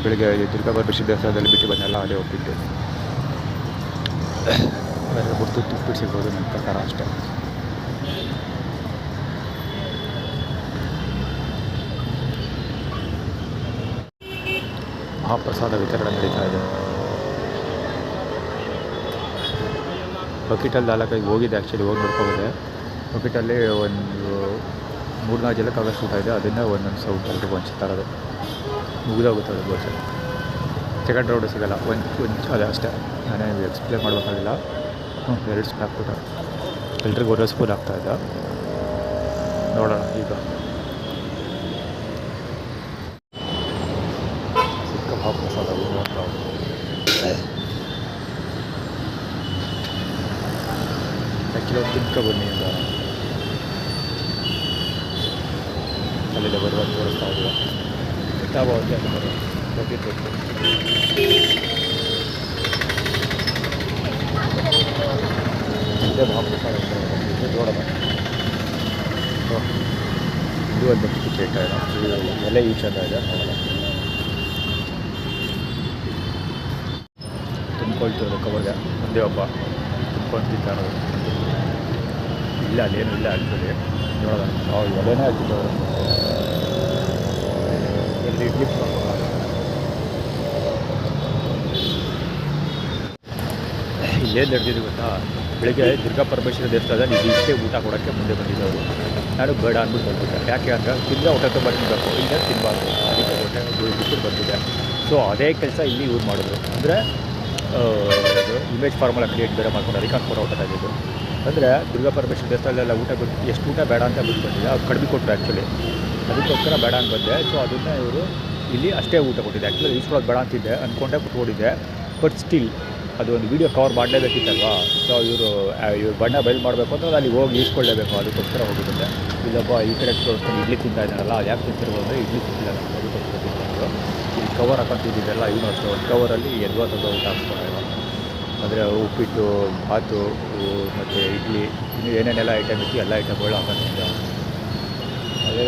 ಬೆಳಿಗ್ಗೆ ದುರ್ಗಾ ಪರಮೇಶ್ವರಿ ದೇವಸ್ಥಾನದಲ್ಲಿ ಬಿಟ್ಟು ಬಂದೆಲ್ಲ ಅದೇ ಉಪ್ಪಿಟ್ಟು. ಬಿಟ್ಟು ಉಪ್ಪಿಟ್ಟು ಸಿಗ್ಬೋದು ನನ್ನ ಪ್ರಕಾರ ಅಷ್ಟೇ. ಮಹಾಪ್ರಸಾದ ವಿತರಣೆ ನಡೀತಾ ಇದೆ. ಬಕೆಟಲ್ಲಿ 4-5 ಹೋಗಿದೆ ಆ್ಯಕ್ಚುಲಿ, ಹೋಗಿ ನೋಡ್ಕೊಬೋದೆ. ಬಕೆಟಲ್ಲಿ ಒಂದು 3-4 ಜನಕ್ಕೆ ಆಗೋಷ್ಟು ಊಟ ಇದೆ. ಅದನ್ನು ಒಂದೊಂದು ಸೌಟ್ ಎಲ್ರಿಗೂ ಹಂಚ್ತಾರದು. ಮುಗಿದೋಗುತ್ತೆ ಅದು ಬೋಸೆ. ಸೆಕೆಂಡ್ ರೌಂಡು ಸಿಗೋಲ್ಲ. ಒಂದು ಅದೇ ಅಷ್ಟೇ, ನಾನೇ ಎಕ್ಸ್ಪ್ಲೇನ್ ಮಾಡಬೇಕಾಗಿಲ್ಲ. 2 ಸ್ಪೂನ್ ಹಾಕ್ಬಿಟ್ಟು ಎಲ್ರಿಗೂ 1 ಸ್ಪೂನ್ ಹಾಕ್ತಾಯಿದ್ದ. ನೋಡೋಣ ಈಗ. ಸಿಕ್ಕ ಮಹಾಪ್ರಸಾದ ಆ್ಯಕ್ಚುಲಿ ತಿನ್ಕೊ ಬನ್ನಿ ಅಂತ ಅಲ್ಲಿಂದ ಬರುವಾಗ ತೋರಿಸ್ತಾ ಇದ್ದೀವಿ. ಗೊತ್ತಾಗುತ್ತೆ ಅಂತ ಗೊತ್ತಿತ್ತು. ಇದೇ ಮಹಾಪ್ರಸಾದ ನೋಡೋಣ. ಇದು ಒಂದು ಟಿಕೆಟ್ ಎಲೆ ಈ ಚೆಂದ ಇದೆ ನೋಡೋಣ. ತುಂಬ್ಕೊಳ್ತಿರೋದು ಕವರ್ಗೆ ಒಂದೇ ಒಬ್ಬ ತುಂಬ್ಕೊಂಡು ತಿಂತಾರೋದು. ಇಲ್ಲ ಅಲ್ಲೇನು ಇಲ್ಲ ಆ್ಯಕ್ಚುಲಿ ನೋಡೋಣ. ನಾವು ಎಲೆನೇ ಹಾಕಿದ್ದವರು ಎಲ್ಲಿ ಇಡ್ಲಿ ಇಲ್ಲೇನು ನಡೆದಿದ್ದು ಗೊತ್ತಾ, ಬೆಳಗ್ಗೆ ದುರ್ಗಾ ಪರಮೇಶ್ವರಿ ದೇವಸ್ಥಾನದಲ್ಲಿ ಇದು ಇಷ್ಟೇ ಊಟ ಕೊಡೋಕ್ಕೆ ಮುಂದೆ ಬಂದಿದ್ದವರು. ನಾನು ಬೇಡ ಅಂದ್ಬಿಟ್ಟು ಬಂದ್ಬಿಟ್ಟೆ. ಯಾಕೆ ಅಂದರೆ ತಿಂದರೆ ಹೊಟ್ಟೆ ಬರ್ತಿರಬೇಕು, ಇಲ್ಲ ತಿನ್ನಬಾರ್ದು, ಅದಕ್ಕೆ ಹೊಟ್ಟೆ ಬಿಟ್ಟು ಬಂದಿದೆ. ಸೊ ಅದೇ ಕೆಲಸ ಇಲ್ಲಿ ಇವ್ರು ಮಾಡಿದ್ರು. ಅಂದರೆ ಇಮೇಜ್ ಫಾರ್ಮುಲಾ ಕ್ರಿಯೇಟ್ ಬೇರೆ ಮಾಡ್ಕೊಂಡು ಅದಕ್ಕೆ ಹಾಕ್ಕೊಂಡು ಊಟ ಆಗಿದ್ದು. ಅಂದರೆ ದುರ್ಗಾ ಪರಮೇಶ್ವರಿ ದೇವಸ್ಥಾನದಲ್ಲೆಲ್ಲ ಊಟ ಬಿಟ್ಟು ಎಷ್ಟು ಊಟ ಬೇಡ ಅಂತ ಬಿಟ್ಟು ಬಂದಿದೆ. ಅವ್ರು ಕಡಿಮೆ ಕೊಟ್ಟರು ಆ್ಯಕ್ಚುಲಿ, ಅದಕ್ಕೋಸ್ಕರ ಬೇಡ ಅಂತ ಬಂದೆ. ಸೊ ಅದನ್ನು ಇವರು ಇಲ್ಲಿ ಅಷ್ಟೇ ಊಟ ಕೊಟ್ಟಿದ್ದೆ. ಆ್ಯಕ್ಚುಲಿ ಈಸ್ಕೊಳ್ಳೋದು ಬೇಡ ಅಂತಿದ್ದೆ ಅಂದ್ಕೊಂಡೆ ಕುತ್ಕೊಂಡಿದ್ದೆ. ಬಟ್ ಸ್ಟಿಲ್ ಅದು ಒಂದು ವೀಡಿಯೋ ಕವರ್ ಮಾಡಲೇಬೇಕಿತ್ತಲ್ವಾ. ಸೊ ಇವರು ಬಣ್ಣ ಬಯಲು ಮಾಡಬೇಕು ಅಂದರೆ ಅಲ್ಲಿ ಹೋಗಿ ಈಸ್ಕೊಳ್ಳೇಬೇಕು, ಅದಕ್ಕೋಸ್ಕರ ಹೋಗಿದ್ದೆ. ಇಲ್ಲೊಬ್ಬ ಈ ಕಡೆ ತೋರಿಸ್ಕೊಂಡು ಇಡ್ಲಿ ತಿಂತಾ ಇದ್ದಾನಲ್ಲ, ಅದು ಯಾಕೆ ತಿಂತಿರ್ಬೋದು ಅಂದರೆ ಇಡ್ಲಿ ತಿಂತಿಲ್ಲ, ಅದಕ್ಕೋಸ್ಕರ ತಿಂತಿದ್ರು. ಇಲ್ಲಿ ಕವರ್ ಹಾಕೊಂತಿದ್ದಿದ್ದೆಲ್ಲ ಇವನು ಅಷ್ಟೇ ಒಂದು ಕವರಲ್ಲಿ ಎದ್ವಾತದ ಊಟ ಹಾಕ್ಸ್ಕೊಂಡ. ಅಂದರೆ ಉಪ್ಪಿಟ್ಟು, ಭಾತು ಮತ್ತು ಇಡ್ಲಿ, ಇನ್ನು ಏನೇನೆಲ್ಲ ಐಟಮ್ ಇತ್ತು ಎಲ್ಲ ಐಟಮ್ಗಳು ಹಾಕೊಂಡಿದ್ದೆ. ಅದೇ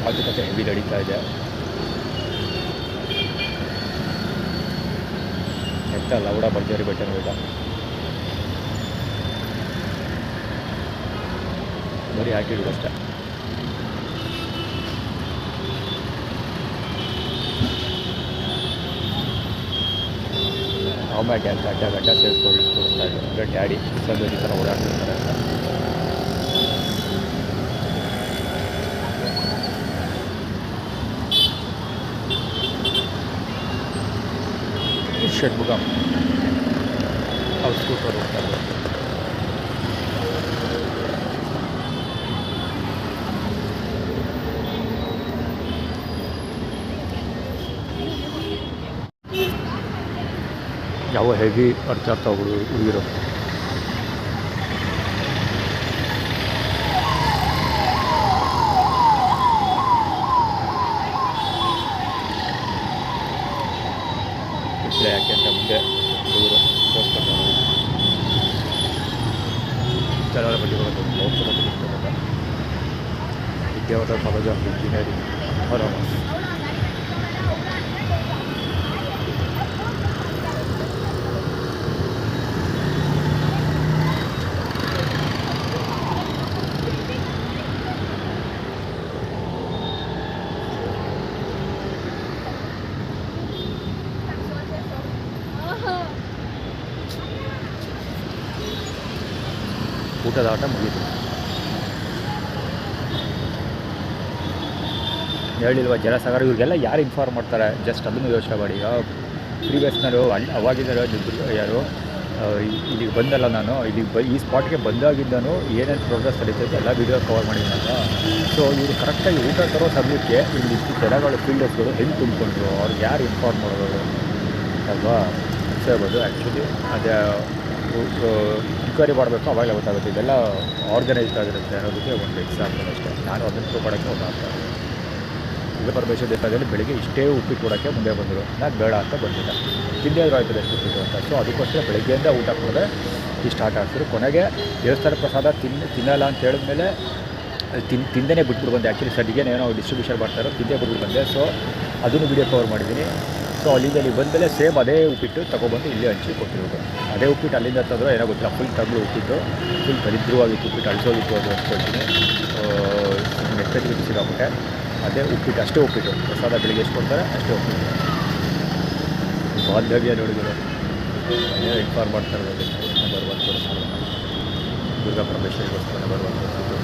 ಮಾತುಕತೆ ಹೆವಿ ನಡೀತಾ ಇದೆ. ಎಂತ ಲವಡ ಭರ್ಜರಿ ಬೆಟ್ಟನ ಊಟ, ಬರೀ ಹಾಕಿದ್ರು ಅಷ್ಟೇ. ಆಮ್ಯಾಕೆ ಅಂತ ಗಡ್ಡ ಸೇರಿಸ್ಕೊಂಡು ತೋರಿಸ್ತಾ ಇದ್ದಾರೆ. ಅಂದರೆ ಡ್ಯಾಡಿ ಸಂದೋಜಿ ಥರ ಓಡಾಡ್ತಿರ್ತಾರೆ ಅಂತ. ಷಣ್ಮುಖಂ ಅವ್ರು ಸ್ಕೂಟರ್ ಹೋಗ್ತಾ ಇದ್ದಾರೆ. ಯಾವ ಹೆವಿ ಅರ್ಥ ಹುಡುಗಿರು. ಯಾಕೆ ಅಂತ ಮುಂದೆ ಹುಡುಗರು ತೋರಿಸ್ಕೊಂಡು ಕೆಲವರ ಬಗ್ಗೆ ವಿದ್ಯಾವರ್ಧಕ ಕಾಲೇಜ್ ಆಫ್ ಇಂಜಿನಿಯರಿಂಗ್ ಹೊರಮ. ಊಟದ ಆಟ ಮುಗೀತು. ಹೇಳಿಲ್ವ ಜಲಸಾಗರ, ಇವ್ರಿಗೆಲ್ಲ ಯಾರು ಇನ್ಫಾರ್ಮ್ ಮಾಡ್ತಾರೆ, ಜಸ್ಟ್ ಅದನ್ನು ಯೋಚನೆ ಮಾಡಿ. ಪ್ರೀವಿಯಸ್ನವರು ಅವಾಗಿದ್ದರು ಯಾರು ಇಲ್ಲಿಗೆ ಬಂದಲ್ಲ, ನಾನು ಇಲ್ಲಿಗೆ ಈ ಸ್ಪಾಟ್ಗೆ ಬಂದಾಗಿದ್ದನು ಏನೇನು ಪ್ರೋಗ್ರೆಸ್ ನಡೀತೈತೆ ಎಲ್ಲ ವೀಡಿಯೋ ಕವರ್ ಮಾಡಿದ್ನಲ್ಲ. ಸೊ ಇವರು ಕರೆಕ್ಟಾಗಿ ಊಟ ತರೋ ಸಮಯಕ್ಕೆ ಇಲ್ಲಿ ಇಷ್ಟು ಜನಗಳು ಫೀಲ್ಡರ್ಸ್ಗಳು ಹೆಂಗೆ ತುಂಬಿಕೊಂಡ್ರು, ಅವ್ರಿಗೆ ಯಾರು ಇನ್ಫಾರ್ಮ್ ಮಾಡೋದು ಅಲ್ವಾ ಹೇಳ್ಬೋದು. ಆ್ಯಕ್ಚುಲಿ ಅದೇ ಎನ್ಕ್ವೈರಿ ಮಾಡಬೇಕು, ಅವಾಗಲೇ ಗೊತ್ತಾಗುತ್ತೆ ಇದೆಲ್ಲ ಆರ್ಗನೈಸ್ಡ್ ಆಗಿರುತ್ತೆ ಅನ್ನೋದಕ್ಕೆ ಒಂದು ಎಕ್ಸಾಂಪಲ್ ಅಷ್ಟೇ. ನಾನು ಅದನ್ನು ತಿಳ್ಕೊಳ್ಳೋಕ್ಕೆ ಒಂದು ಆಗ್ತಾ ಇದೆ. ದುರ್ಗಾ ಪರಮೇಶ್ವರಿ ದೇವಸ್ಥಾನದಲ್ಲಿ ಬೆಳಿಗ್ಗೆ ಇಷ್ಟೇ ಉಪ್ಪಿಟ್ಟು ಕೊಡೋಕ್ಕೆ ಮುಂದೆ ಬಂದರು. ನಾನು ಬೇಡ ಅಂತ ಬಂದಿದ್ದೆ, ತಿಂದೇದ್ರು ಆಯ್ತದೆ ಎಷ್ಟು ಉಪ್ಪಿಟ್ಟು ಅಂತ. ಸೊ ಅದಕ್ಕೋಸ್ಕರ ಬೆಳಗ್ಗೆಯಿಂದ ಊಟ ಕೊಡದೆ ಇಷ್ಟು ಆಟ ಆಡ್ಸಿದ್ರು. ಕೊನೆಗೆ ದೇವಸ್ಥಾನ ಪ್ರಸಾದ ತಿನ್ನಲ್ಲ ಅಂತ ಹೇಳಿದ್ಮೇಲೆ ತಿಂದೇ ಬಿಟ್ಬಿಟ್ಟು ಬಂದೆ. ಆ್ಯಕ್ಚುಲಿ ಸದ್ಯಗೆ ಏನೋ ಡಿಸ್ಟ್ರಿಬ್ಯೂಷನ್ ಮಾಡ್ತಾರೋ ತಿಂದೇ ಬಿಟ್ಬಿಟ್ಟು ಬಂದೆ. ಸೊ ಅದನ್ನು ವೀಡಿಯೋ ಕವರ್ ಮಾಡಿದ್ದೀನಿ. ಸೊ ಅಲ್ಲಿಂದ ಇಲ್ಲಿ ಬಂದಮೇಲೆ ಸೇಮ್ ಅದೇ ಉಪ್ಪಿಟ್ಟು ತೊಗೊಬಂದು ಇಲ್ಲೇ ಹಂಚಿ ಕೊಟ್ಟಿರೋದು. ಅದೇ ಉಪ್ಪಿಟ್ಟು ಅಲ್ಲಿಂದ ತಂದರೂ ಏನೋ ಗೊತ್ತಿಲ್ಲ, ಫುಲ್ ತಗ್ಳು ಉಪ್ಪಿಟ್ಟು, ಫುಲ್ ದರಿದ್ರವಾಗಿತ್ತು ಉಪ್ಪಿಟ್ಟು, ಅಳಿಸೋಗಿತ್ತು ಅದು ಅಂದ್ಕೊಳ್ತೀನಿ. ನೆಟ್ಟಗೆ ಸಿಗಾಬಿಟ್ಟೆ. ಅದೇ ಉಪ್ಪಿಟ್ಟು, ಅಷ್ಟೇ ಉಪ್ಪಿಟ್ಟು ಪ್ರಸಾದ ಬೆಳಿಗ್ಗೆ ಎಷ್ಟು ಕೊಡ್ತಾರೆ ಅಷ್ಟೇ ಉಪ್ಪಿಟ್ಟು. ಬಾಂಧವ್ಯ ನೋಡಿದ್ರು ಏನೋ ಇನ್ಫಾರ್ಮ್ ಮಾಡ್ತಾ ಇರೋದು ಬರುವಂಥ ತೋರಿಸ್ತಾರೆ. ದುರ್ಗಾ ಪರಮೇಶ್ವರಿಗೋಸ್ಕರ ಬರುವಂಥ ತೋರಿಸಿದ್ದು.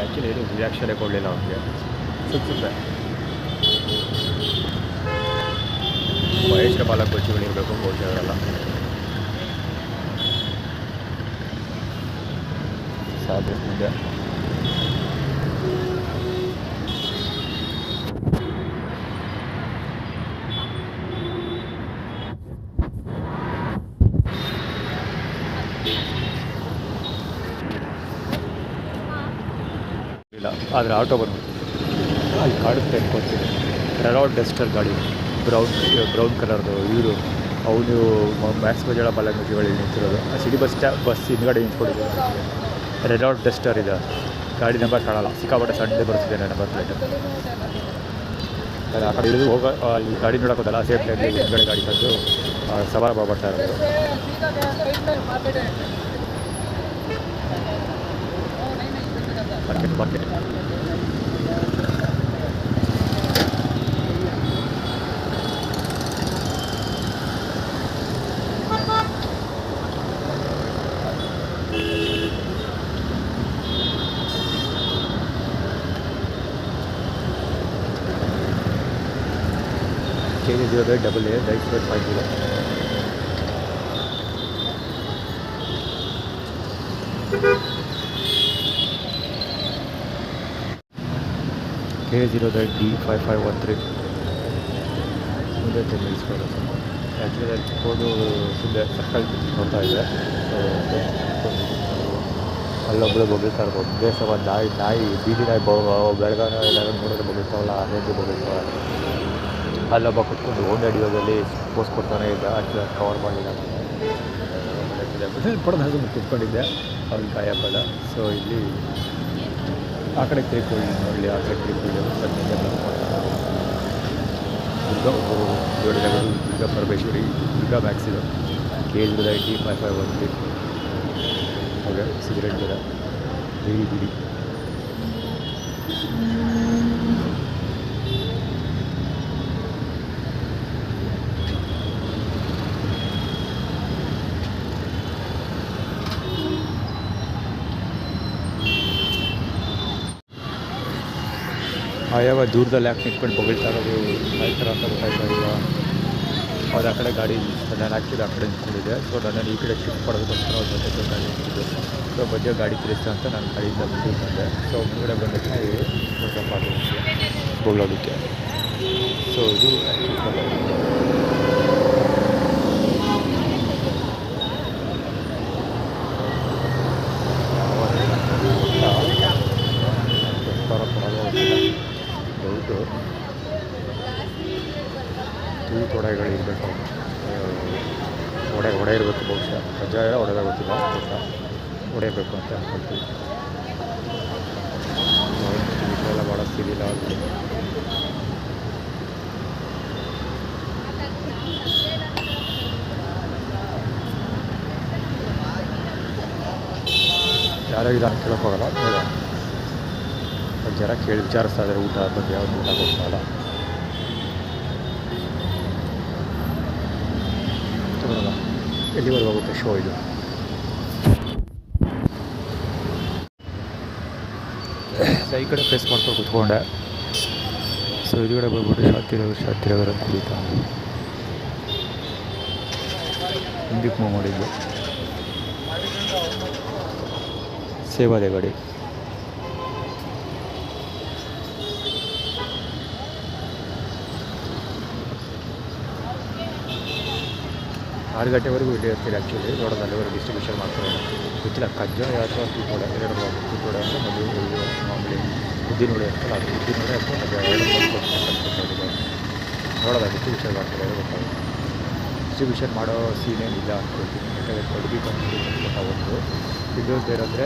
ಆ್ಯಕ್ಚುಲಿ ಏನು ರಿಯಾಕ್ಷನೇ ಕೊಡಲಿಲ್ಲ ಅವ್ರಿಗೆ. ಸುತ್ತೆ ವಯಸ್ಸಿನ ಬಾಲಕೋಚಿಗಳಿರಬೇಕು, ಬಹುಶಃ ಅವರೆಲ್ಲ. ಅಡ್ರೆಸ್ ಮುಂದೆ. ಇಲ್ಲ ಆದರೆ ಆಟೋ ಬಂದ್ಬಿಟ್ಟು ಅಲ್ಲಿ ಕಾಡುತ್ತೆ ಅನ್ಕೊತೀನಿ. ರೆನಾಲ್ಟ್ ಡಸ್ಟರ್ ಗಾಡಿ, ಬ್ರೌನ್ ಕಲರ್ದು. ಇವರು ಅವನು ಮ್ಯಾಕ್ಸ್ ಬಜಾಳ ಬಾಲಗಂಜಿಗಳಲ್ಲಿ ನಿಂತಿರೋದು. ಆ ಸಿಟಿ ಬಸ್ ಹಿಂದ್ಗಡೆ ನಿಂತ್ಕೊಂಡಿದ್ದಾರೆ. ರೆನಾಲ್ಟ್ ಡಸ್ಟರ್ ಇದೆ. ಗಾಡಿ ನಂಬರ್ ಕಾಣಲ್ಲ, ಸಿಕ್ಕಾಪಟ್ಟೆ ಸಣ್ಣ ಬರ್ತಿದೆ ನಂಬರ್ ಪ್ಲೇಟ್. ಆ ಕಡೆ ಇಳಿದು ಹೋಗೋ ಅಲ್ಲಿ ಗಾಡಿ ನೋಡೋಕ್ಕೋದಲ್ಲ, ಸೇಫ್ ಟೈಮ್ಲಿ ಹಿಂದ್ಗಡೆ ಗಾಡಿ ತಂದು ಸವಾರ ಬರ್ತಾ ಇರೋದು. Market KJ-00AA-950. KJ-00D5513 ಮುಂದೆ ನಿಲ್ಲಿಸ್ಕೊಳ್ಳೋದು. ಆ್ಯಕ್ಚುಲಿ ಅಲ್ಲಿ ಫೋಟೋ ಮುಂದೆ ಸರ್ಕಲ್ ನೋಡ್ತಾ ಇದೆ. ಅಲ್ಲೊಬ್ಬಳು ಬೊಗಳ್ತಾ ಇರ್ಬೋದು. ಬೇಸವ ನಾಯಿ ಬೀದಿ ನಾಯಿ ಬೆಳಗಾನ ಎಲ್ಲ ನೋಡೋದು ಬೊಗಳ್ತಾವಲ್ಲ, ಅದೇ ಬೊಗಳ್ತಾವ. ಅಲ್ಲೊಬ್ಬ ಕುತ್ಕೊಂಡು ಹೋಂಡ ಹಿಡಿಯೋದಲ್ಲಿ ಪೋಸ್ ಕೊಡ್ತಾನೆ ಇದ್ದ. ಅಷ್ಟು ಕವರ್ ಮಾಡಲಿಲ್ಲ. ಪಡೆದ ಹಾಗೆ ಕುತ್ಕೊಂಡಿದ್ದೆ, ಅವ್ನ ಕಾಯಪ್ಪಲ್ಲ. ಸೊ ಇಲ್ಲಿ ಆ ಕಡೆ ತಿರುಗಿ ನೋಡಲಿ, ಆ ಕಡೆ ತಿರುಗಿ ದುರ್ಗಾ ಪರಮೇಶ್ವರಿ, ದುರ್ಗಾ ಮ್ಯಾಕ್ಸ್ ಇದು. KJ-00D5513. ಹಾಗೆ ಸಿಗರೇಟ್ ಗಿಡ, ಬಿಡಿ ಆಯಾವ ದೂರದಲ್ಲಿ ಯಾಕೆ ನಿಂತ್ಕೊಂಡು ಬೊಗಳ್ತಾ ಇರೋದು ಆಯ್ತರ ಅಂತ ಗೊತ್ತಾಯ್ತಾ ಇಲ್ವಾ? ಅವ್ರು ಆ ಕಡೆ ಗಾಡಿ ನಾನು ಆ್ಯಕ್ಚುಲಿ ಆ ಕಡೆ ನಿಂತ್ಕೊಂಡಿದ್ದೆ. ಸೊ ನನ್ನನ್ನು ಈ ಕಡೆ ಶಿಫ್ಟ್ ಮಾಡೋದಕ್ಕೋಸ್ಕರ ಅವ್ರ ಜೊತೆ ಗಾಡಿ ನಿಂತಿದ್ದೆ. ಸೊ ಮಧ್ಯ ಗಾಡಿ ತಿರುಗಿಸ್ತಾ ಅಂತ ನಾನು ಗಾಡಿಯಿಂದ ಮುಂದೆ ಬಂದೆ. ಸೊ ಮುಂದೆ ಬಂದಕ್ಕೆ ಸ್ವಲ್ಪ ಬೊಗಳೋದಕ್ಕೆ. ಸೊ ಇದು ದೊಡ್ಡ ತೂತೊಡೆಗಳಿರಬೇಕು. ಒಡೆ ಇರಬೇಕು ಬಹುಶಃ. ಕಜ್ಜಾಯ ಒಡೆದ ಗೊತ್ತಿಲ್ಲ, ಹೊಡೆಯಬೇಕು ಅಂತ ಅಂದ್ಕೊಳ್ತೀವಿ. ಎಲ್ಲ ಭಾಳ ಸಿಡಿಲ್ಲ. ಯಾರೋ ಇಲ್ಲ ಅಂತ ಕೇಳೋಕ್ಕೋಗಲ್ಲ. ಒಂದು ಜನ ಕೇಳಿ ವಿಚಾರಿಸ್ತಾ ಇದ್ದಾರೆ ಊಟ ಬಗ್ಗೆ. ಯಾವ್ದು ಊಟ ಕೊಡ್ತಾರಲ್ಲ. ಎಲ್ಲಿವರೆಗೂ ಹೋಗುತ್ತೆ ಶೋ ಇದು? ಸೊ ಈ ಕಡೆ ಫೇಸ್ ಮಾಡ್ಕೊಂಡು ಕೂತ್ಕೊಂಡೆ. ಸೊ ಇದುಗಡೆ ಬಂದ್ಬಿಟ್ಟು ಶಾಂತಿನಗರ ಅಂತ ಕುಡಿತಾ ಹಿಂದಕ್ಕೆ ಮೂವ್ ಮಾಡಿದ್ದು. ಸೇವಾದೆ ಗಾಡಿ. ಆರು ಗಂಟೆವರೆಗೂ ಇಲ್ಲಿ ಇರ್ತೀರಿ. ಆ್ಯಕ್ಚುಲಿ ನೋಡೋದು ಅಲ್ಲಿವರೆಗೂ ಡಿಸ್ಟ್ರಿಬ್ಯೂಷನ್ ಮಾಡ್ತಾರೆ. ಗೊತ್ತಿಲ್ಲ ಕಜ್ಜಾಯ ಅಥವಾ ತೂತೋಡೆ, ಎರಡು ತೂತೋಡೆ ಅಂದರೆ ಮದುವೆ ಮಾಮೂಲಿ ಉದ್ದಿನೋಡೆ ಅಂತಲ್ಲ, ಅದು ಉದ್ದಿನೋಡೆ ಅಥವಾ ಎರಡು ನೋಡೋದು ಡಿಸ್ಟ್ರಿಬ್ಯೂಷನ್ ಮಾಡ್ತಾರೆ. ಗೊತ್ತಾಗುತ್ತೆ. ಡಿಸ್ಟ್ರಿಬ್ಯೂಷನ್ ಮಾಡೋ ಸೀನೇನಿಲ್ಲ ಅಂದ್ಕೊಳ್ತೀನಿ. ಯಾಕಂದರೆ ಕೊಡಬೇಕು ಅಂತ ಒಂದು ಇನ್ನೊಂದು ಏನಂದರೆ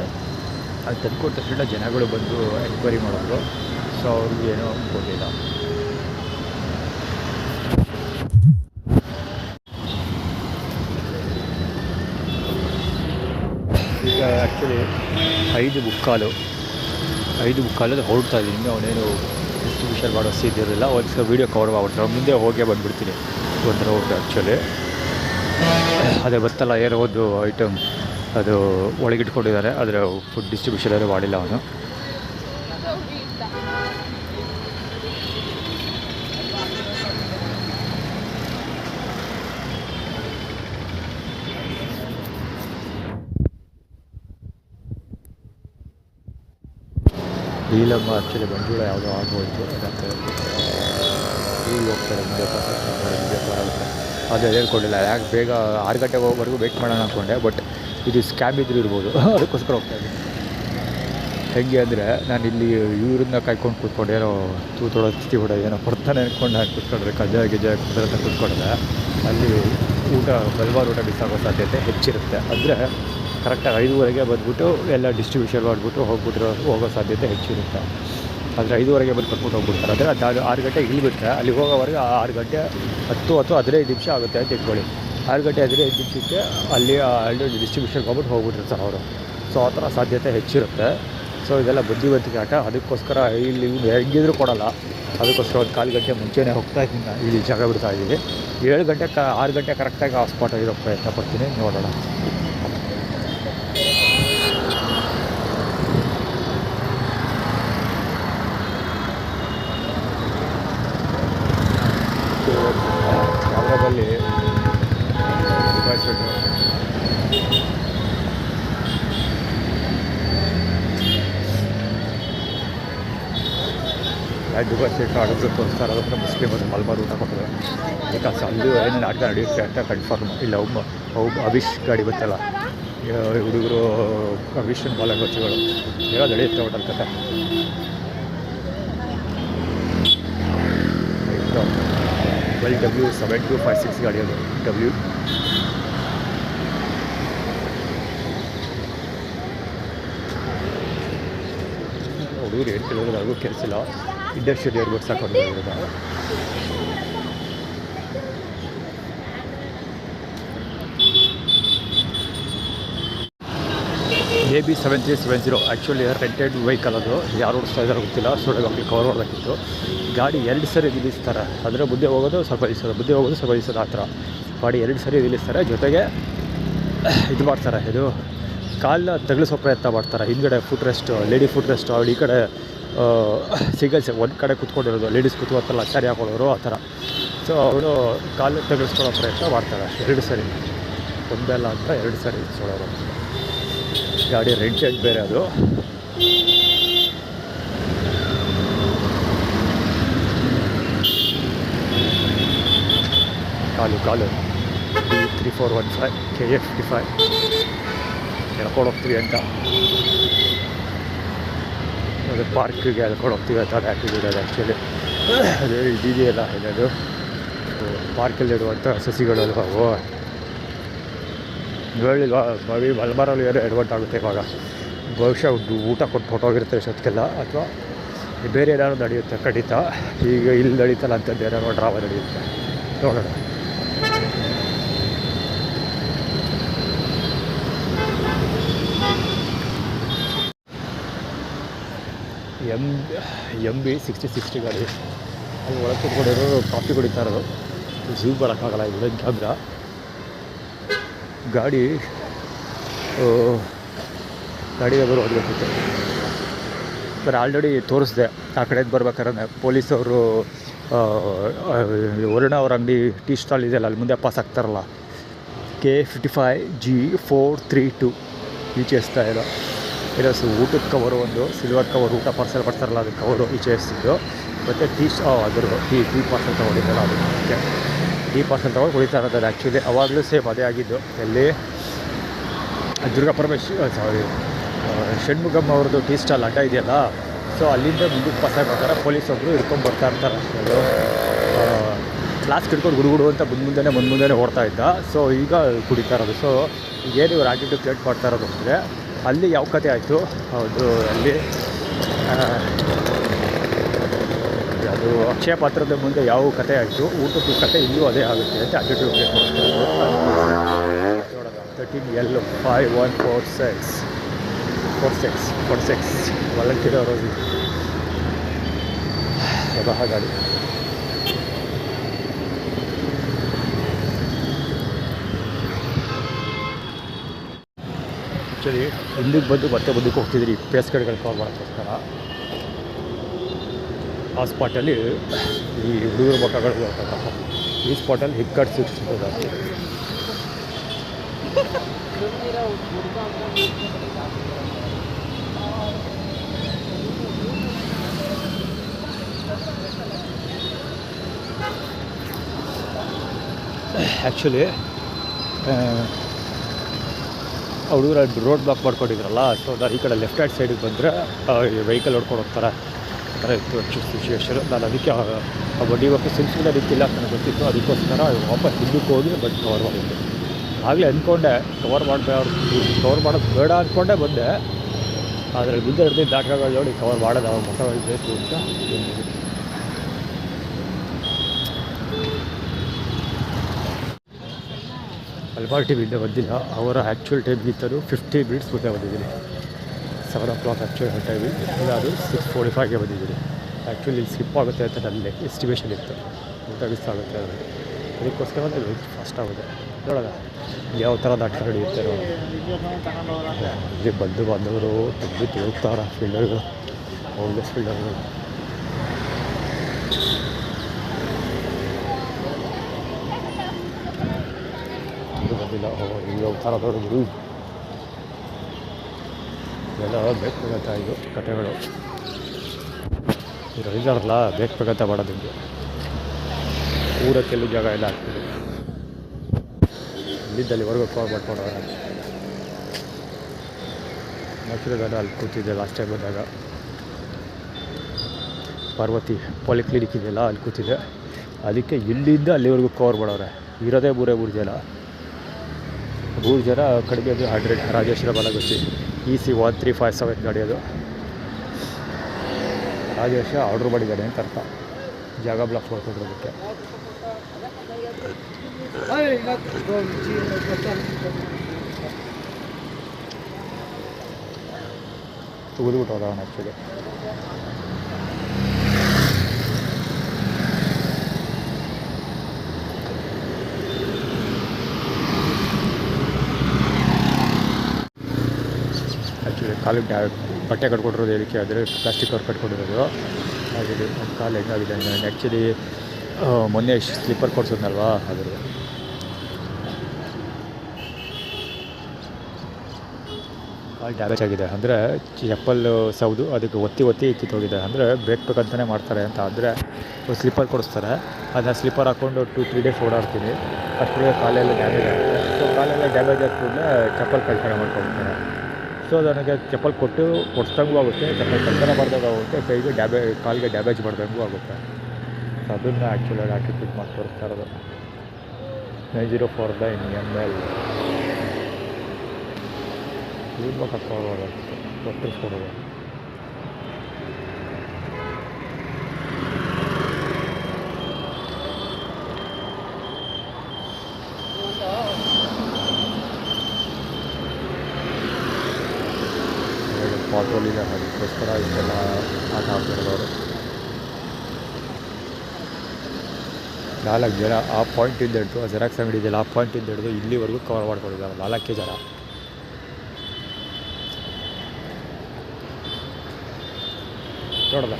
ಅದು ತಂದುಕೊಟ್ಟ ತಕ್ಷಣ ಜನಗಳು ಬಂದು ಎನ್ಕ್ವೈರಿ ಮಾಡೋದು. ಸೊ ಅವ್ರಿಗೆ ಏನೋ ಕೊಡಲಿಲ್ಲ. ಈಗ ಆ್ಯಕ್ಚುಲಿ 5:15 ಹೊರಡ್ತಾ ಇದ್ದೀನಿ. ಅವನೇನು ಡಿಸ್ಟ್ರಿಬ್ಯೂಷನ್ ಮಾಡೋ ಇದ್ದಿರಲಿಲ್ಲ. ಒಂದು ಸಲ ವೀಡಿಯೋ ಕವರ್ ಮಾಡ್ಬಿಟ್ರೆ ಮುಂದೆ ಹೋಗೇ ಬಂದುಬಿಡ್ತೀನಿ ಒಂದು ರೌಂಡ್. ಆ್ಯಕ್ಚುಲಿ ಅದೇ ಗೊತ್ತಲ್ಲ, ಏನೋ ಒಂದು ಐಟಮ್ ಅದು ಒಳಗಿಟ್ಕೊಂಡಿದ್ದಾರೆ. ಆದರೆ ಫುಡ್ ಡಿಸ್ಟ್ರಿಬ್ಯೂಷನ್ ಏನೂ ಮಾಡಿಲ್ಲ ಅವನು. ನೀಲಮ್ಮ ಆ್ಯಕ್ಚುಲಿ ಮಂಜುಳ ಯಾವುದೋ ಆಗೋಯ್ತು ಮತ್ತು ಈಗ ಹೋಗ್ತಾರೆ ಮುಂದೆ ಬರುತ್ತೆ. ಅದು ಹೇಳ್ಕೊಂಡಿಲ್ಲ ಯಾಕೆ ಬೇಗ 6 ಗಂಟೆವರೆಗೂ ವೆಯ್ಟ್ ಮಾಡೋಣ ಅಂದ್ಕೊಂಡೆ, ಬಟ್ ಇದು ಸ್ಕ್ಯಾಮ್ ಇದ್ರೂ ಇರ್ಬೋದು ಅದಕ್ಕೋಸ್ಕರ ಹೋಗ್ತಾಯಿದ್ದೆ. ಹೇಗೆ ಅಂದರೆ ನಾನು ಇಲ್ಲಿ ಇವ್ರನ್ನ ಕಾಯ್ಕೊಂಡು ಕೂತ್ಕೊಂಡು ಏನೋ ತೂತೊಡೋ ತಿಥಿ ಹೊಡ ಏನೋ ಬರ್ತಾನೆ ಅಂದ್ಕೊಂಡು ನಾನು ಕೂತ್ಕೊಂಡ್ರೆ ಕಜ್ಜಾಯ ಗಿಜ್ಜಾಯ ಕುದುರೆ ಕೂತ್ಕೊಂಡ್ರೆ ಅಲ್ಲಿ ಊಟ ಬಲ್ವಾರು ಊಟ ಮಿಸ್ ಆಗೋ ಸಾಧ್ಯತೆ ಹೆಚ್ಚಿರುತ್ತೆ. ಅಂದರೆ ಕರೆಕ್ಟಾಗಿ 5:30 ಬಂದುಬಿಟ್ಟು ಎಲ್ಲ ಡಿಸ್ಟ್ರಿಬ್ಯೂಷನ್ ಮಾಡಿಬಿಟ್ಟು ಹೋಗೋ ಸಾಧ್ಯತೆ ಹೆಚ್ಚಿರುತ್ತೆ. ಆದರೆ 5:30 ಬಂದು ಕಟ್ಬಿಟ್ಟು ಹೋಗ್ಬಿಡ್ತಾರೆ. ಅಂದರೆ ಅದು 6 ಗಂಟೆಗೆ ಇಲ್ಲಿ ಬಿಟ್ಟರೆ ಅಲ್ಲಿ ಹೋಗೋವರೆಗೆ 6 ಗಂಟೆ 10 ಅಥವಾ 15 ನಿಮಿಷ ಆಗುತ್ತೆ ಅಂತ ಇಟ್ಕೊಳ್ಳಿ. 6 ಗಂಟೆ 15 ನಿಮಿಷಕ್ಕೆ ಅಲ್ಲಿ ಡಿಸ್ಟ್ರಿಬ್ಯೂಷನ್ಗೆ ಹೋಗ್ಬಿಟ್ಟಿರ್ತಾರೆ ಅವರು. ಸೊ ಆ ಥರ ಸಾಧ್ಯತೆ ಹೆಚ್ಚಿರುತ್ತೆ. ಸೊ ಇದೆಲ್ಲ ಬುದ್ಧಿವಂತಿಕೆ ಆಟ. ಅದಕ್ಕೋಸ್ಕರ ಇಲ್ಲಿ ಹೆಂಗಿದ್ರೂ ಕೊಡೋಲ್ಲ. ಅದಕ್ಕೋಸ್ಕರ ಒಂದು 1/4 ಗಂಟೆ ಮುಂಚೆನೇ ಹೋಗ್ತಾಯಿದ್ದೀನಿ. ಇಲ್ಲಿ ಜಾಗ ಬಿಡ್ತಾಯಿದ್ದೀನಿ. 7 ಗಂಟೆ 6 ಗಂಟೆ ಕರೆಕ್ಟಾಗಿ ಆ ಸ್ಪಾಟಾಗಿ ಇರೋ ಪ್ರಯತ್ನ ಪಡ್ತೀನಿ. ನೋಡೋಣ. ಕ್ಯಾಮ್ರಾದಲ್ಲಿ ನಿಭಾಯಿಸ್ಬಿಟ್ಟು ದುಬೈ ಸೀಟ್ ಆಡೋದು ತೋರಿಸ್ತಾರೆ. ಅದಕ್ಕೆ ಮುಸ್ಲಿಮರು ಮಲ್ಬಾರ್ ಊಟ ಕೊಟ್ಟಿದ್ದಾರೆ. ಬಿಕಾಸ್ ಅಲ್ಲೂ ಏನೇನು ನಾಟಕ ನಡೆಯುತ್ತೆ ಅಂತ ಕನ್ಫರ್ಮ್ ಇಲ್ಲ. ಅವಿಶ್ ಗಾಡಿ ಗೊತ್ತಲ್ಲ, ಹುಡುಗರು ಅವಿಶ್ ಬಾಲಗೋಚಿಗಳು ಏನೋ ನಡೆಯುತ್ತೆ ಹೋಟೆಲ್ ಕತೆ. W7256 ಗಾಡಿ ಅದು ಹುಡುಗರು ಏನು ಕೇಳಿದ್ರು ನನಗೂ ಕೆಲಸಿಲ್ಲ. ಇಂಡಸ್ಟ್ರಿಯಲ್ ಏರ್ಬೋರ್ಡ್ಸ್ ಹಾಕೊಂಡು AB7370 ಆ್ಯಕ್ಚುಲಿ ರೆಂಟೆಡ್ ವೆಹಿಕಲ್. ಅದು ಯಾರು ಓಡಿಸ್ತಾ ಇದ್ದಾರೆ ಗೊತ್ತಿಲ್ಲ. ಸುಳ್ಳು ಕವರ್ ಮಾಡಬೇಕಿತ್ತು. ಗಾಡಿ 2 ಸರಿ ನಿಲ್ಲಿಸ್ತಾರೆ. ಅಂದರೆ ಬುದ್ಧಿ ಹೋಗೋದು ಸ್ವಲ್ಪ ನಿಲ್ಲಿಸೋದು ಆ ಥರ ಗಾಡಿ 2 ಸರಿ ನಿಲ್ಲಿಸ್ತಾರೆ. ಜೊತೆಗೆ ಇದು ಮಾಡ್ತಾರೆ, ಇದು ಕಾಲನ್ನ ತಗಲಿಸೋ ಪ್ರಯತ್ನ ಮಾಡ್ತಾರೆ. ಹಿಂದ್ಗಡೆ foot rest, lady foot rest, ಅವಳು ಈ ಕಡೆ ಸಿಂಗಲ್ಸ್ ಒಂದು ಕಡೆ ಕೂತ್ಕೊಂಡಿರೋದು, ಲೇಡೀಸ್ ಕೂತ್ಕೊಳ್ತಲ್ಲ ಸರಿ ಹಾಕೊಳ್ಳೋರು ಆ ಥರ. ಸೊ ಅವಳು ಕಾಲು ತಗಲಿಸ್ಕೊಳ್ಳೋ ಪ್ರಯತ್ನ ಮಾಡ್ತಾಳೆ 2 ಸರಿ. ಒಂದೆಲ್ಲ ಅಂತ 2 ಸರಿ ಇಸ್ಕೊಳ್ಳೋರು. ಗಾಡಿ ರೆಂಟೆಡ್ ಬೇರೆ ಅದು. ಕಾಲು B3415 KA55 ಎಳ್ಕೊಂಡು ಹೋಗ್ತೀವಿ ಅಂತ. ಅದು ಪಾರ್ಕಿಗೆ ಎಳ್ಕೊಂಡು ಹೋಗ್ತೀವಿ ಅಂತ ಅದು ಆ್ಯಕ್ಟಿವಿಟಿ. ಅದು ಆ್ಯಕ್ಚುಲಿ ಅದು ಇದೆಯಲ್ಲ ಇದದು ಪಾರ್ಕಲ್ಲಿಡುವಂಥ ಸಸಿಗಳು ಅವು ಹೇಳಿಲ್ವಾ. ಮಲ್ಬಾರಲ್ಲಿ ಏನೋ ಎಡ್ವರ್ಟ್ ಆಗುತ್ತೆ ಇವಾಗ. ಬಹುಶಃ ಊಟ ಕೊಟ್ಟು ಹೊಟ್ಟೋಗಿರುತ್ತೆ ಇಷ್ಟೊತ್ತಿಗೆಲ್ಲ, ಅಥವಾ ಬೇರೆ ಏನಾದ್ರು ನಡೆಯುತ್ತೆ ಖಂಡಿತ. ಈಗ ಇಲ್ಲಿ ನಡೀತಲ್ಲ ಅಂಥದ್ದು ಏನಾದ್ರು ಡ್ರಾಮಾ ನಡೆಯುತ್ತೆ. ನೋಡೋಣ. MB6060 ಗಾಡಿ. ಅಲ್ಲಿ ಒಳಗೆ ಕೂತ್ಕೊಂಡಿರೋರು ಕಾಫಿ ಕುಡಿತಾ ಇರೋದು. ಝೂ ಬರೋಕ್ಕಾಗಲ್ಲ ಇದು ಕ್ಯಾಮ್ರಾ. ಗಾಡಿಗೆ ಬರೋದು ಸರ್ ಆಲ್ರೆಡಿ ತೋರಿಸ್ದೆ. ಆ ಕಡೆಯಿಂದ ಬರ್ಬೇಕಾದ್ರೆ ಪೊಲೀಸವರು ವರ್ಣ ಅವ್ರ ಅಂಗಡಿ ಟೀ ಸ್ಟಾಲ್ ಇದೆಯಲ್ಲ ಅಲ್ಲಿ ಮುಂದೆ ಪಾಸ್ ಆಗ್ತಾರಲ್ಲ, K55G432 ಈಚೆ ಎಸ್ತಾ ಇಲ್ಲ. ಊಟದ ಕವರು, ಒಂದು ಸಿಲ್ವರ್ ಕವರ್, ಊಟ ಪಾರ್ಸೆಲ್ ಬರ್ತಾರಲ್ಲ ಅದು ಕವರು ಈಚೆ ಎಸ್ತಿದ್ದು. ಮತ್ತು ಅದ್ರ ಟೀ ಪಾರ್ಸೆಲ್ ತೊಗೊಂಡಿದ್ದಲ್ಲ ಅದು. ಟೀ ಪಾರ್ಸೆಲ್ ತೊಗೊಂಡು ಕುಡಿತಾ ಇರೋದು. ಅದು ಆ್ಯಕ್ಚುಲಿ ಅವಾಗಲೂ ಸೇಮ್ ಅದೇ ಆಗಿದ್ದು. ಎಲ್ಲಿ ಷಣ್ಮುಗಮ್ ಅವ್ರದ್ದು ಟೀ ಸ್ಟಾಲ್ ಅಡ್ಡ ಇದೆಯಲ್ಲ, ಸೊ ಅಲ್ಲಿಂದ ಮುಂದಕ್ಕೆ ಪಾಸ್ ಆಗ್ಬೇಕಾದ್ರೆ ಪೊಲೀಸೊಬ್ಬರು ಹಿಡ್ಕೊಂಡು ಬರ್ತಾ ಇರ್ತಾರೆ. ಕ್ಲಾಸ್ ಹಿಡ್ಕೊಂಡು ಗುಡುಗುಡು ಅಂತ ಮುಂದೆ ಓಡ್ತಾ ಇದ್ದ. ಸೊ ಈಗ ಕುಡಿತಾ ಇರೋದು. ಸೊ ಏನು ಇವ್ರು ಆಟಿಟ್ಯೂಡ್ ಕ್ರಿಯೇಟ್ ಮಾಡ್ತಾ ಇರೋದು ಅಂದರೆ ಅಲ್ಲಿ ಯಾವ ಕತೆ ಆಯಿತು ಅದು ಅಲ್ಲಿ ಅದು ಅಕ್ಷಯ ಪಾತ್ರದ ಮುಂದೆ ಯಾವ ಕತೆ ಆಯಿತು, ಊಟದ ಕತೆ ಇಲ್ಲೂ ಅದೇ ಆಗುತ್ತೆ ಅಂತ ಆಟಿಟ್ಯೂಡ್ ಕ್ರಿಯೇಟ್ ಮಾಡ್ತಾ ಇರೋದು. 13L5146 ಒಳಗಿರೋರು ಸ್ವತಃ ಗಾಡಿ. ಆ್ಯಕ್ಚುಲಿ ಹಿಂದಕ್ಕೆ ಬಂದು ಮತ್ತೆ ಮುಂದಕ್ಕೆ ಹೋಗ್ತಿದ್ರಿ ಪೇಸ್ ಗಾಡಿಗಳು ಕವರ್ ಮಾಡೋಕ್ಕೋಸ್ಕರ. ಆ ಸ್ಪಾಟಲ್ಲಿ ಈ ಹುಡುಗರ ಮಕ್ಕಳು ಬರ್ತಕ್ಕಂಥ ಈ ಸ್ಪಾಟಲ್ಲಿ ಹಿಕ್ಕಟ್ ಸಿಕ್ಕಿರ್ತದೆ. ಆ್ಯಕ್ಚುಲಿ ಹುಡುಗರು ರೋಡ್ ಬ್ಲಾಕ್ ಮಾಡ್ಕೊಂಡಿದ್ರಲ್ಲ, ಸೊ ನಾನು ಈ ಕಡೆ ಲೆಫ್ಟ್ ಹ್ಯಾಂಡ್ ಸೈಡಿಗೆ ಬಂದರೆ ವೆಹಿಕಲ್ ಹೊಡ್ಕೊಂಡು ಹೋಗ್ತಾರೆ, ಆ ಥರ ಇತ್ತು ಆ್ಯಕ್ಚುಲಿ ಸಿಚುವೇಶನ್. ನಾನು ಅದಕ್ಕೆ ಆ ಬಡ್ಡಿ ವಾಪಸ್ ಸಿಲ್ಸಿಲ್ಲ ನಿಂತಿಲ್ಲ ಅಂತ ನನಗೆ ಗೊತ್ತಿತ್ತು, ಅದಕ್ಕೋಸ್ಕರ ವಾಪಸ್ ಹಿಂದಕ್ಕೆ ಹೋಗಿ ಬಟ್ ಕವರ್ ಮಾಡಿದ್ದೆ. ಆಗಲೇ ಅಂದ್ಕೊಂಡೆ ಕವರ್ ಮಾಡೋದು ಬೇಡ ಅಂದ್ಕೊಂಡೆ ಬಂದೆ, ಆದರೆ ಬಿದ್ದು ಹಿಡ್ದು ದಾಟ್ಗಳು ನೋಡಿ ಕವರ್ ಮಾಡೋದು ಅವಾಗ ಮೊತ್ತ ಬೇಕು ಅಂತ ಅಲ್ಬಾರ್ ಟಿವಿಯಿಂದ ಬಂದಿಲ್ಲ. ಅವರ ಆ್ಯಕ್ಚುಯಲ್ ಟೈಮ್ಗಿಂತಲೂ 50 ಮಿನಿಟ್ಸ್ ಮುಂದೆ ಬಂದಿದ್ದೀನಿ. 7 o'clock ಆ್ಯಕ್ಚುಯಲ್ ಟೈಮ್, ಅದು 6:45ಗೆ ಬಂದಿದ್ದೀನಿ. ಆ್ಯಕ್ಚುಲಿ ಸ್ಕಿಪ್ ಆಗುತ್ತೆ ಅಂತ ನನ್ನ ಎಸ್ಟಿಮೇಷನ್ ಇತ್ತು, ಊಟ ಮಿಸ್ ಆಗುತ್ತೆ ಅದು, ಅದಕ್ಕೋಸ್ಕರ ನಾನು ಫಾಸ್ಟ್ ಆಗುತ್ತೆ. ನೋಡೋಣ ಯಾವ ಥರ ನಾಟಕ ನಡೆಯುತ್ತಾರೋ. ಇಲ್ಲಿ ಬಂದು ಬಾಂಧವರು ತುಂಬ ತಿರುಗ್ತಾರ ಫೀಲ್ಡರ್ಗಳು, ಹೋಗ್ಲೆಸ್ ಫೀಲ್ಡರ್ಗಳು. ಇದು ಬಂದಿಲ್ಲ, ಯಾವ ಥರ ನೋಡಿದ್ರು ಎಲ್ಲ ಬೇಕಾಗತ್ತ. ಇದು ಕಥೆಗಳು ಇವರು ಇದ್ದಾರಲ್ಲ ಬೇಕಾಗತ್ತ ಮಾಡೋದಕ್ಕೆ, ಊರಕ್ಕೆಲ್ಲೂ ಜಾಗ ಎಲ್ಲ ಆಗ್ತದೆ. ಇಲ್ಲಿದ್ದಲ್ಲಿವರೆಗೂ ಕಾಲ್ ಮಾಡ್ಕೊಂಡವ್ರೆ. ಆ್ಯಕ್ಚುಲಿ ನಾನು ಅಲ್ಲಿ ಕೂತಿದ್ದೆ ಲಾಸ್ಟ್ ಟೈಮ್ ಬಂದಾಗ, ಪಾರ್ವತಿ ಪಾಲಿಕ್ಲಿನಿಕ್ ಇದೆಯಲ್ಲ ಅಲ್ಲಿ ಕೂತಿದ್ದೆ. ಅದಕ್ಕೆ ಇಲ್ಲಿಂದ ಅಲ್ಲಿವರೆಗೂ ಕವರ್ ಮಾಡೋರೆ. ಇರೋದೇ ಮೂರು ಜನ ಕಡಿಮೆ ಅದು 100. ರಾಜೇಶ್ವರ ಬಾಲಗುಚ್ಚಿ EC 1357 ಗಾಡಿ ಅದು. ರಾಜೇಶ ಆರ್ಡ್ರ್ ಮಾಡಿದ್ದಾನೆ ಅಂತ ಅರ್ಥ, ಜಾಗ ಬ್ಲಾಕ್ ಮಾಡ್ಕೊಂಡಿರೋದಕ್ಕೆ. ತೆಗೆದುಬಿಟ್ಟು ಹೋದ ಅವನು ಆ್ಯಕ್ಚುಲಿ. ಆ್ಯಕ್ಚುಲಿ ಕಾಲಿಗೆ ಬಟ್ಟೆ ಕಟ್ಕೊಂಡಿರೋದು ಏನಕ್ಕೆ ಅಂದರೆ ಪ್ಲಾಸ್ಟಿಕ್ ಕವರ್ ಕಟ್ಕೊಂಡಿರೋದು ಹಾಗೆ ಕಾಲು ಹೆಂಗಾಗಿದೆ. ನಾನು ಆ್ಯಕ್ಚುಲಿ ಮೊನ್ನೆ ಸ್ಲಿಪ್ಪರ್ ಕೊಡ್ಸೋದ್ನಲ್ವಾ, ಅದ್ರ ಕಾಲು ಡ್ಯಾಮೇಜ್ ಆಗಿದೆ. ಅಂದರೆ ಚಪ್ಪಲ್ ಸೌದು ಅದಕ್ಕೆ ಒತ್ತಿ ಕಿತ್ತೋಗಿದೆ. ಅಂದರೆ ಬೇಕಂತಲೇ ಮಾಡ್ತಾರೆ ಅಂತ. ಅಂದರೆ ಸ್ಲಿಪ್ಪರ್ ಕೊಡಿಸ್ತಾರೆ, ಅದನ್ನ ಸ್ಲಿಪ್ಪರ್ ಹಾಕ್ಕೊಂಡು 2-3 ಡೇಸ್ ಓಡಾಡ್ತೀನಿ, ಅಷ್ಟೇ ಕಾಲೆಲ್ಲ ಡ್ಯಾಮೇಜ್ ಆಗುತ್ತೆ. ಸೊ ಕಾಲೆಲ್ಲ ಡ್ಯಾಮೇಜ್ ಆದ ಕೂಡಲೇ ಚಪ್ಪಲ್ ಕಳ್ತನ ಮಾಡ್ಕೊಳ್ತಾರೆ. ಸೊ ನನಗೆ ಚಪ್ಪಲ್ ಕೊಡಿಸ್ದಂಗೂ ಆಗುತ್ತೆ, ಚಪ್ಪಲ್ ಕಳ್ತನ ಮಾಡಿದಾಗ ಆಗುತ್ತೆ, ಕಾಲಿಗೆ ಡ್ಯಾಮೇಜ್ ಮಾಡ್ದಂಗೂ ಆಗುತ್ತೆ. ಸೊ ಅದನ್ನು ಆ್ಯಕ್ಚುಲಾಗಿ ಹಾಕಿ ಫಿಟ್ ಮಾಡಿ ತೋರಿಸ್ತಾ ಇರೋದು. 904 ML ತುಂಬ ಕಟ್ಕೊಳ್ಳೋದಾಗುತ್ತೆ, ಕೊಟ್ಟಿಸ್ಕೊಡೋದು. ಪಾಟ್ರೋಲಿಗೆ ಅದಕ್ಕೋಸ್ಕರ ಇದೆಲ್ಲ ಆಟ ಆಡ್ತಿರೋದವರು. 4 ಜನ ಆ ಪಾಯಿಂಟಿಂದ ಹಿಡಿದು, ಆ ಜೆರಾಕ್ಸ್ ಅಂಗಡಿ ಇದೆಯಲ್ಲ ಆ ಪಾಯಿಂಟಿಂದ ಹಿಡಿದು ಇಲ್ಲಿವರೆಗೂ ಕವರ್ ಮಾಡ್ಕೊಂಡಿದ್ದಾರೆ. 4 ಜನ. ನೋಡೋದ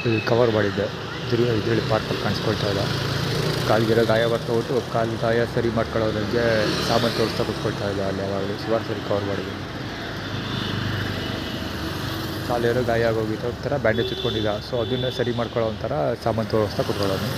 ಇದು ಕವರ್ ಮಾಡಿದ್ದೆ. ಇದರಲ್ಲಿ ಪಾರ್ಕಲ್ಲಿ ಕಾಣಿಸ್ಕೊಳ್ತಾ ಇಲ್ಲ. ಕಾಲಿಗೆಲ್ಲ ಗಾಯ ಬರ್ಕೊಬಿಟ್ಟು ಕಾಲು ಗಾಯ ಸರಿ ಮಾಡ್ಕೊಳ್ಳೋದಂಗೆ ಸಾಮಾನು ತೋರಿಸ್ತಾ ಕೂತ್ಕೊಳ್ತಾ ಇಲ್ಲ. ಅಲ್ಲಿ ಯಾವಾಗಲೂ ಸುಮಾರು ಸರಿ ಕವರ್ ಮಾಡಿದ್ದೀನಿ. ಕಾಲೇರೋ ಗಾಯ ಆಗೋಗಿತ್ತು, ಒಂಥರ ಬ್ಯಾಂಡೇಜ್ ಇಟ್ಕೊಂಡಿದ್ದ. ಸೊ ಅದನ್ನು ಸರಿ ಮಾಡ್ಕೊಳ್ಳೋ ಒಂಥರ ಸಾಮಾನು ತೋರಿಸ್ತಾ ಕೂತ್ಕೊಳ್ಳೋದು.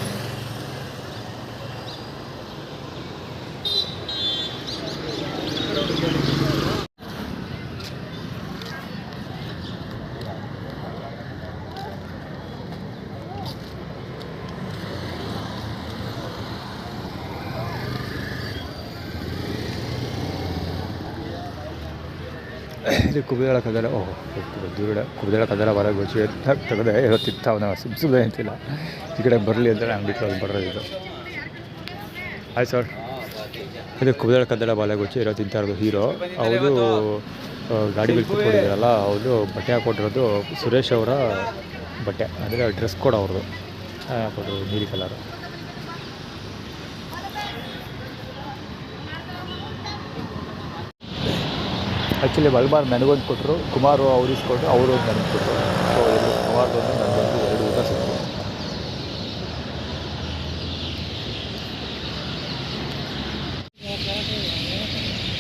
ಇದು ಕುಬ್ದೇಳ ಕದಲ, ಕುಬ್ದೇಳ ಕದಲ ಹೊರಗೆ ಗೊಚ್ಚಿ ತೆಗೆದೆ ಇರುತ್ತಿತ್ತ. ಅವನ ಸುಮ್ಮನೆ ಅಂತಿಲ್ಲ, ಈ ಕಡೆ ಬರಲಿ ಅಂತೇಳಿ ಅಂಗಡಿ ಕ್ಲೋಸ್ ಬರೋದು. ಆಯ್ತು ಸರ್, ಇದು ಕುಬ್ದೇಳ ಕದಲ ಬಾಲಗುಚ್ಚಿ ಇರೋ ತಿಂತಾ ಇರೋದು ಹೀರೋ. ಅವರು ಗಾಡಿ ಬಿಲ್ ಕೂತ್ಕೊಂಡಿದ್ದಾರಲ್ಲ, ಅವರು ಬಟ್ಟೆ ಹಾಕ್ಕೊಟ್ಟಿರೋದು ಸುರೇಶ್ ಅವರ ಬಟ್ಟೆ, ಅಂದರೆ ಡ್ರೆಸ್ ಕೋಡ್ ಅವ್ರದ್ದು ಹಾಕ್ಕೊಟ್ರು, ನೀಲಿ ಕಲರು. ಆ್ಯಕ್ಚುಲಿ ಮಲ್ಬಾರ್ ನನಗೊಂದು ಕೊಟ್ಟರು, ಕುಮಾರು ಅವ್ರು ಇಸ್ಕೊಟ್ರು, ಅವರು ಒಂದು ನನಗೆ ಕೊಟ್ಟರು. ಸೊ ಕುಮಾರ್ದೊಂದು ನನಗೊಂದು 2 ಊಟ ಸಿಕ್ತು.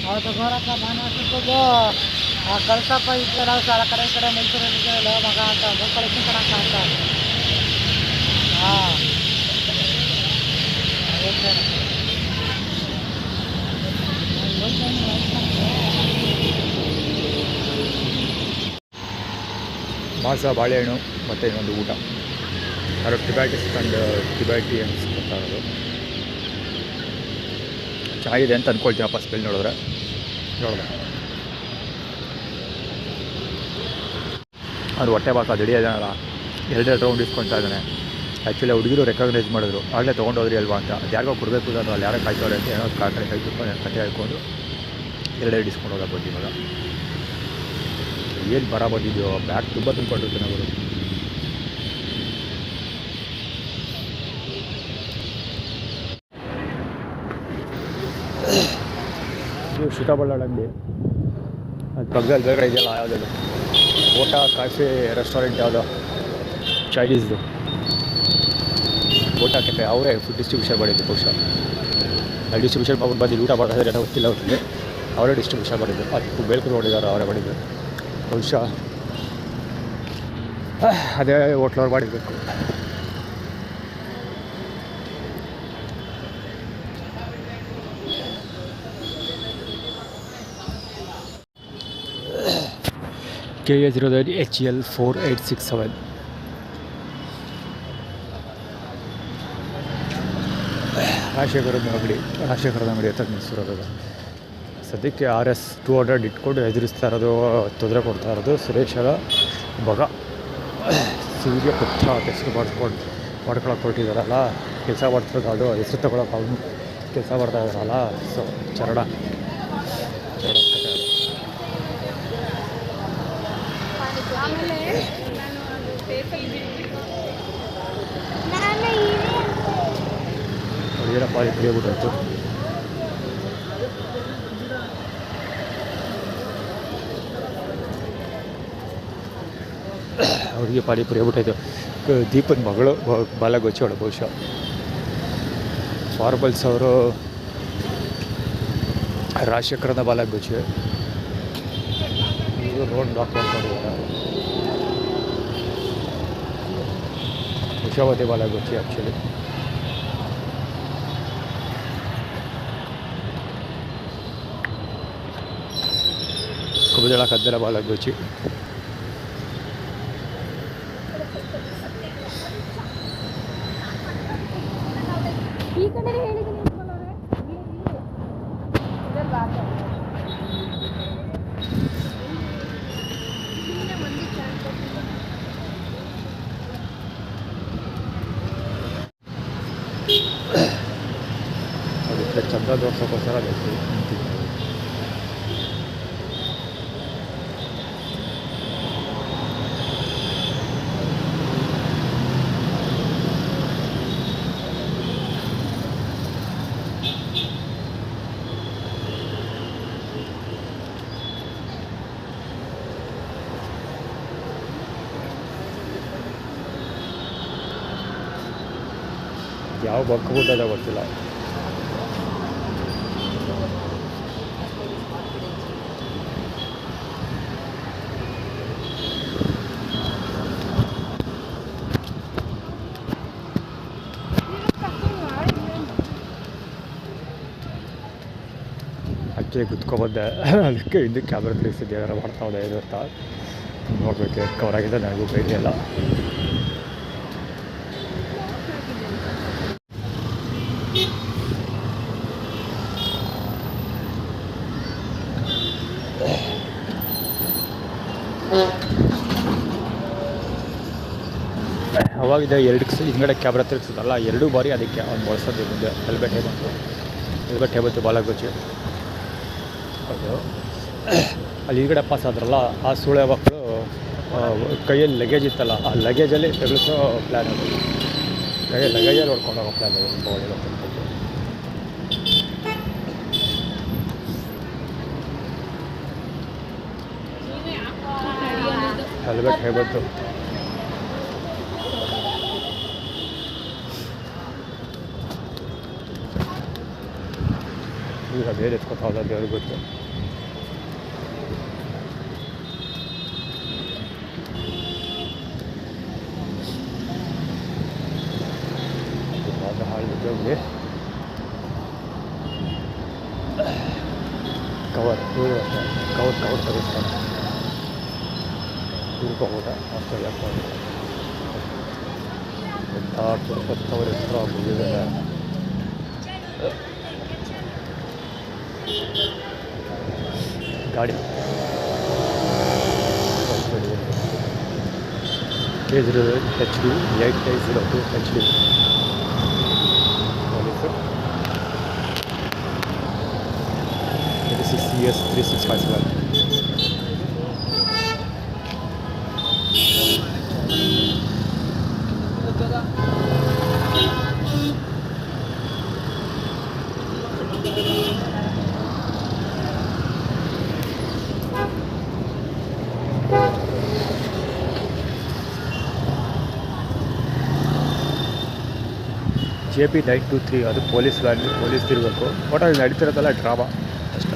और तो घर का खाना तो ಕಳ್ಸಪ್ಪ ಈ ಕಡೆ ನಾವು ಆ ಕಡೆ ಈ ಕಡೆ ಮೈಸೂರಲ್ಲಿ ಇದ್ದೇವಲ್ಲ ಮಗ ಅಂತ ಕಳಿಸಿ ಕಣಕ್ಕ ಅಂತ ಹಾಂ ಮಾಂಸ ಬಾಳೆಹಣ್ಣು ಮತ್ತು ಇನ್ನೊಂದು ಊಟ ಯಾರು ಟಿಬ್ಯಾಟಿಸ್ ಅಂಡ್ ಟಿಬ್ಯಾಟಿಯನ್ಸ್ ಕೊಡ್ತಾ ಇರೋದು ಚೆನ್ನಾಗಿದೆ ಅಂತ ಅಂದ್ಕೊಳ್ತೀನಪ್ಪ ಸ್ಮೆಲ್ ನೋಡಿದ್ರೆ ಅದು ಹೊಟ್ಟೆ ಬಾಕ ಹಿಡಿಯೋದಲ್ಲ 2 ರೌಂಡ್ ಇಸ್ಕೊಳ್ತಾ ಇದ್ದಾನೆ. ಆ್ಯಕ್ಚುಲಿ ಹುಡುಗಿರು ರೆಕಗ್ನೈಸ್ ಮಾಡಿದ್ರು ಆಗಲೇ ತೊಗೊಂಡೋದ್ರಿ ಅಲ್ವಾ ಅಂತ. ಅದು ಯಾರಿಗೋ ಕೊಡಬೇಕು ನಾನು ಅಲ್ಲಿ ಯಾರೋ ಕಾಯ್ತವ್ರೆ ಅಂತ ಏನೋ ಕಡೆ ಕೈ ತುರ್ಕೊಂಡು ಕತೆ ಹೇಳ್ಕೊಂಡು 2 ಇಸ್ಕೊಂಡು ಹೋಗೋಕೆ ಬಂದು ಇವಾಗ ಏನು ಬರ ಬಂದಿದ್ಯೋ ಬ್ಯಾಗ್ ತುಂಬ ತುಂಬಿಕೊಂಡಿರ್ತೀನಿ ಅವರು. ಇದು ಸೀತಾಬಳ್ಳಾಳ ಅಂಗಡಿ ಅದು ಪಕ್ಕದಲ್ಲಿ ಬೇರೆ ಇದೆಯಲ್ಲ ಯಾವುದದು ಓಟಾ ಕಾಫಿ ರೆಸ್ಟೋರೆಂಟ್ ಯಾವುದೋ ಚೈನೀಸ್ದು ಓಟಾ ಕೆಫೆ ಅವರೇ ಫುಡ್ ಡಿಸ್ಟ್ರಿಬ್ಯೂಷನ್ ಮಾಡಿದ್ದು ಬಹುಶಃ. ಅಲ್ಲಿ ಡಿಸ್ಟ್ರಿಬ್ಯೂಷನ್ ಮಾಡ್ಬಿಟ್ಟು ಬಂದು ಊಟ ಮಾಡಿದ್ರೆ ಏನೋ ಗೊತ್ತಿಲ್ಲ ಅವ್ರಿಗೆ. ಅವರೇ ಡಿಸ್ಟ್ರಿಬ್ಯೂಷನ್ ಮಾಡಿದ್ದು ಅದು ಬೇಲ್ಕರ್ ನೋಡಿದ್ದಾರೆ ಅವರೇ ಮಾಡಿದ್ದು ಬಹುಶಃ. ಅದೇ ಹೋಟ್ಲವ್ರು ಮಾಡಿರಬೇಕು. KA09HL 4867 ರಾಜಶೇಖರದ ಅಂಗಡಿ ಹತ್ರ ನಿಲ್ಲಿಸಿರೋದು. ಸದ್ಯಕ್ಕೆ RS 200 ಇಟ್ಕೊಂಡು ಎದುರಿಸ್ತಾ ಇರೋದು, ತೊಂದರೆ ಕೊಡ್ತಾ ಇರೋದು ಸುರೇಶರ ಮಗ ಸೂರ್ಯ ಪುತ್ರ ಹೆಸರು ಮಾಡ್ಕೊಳಕ್ಕೆ ಹೊರಟಿದ್ದಾರಲ್ಲ, ಕೆಲಸ ಮಾಡ್ತಿರೋದು ಅದು ಹೆಸರು ತಗೊಳಕ್ಕೆ ಅವನು ಕೆಲಸ ಮಾಡ್ತಾ ಇದ್ದಾರಲ್ಲ. ಸೊ ಚರಣ ಏನೋ ಪಾಲಿ ಕುಡಿಯೋಗ್ಬಿಟ್ಟಾಯ್ತು. ಅವ್ರಿಗೆ ಪಾನಿಪುರಿ ಆಗ್ಬಿಟ್ಟಾಯ್ತು. ದೀಪನ್ ಮಗಳು ಬಾಲಗೋಚಿ ಅವಳು ಬಹುಶಃ. ಫಾರ್ಬಲ್ಸ್ ಅವರು ರಾಜಶೇಖರದ ಬಾಲಗೋಚಿ. ಇದು ರೋಡ್ ಬ್ಲಾಕ್ ಮಾಡ್ಕೊಂಡಿದ್ದಾರೆ. ಉಷಾವತಿ ಬಾಲಗೋಚಿ ಆ್ಯಕ್ಚುಲಿ. ಕಬ್ಬುದಳ ಕದ್ದರ ಬಾಲಗೋಚಿ. ಅದಕ್ಕೆ ಚಂದ ತೋರ್ಸೋಕ್ಕೋಸ್ಕರ ಬೇಕು. ಯಾವ ಬಕ್ಕ ಗುಡ್ಡದ ಗೊತ್ತಿಲ್ಲ. ಆ್ಯಕ್ಚುಲಿ ಕುತ್ಕೊಬಂದೆ, ಅದಕ್ಕೆ ಹಿಂದೆ ಕ್ಯಾಮ್ರಾ ತೆಗಿಸಿದ್ದೆ ಏನಾರು ಮಾಡ್ತಾ ಹೋದೆ ಇದು ಅಂತ ನೋಡಬೇಕು. ಎಷ್ಟು ಕವರ್ ಆಗಿದೆ ನನಗೂ ಬೇಕಿಲ್ಲ. ಅವಾಗಿದೆ 2 ಹಿಂದ್ಗಡೆ ಕ್ಯಾಮ್ರಾ ತಿರುಗಿಸೋದಲ್ಲ, 2 ಬಾರಿ ಅದಕ್ಕೆ ಅವ್ನು ಬಳಸೋದು. ಮುಂದೆ ಹೆಲ್ಮೆಟ್ ಹೇಬತ್ತು ಬಾಲಗೋಚಿ ಅದು. ಅಲ್ಲಿ ಹಿಂದ್ಗಡೆ ಪಾಸ್ ಆದ್ರಲ್ಲ, ಆ ಸೂಳೆ ಮಕ್ಕಳು ಕೈಯಲ್ಲಿ ಲಗೇಜ್ ಇತ್ತಲ್ಲ, ಆ ಲಗೇಜಲ್ಲಿ ತೆಗೆಸೋ ಪ್ಲ್ಯಾನ್ ಅದು. ಲಗೇಜಲ್ಲಿ ಹೊಡ್ಕೊಂಡು ಹೋಗೋ ಪ್ಲ್ಯಾನ್ ಅದು. ತುಂಬ ಒಳ್ಳೆಯದು. ಹೆಲ್ಮೆಟ್ ಹೇಬತ್ತು. ಈಗ ಬೇರೆ ಎತ್ಕೊತಾ ಹೋದ ದೇವ್ರಿಗೆ ಗೊತ್ತು. ಹೋಗಲಿ. ಕವರ್ ಇವರು ಅಷ್ಟೇ ಕವರ್ ತೆಗೆಸ್ತಾನೆ ತಿರ್ಕೋಬೋದ ಅಷ್ಟೇ ಹಾಕೊಂಡು ಕವರ್ ಎಷ್ಟೋ ಆಗ್ಬೋದು. ಗಾಡಿ K0 HD 8502 HD ಪೊಲೀಸು. ಇದು CS 3657. JP 923 ಅದು ಪೊಲೀಸ್ ವ್ಯಾಲ್ಯೂ, ಪೊಲೀಸ್ ಇರಬೇಕು. ಬಟ್ ಅಲ್ಲಿ ನಡೀತಿರೋದೆಲ್ಲ ಡ್ರಾಮಾ ಅಷ್ಟೇ.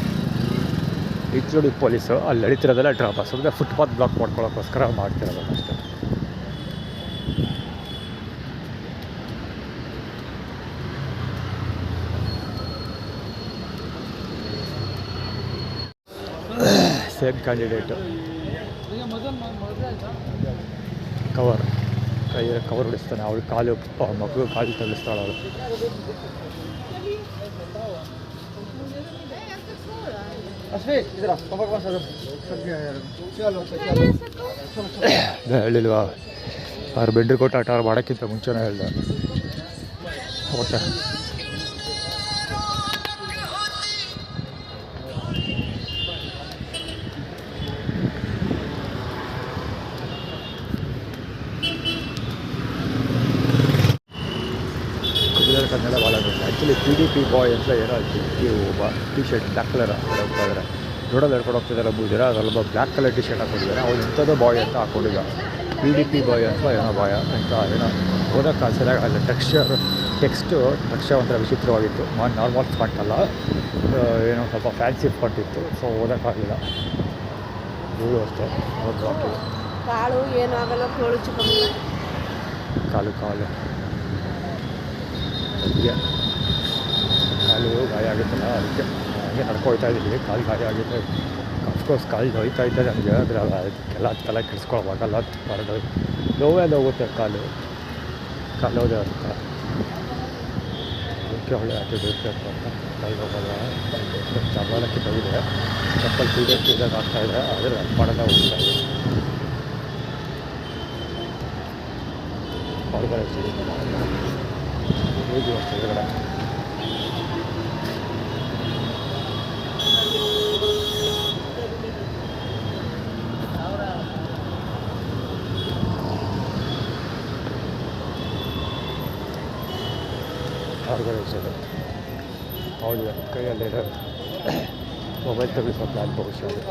ಇಂಕ್ಲೂಡಿಂಗ್ ಪೊಲೀಸು ಅಲ್ಲಿ ನಡೀತಿರೋದೆಲ್ಲ ಡ್ರಾಮಾ. ಸುಮ್ಮನೆ ಫುಟ್ಪಾತ್ ಬ್ಲಾಕ್ ಮಾಡ್ಕೊಳ್ಳೋಕ್ಕೋಸ್ಕರ ಮಾಡ್ತಿರೋದು ಅಷ್ಟೇ. ಸೇಮ್ ಕ್ಯಾಂಡಿಡೇಟು ಕವರ್ ಹೊಡಿಸ್ತಾನೆ. ಅವಳು ಕಾಲು ಮಗು ಕಾಲು ತಗಿಸ್ತಾಳೆ ಅವಳು. ಹೇಳಿಲ್ವಾ ಅವ್ರು ಬೆಂಡ್ರಿ ಕೊಟ್ಟು ಆಟ ಮಾಡೋಕ್ಕಿಂತ ಮುಂಚೆನೇ ಹೇಳ್ದೆ. ಓಕೆ ಕನ್ನಡ ಭಾಳ ಬೇಕು. ಆ್ಯಕ್ಚುಲಿ PDP ಬಾಯ್ ಅಂತ ಏನೋ ಒಬ್ಬ ಟಿ ಶರ್ಟ್ ಬ್ಲ್ಯಾಕ್ ಕಲರ್ ಹಾಕೊಂಡು ಹೋಗ್ತಾ ಇದ್ದಾರೆ. ರೋಡಲ್ಲಿ ಹೇಳ್ಕೊಂಡು ಹೋಗ್ತಿದ್ದಾರೆ ಒಬ್ಬ ಜನ. ಅದರಲ್ಲೊಬ್ಬ ಬ್ಲ್ಯಾಕ್ ಕಲರ್ ಟಿ ಶರ್ಟ್ ಹಾಕೊಂಡಿದ್ದಾರೆ. ಅವ್ನು ಇಂಥದ್ದು ಬಾಯ್ ಅಂತ ಹಾಕೊಂಡಿದ್ದ. PDP ಬಾಯ್ ಅಂತ ಏನೋ ಬಾಯ ಅಂತ ಏನೋ ಓದೋಕ್ಕೆ ಸರಿಯಾಗಿ ಅಲ್ಲ. ಟೆಕ್ಸ್ಟ್ ಒಂಥರ ವಿಚಿತ್ರವಾಗಿತ್ತು. ನಾರ್ಮಲ್ ಫಾಂಟ್ ಅಲ್ಲ, ಏನೋ ಸ್ವಲ್ಪ ಫ್ಯಾನ್ಸಿ ಫಾಂಟ್ ಇತ್ತು. ಸೊ ಓದೋಕ್ಕಾಗಲಿಲ್ಲ. ಇವಳು ಅಷ್ಟೇ ಅವ್ರು ಹಾಕಿ ಕಾಳು ಏನೂ ಆಗಲ್ಲ, ಕೋಳು ಚಿಕ್ಕಮ್ಮ ಕಾಲು ಅದಕ್ಕೆ ಕಾಲು ಗಾಯ ಆಗುತ್ತಲ್ಲ, ಅದಕ್ಕೆ ಹಂಗೆ ನಡ್ಕೊಳ್ತಾ ಇದ್ದೀವಿ. ಕಾಲು ಗಾಯ ಆಗಿದೆ. ಅಫ್ಕೋರ್ಸ್ ಕಾಲು ನೋಯ್ತಾ ಇದ್ದೆ ನನಗೆ. ಆದರೆ ಅದಕ್ಕೆಲ್ಲ ತಲೆ ಕೆಡಿಸ್ಕೊಳ್ಳೋವಾಗಲ್ಲ. ನೋಗುತ್ತೆ ಕಾಲು ಹೋದೆ ಅಂತ ಅದಕ್ಕೆ ಒಳ್ಳೆ ಆ್ಯಟಿಟ್ಯೂಡ್ ಅಂತ ಕೈ ಹೋಗಲ್ಲ. ಚಪಾಲಕ್ಕೆ ತೆಗಿದೆ. ಚಪ್ಪಲ್ ಸೀದಾಗ ಆಗ್ತಾಯಿದೆ. ಆದರೆ ರನ್ ಮಾಡೋದ ಹೋಗ್ತಾ ಇದೆ. ಹೊರಗಡೆ ಹೇಗೆ ಅಷ್ಟೇ ಹೊರಗಡೆ ಇರ್ತದೆ. ಹೌದು, ಕೈಯಲ್ಲಿರೋ ಮೊಬೈಲ್ ತೆಗೆಸೋ ಪ್ಲ್ಯಾನ್ ಬಹುಶಃ ಅದು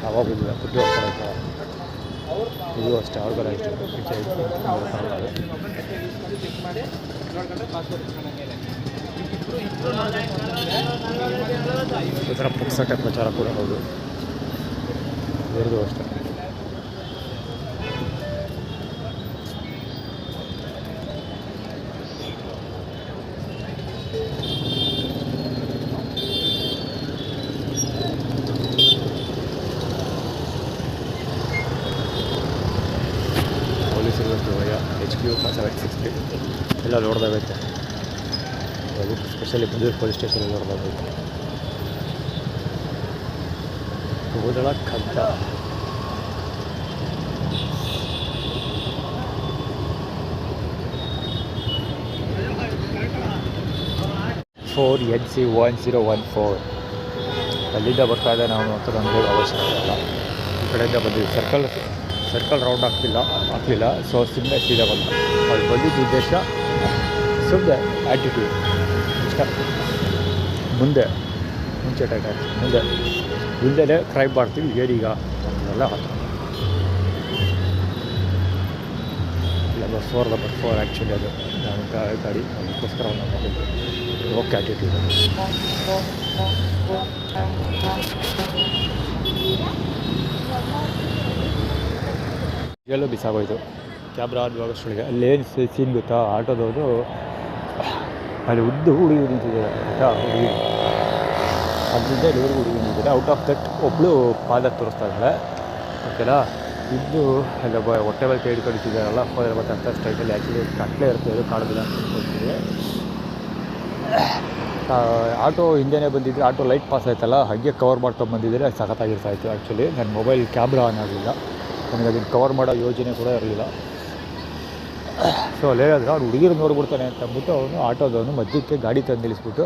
ಆವಾಗಲಿಲ್ಲ. ಬುದ್ಧಿ ಹೋಗ್ತಾ ಇದು ಅಷ್ಟೇ. ಅವ್ರಿಗೆಲ್ಲ ಇಷ್ಟ ಈ ಥರ ಪುಕ್ಸಟ್ಟೆ ಪ್ರಚಾರ ಕೂಡ ಹೌದು. ಇವ್ರದ್ದು ಅಷ್ಟೇ. HQ 760 ಎಲ್ಲ ನೋಡ್ದಾಗೈತೆ. ಅದು ಸ್ಪೆಷಲಿ ಬದೂರು ಪೊಲೀಸ್ ಸ್ಟೇಷನಲ್ಲಿ ನೋಡ್ದಾಗೈತೆ. ಕೂದಲ ಕದ್ದ 4NC1014 ಅಲ್ಲಿಂದ ಬರ್ತಾ ಇದೆ. ನಾವು ಅಂತ ನಮಗೆ ಅವಶ್ಯಕತೆ ಇಲ್ಲ. ಈ ಕಡೆಯಿಂದ ಬಂದಿದ್ವಿ. ಸರ್ಕಲ್ ರೌಂಡ್ ಹಾಕಲಿಲ್ಲ. ಸೊ ಸುಮ್ಮನೆ ಸೀದಾ ಬಂದ. ಅಲ್ಲಿ ಬಂದಿದ್ದ ಉದ್ದೇಶ ಸುಮ್ಮನೆ ಆ್ಯಟಿಟ್ಯೂಡ್ ಇಷ್ಟ. ಮುಂದೆ ಕ್ರೈಮ್ ಮಾಡ್ತೀವಿ ಏನೀಗ ಎಲ್ಲ ಇಲ್ಲ. ನಂಬರ್ 4 ಆ್ಯಕ್ಚುಲಿ ಅದು ನಾನು ಗಾಡಿ ಅದಕ್ಕೋಸ್ಕರ ಓಕೆ ಆ್ಯಟಿಟ್ಯೂಡ್ ಎಲ್ಲೂ ಬಿಸಾಗೋಯ್ತು. ಕ್ಯಾಬ್ರಾ ಆಗುವಷ್ಟೊಳಗೆ ಅಲ್ಲೇನು ಸೀನ್ ಗೊತ್ತಾ, ಆಟೋದವರು ಅಲ್ಲಿ ಹುಡುಗಿ ನಿಂತಿದ್ದಾರೆ ಆಯಿತಾ, ಹುಡುಗಿ ಅದರಿಂದ ಇಲ್ಲಿವರೆಗೂ ಹುಡುಗಿ ನಿಂತಿದ್ದಾರೆ. ಔಟ್ ಆಫ್ ದಟ್ ಒಬ್ಬಳು ಪಾದ ತೋರಿಸ್ತಾ ಇದ್ದಾಳೆ ಓಕೆನಾ. ಇದ್ದು ಎಲ್ಲ ಹೊಟ್ಟೆ ಮೇಲೆ ಕೈ ಹಿಡ್ಕೊಂಡಿದ್ದಾರಲ್ಲ ಹೋದರೆ ಗೊತ್ತಾಗ್ತಾ ಸ್ಟ್ರೈಟಲ್ಲಿ ಆ್ಯಕ್ಚುಲಿ ಕಟ್ಲೆ ಇರ್ತಾಯಿದ್ರು ಕಾಣೋದಿಲ್ಲ ಅಂತ ಅನ್ಕೊಳ್ತಿದ್ದೆ. ಆಟೋ ಹಿಂದೆನೇ ಬಂದಿದ್ದರೆ ಆಟೋ ಲೈಟ್ ಪಾಸ್ ಆಯ್ತಲ್ಲ ಹಾಗೆ ಕವರ್ ಮಾಡ್ಕೊಂಡು ಬಂದಿದ್ದರೆ ಅದು ಸಖತ್ತಾಗಿರ್ತಾಯಿತ್ತು. ಆ್ಯಕ್ಚುಲಿ ನನ್ನ ಮೊಬೈಲ್ ಕ್ಯಾಮ್ರಾ ಆನ್ ಆಗಲಿಲ್ಲ, ನನಗೆ ಅದನ್ನು ಕವರ್ ಮಾಡೋ ಯೋಜನೆ ಕೂಡ ಇರಲಿಲ್ಲ. ಸೊ ಅಲ್ಲಿ ಹೇಳಿದ್ರೆ ಅವ್ನು ಹುಡುಗಿರು ನೋಡ್ಬಿಡ್ತಾನೆ ಅಂತ ಅಂದ್ಬಿಟ್ಟು ಅವನು ಆಟೋದವನು ಮಧ್ಯಕ್ಕೆ ಗಾಡಿ ತಂದು ನಿಲ್ಲಿಸ್ಬಿಟ್ಟು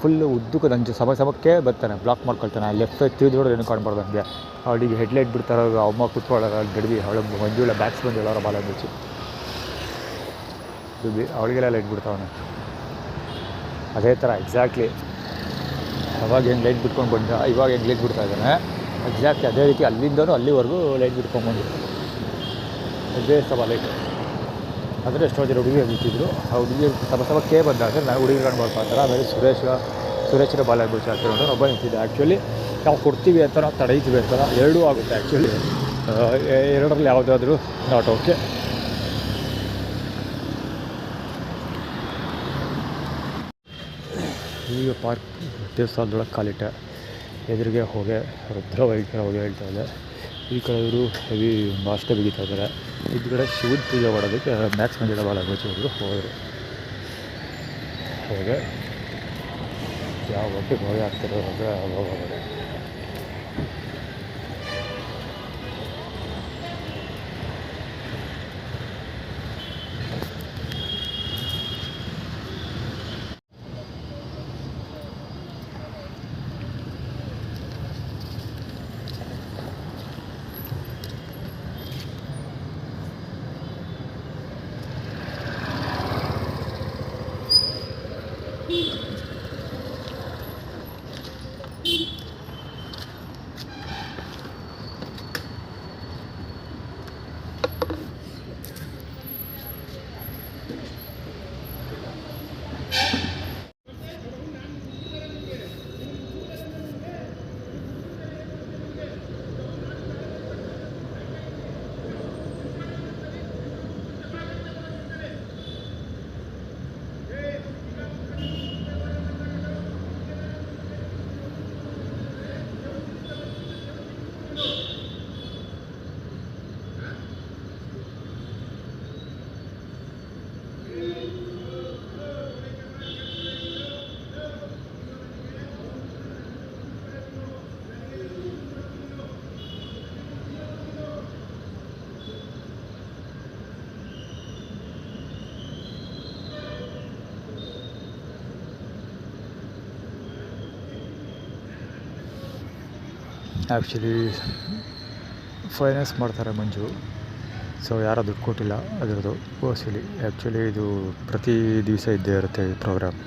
ಫುಲ್ಲು ಉದ್ದಕ್ಕೂ ನನ್ನ ಸಮಕ್ಕೆ ಬರ್ತಾನೆ, ಬ್ಲಾಕ್ ಮಾಡ್ಕೊಳ್ತಾನೆ. ಲೆಫ್ಟ್ ಸೈಡ್ ತಿರುಗಿ ನೋಡೋದು ಏನು ಕಾಣ್ಬಾರ್ದು ನನಗೆ. ಅವಳಿಗೆ ಹೆಡ್ಲೈಟ್ ಬಿಡ್ತಾರೋ ಅಮ್ಮ ಕುತ್ಕೊಳ್ಳೋಲ್ಲ ಗಡ್ವಿ, ಅವಳು ಮಂಜುಳ ಬ್ಯಾಕ್ಸ್ ಬಂದು ಹೇಳೋರ ಬಾಲ ಮುಚ್ಚಿ ಅವಳಿಗೆಲ್ಲ ಲೈಟ್ ಬಿಡ್ತಾವನೆ. ಅದೇ ಥರ ಎಕ್ಸಾಕ್ಟ್ಲಿ ಅವಾಗ ಹೆಂಗೆ ಲೈಟ್ ಬಿಟ್ಕೊಂಡು ಬಂದ ಇವಾಗ ಹೆಂಗೆ ಲೈಟ್ ಬಿಡ್ತಾ ಇದ್ದಾನೆ ಎಕ್ಸಾಕ್ಟ್ಲಿ ಅದೇ ರೀತಿ ಅಲ್ಲಿಂದನೂ ಅಲ್ಲಿವರೆಗೂ ಲೈಟ್ ಬಿಟ್ಕೊಂಡ್ಬಂದು ಅದೇ ಲೈಟ್. ಅಂದರೆ ಎಷ್ಟೋ ಜನ ಹುಡುಗಿ ಬಿಟ್ಟಿದ್ರು, ಆ ಹುಡುಗಿ ಸಮಕ್ಕೆ ಬಂದಾಗ ನಾನು ಹುಡುಗಿ ಕಾಣ್ಬಾರ್ದು ಆ ಥರ. ಆಮೇಲೆ ಸುರೇಶನ ಬಾಲ ಬಿಡಿಸಿ ಹಾಕಿಕೊಂಡು ಒಬ್ಬ ನಿಂತಿದ್ದೆ. ಆ್ಯಕ್ಚುಲಿ ನಾವು ಕೊಡ್ತೀವಿ ಅಂತ ನಾವು ತಡೀತೀವಿ ಅಂತ ಎರಡೂ ಆಗುತ್ತೆ. ಆ್ಯಕ್ಚುಲಿ ಎರಡರಲ್ಲಿ ಯಾವುದಾದ್ರೂ ನಾಟ್ ಓಕೆ. ಈಗ ಪಾರ್ಕ್ ದೇವಸ್ಥಾನದೊಳಗೆ ಕಾಲಿಟ್ಟೆ, ಎದುರಿಗೆ ಹೋಗಿ ರುದ್ರವೈದ್ಯರ ಹೋಗಿ ಹೇಳ್ತಾ ಇದೆ. ಈ ಕಡೆ ಇವರು ಹೆವಿ ಮಾಸ್ಟರ್ ಬಿಗಿತಾ ಇದ್ದಾರೆ. ಇದು ಕಡೆ ಶಿವನ ಪೂಜೆ ಮಾಡೋದಕ್ಕೆ ಮ್ಯಾಕ್ಸ್ ಮಂಜಳ ಬಾಲ ಮುಚ್ಚಿದ್ರು ಹೋದರು. ಹೋಗಿ ಯಾವ ಒಟ್ಟಿಗೆ ಹೋಗಿ ಆಗ್ತಿರೋ ಹೋದರೆ ಹೋಗೋದು. ಆ್ಯಕ್ಚುಲಿ ಫೈನಾನ್ಸ್ ಮಾಡ್ತಾರೆ ಮಂಜು, ಸೊ ಯಾರೂ ದುಡ್ಡು ಕೊಟ್ಟಿಲ್ಲ ಅದರದ್ದು ಓಸಿಲಿ. ಆ್ಯಕ್ಚುಲಿ ಇದು ಪ್ರತಿ ದಿವಸ ಇದ್ದೇ ಇರುತ್ತೆ ಈ ಪ್ರೋಗ್ರಾಮ್.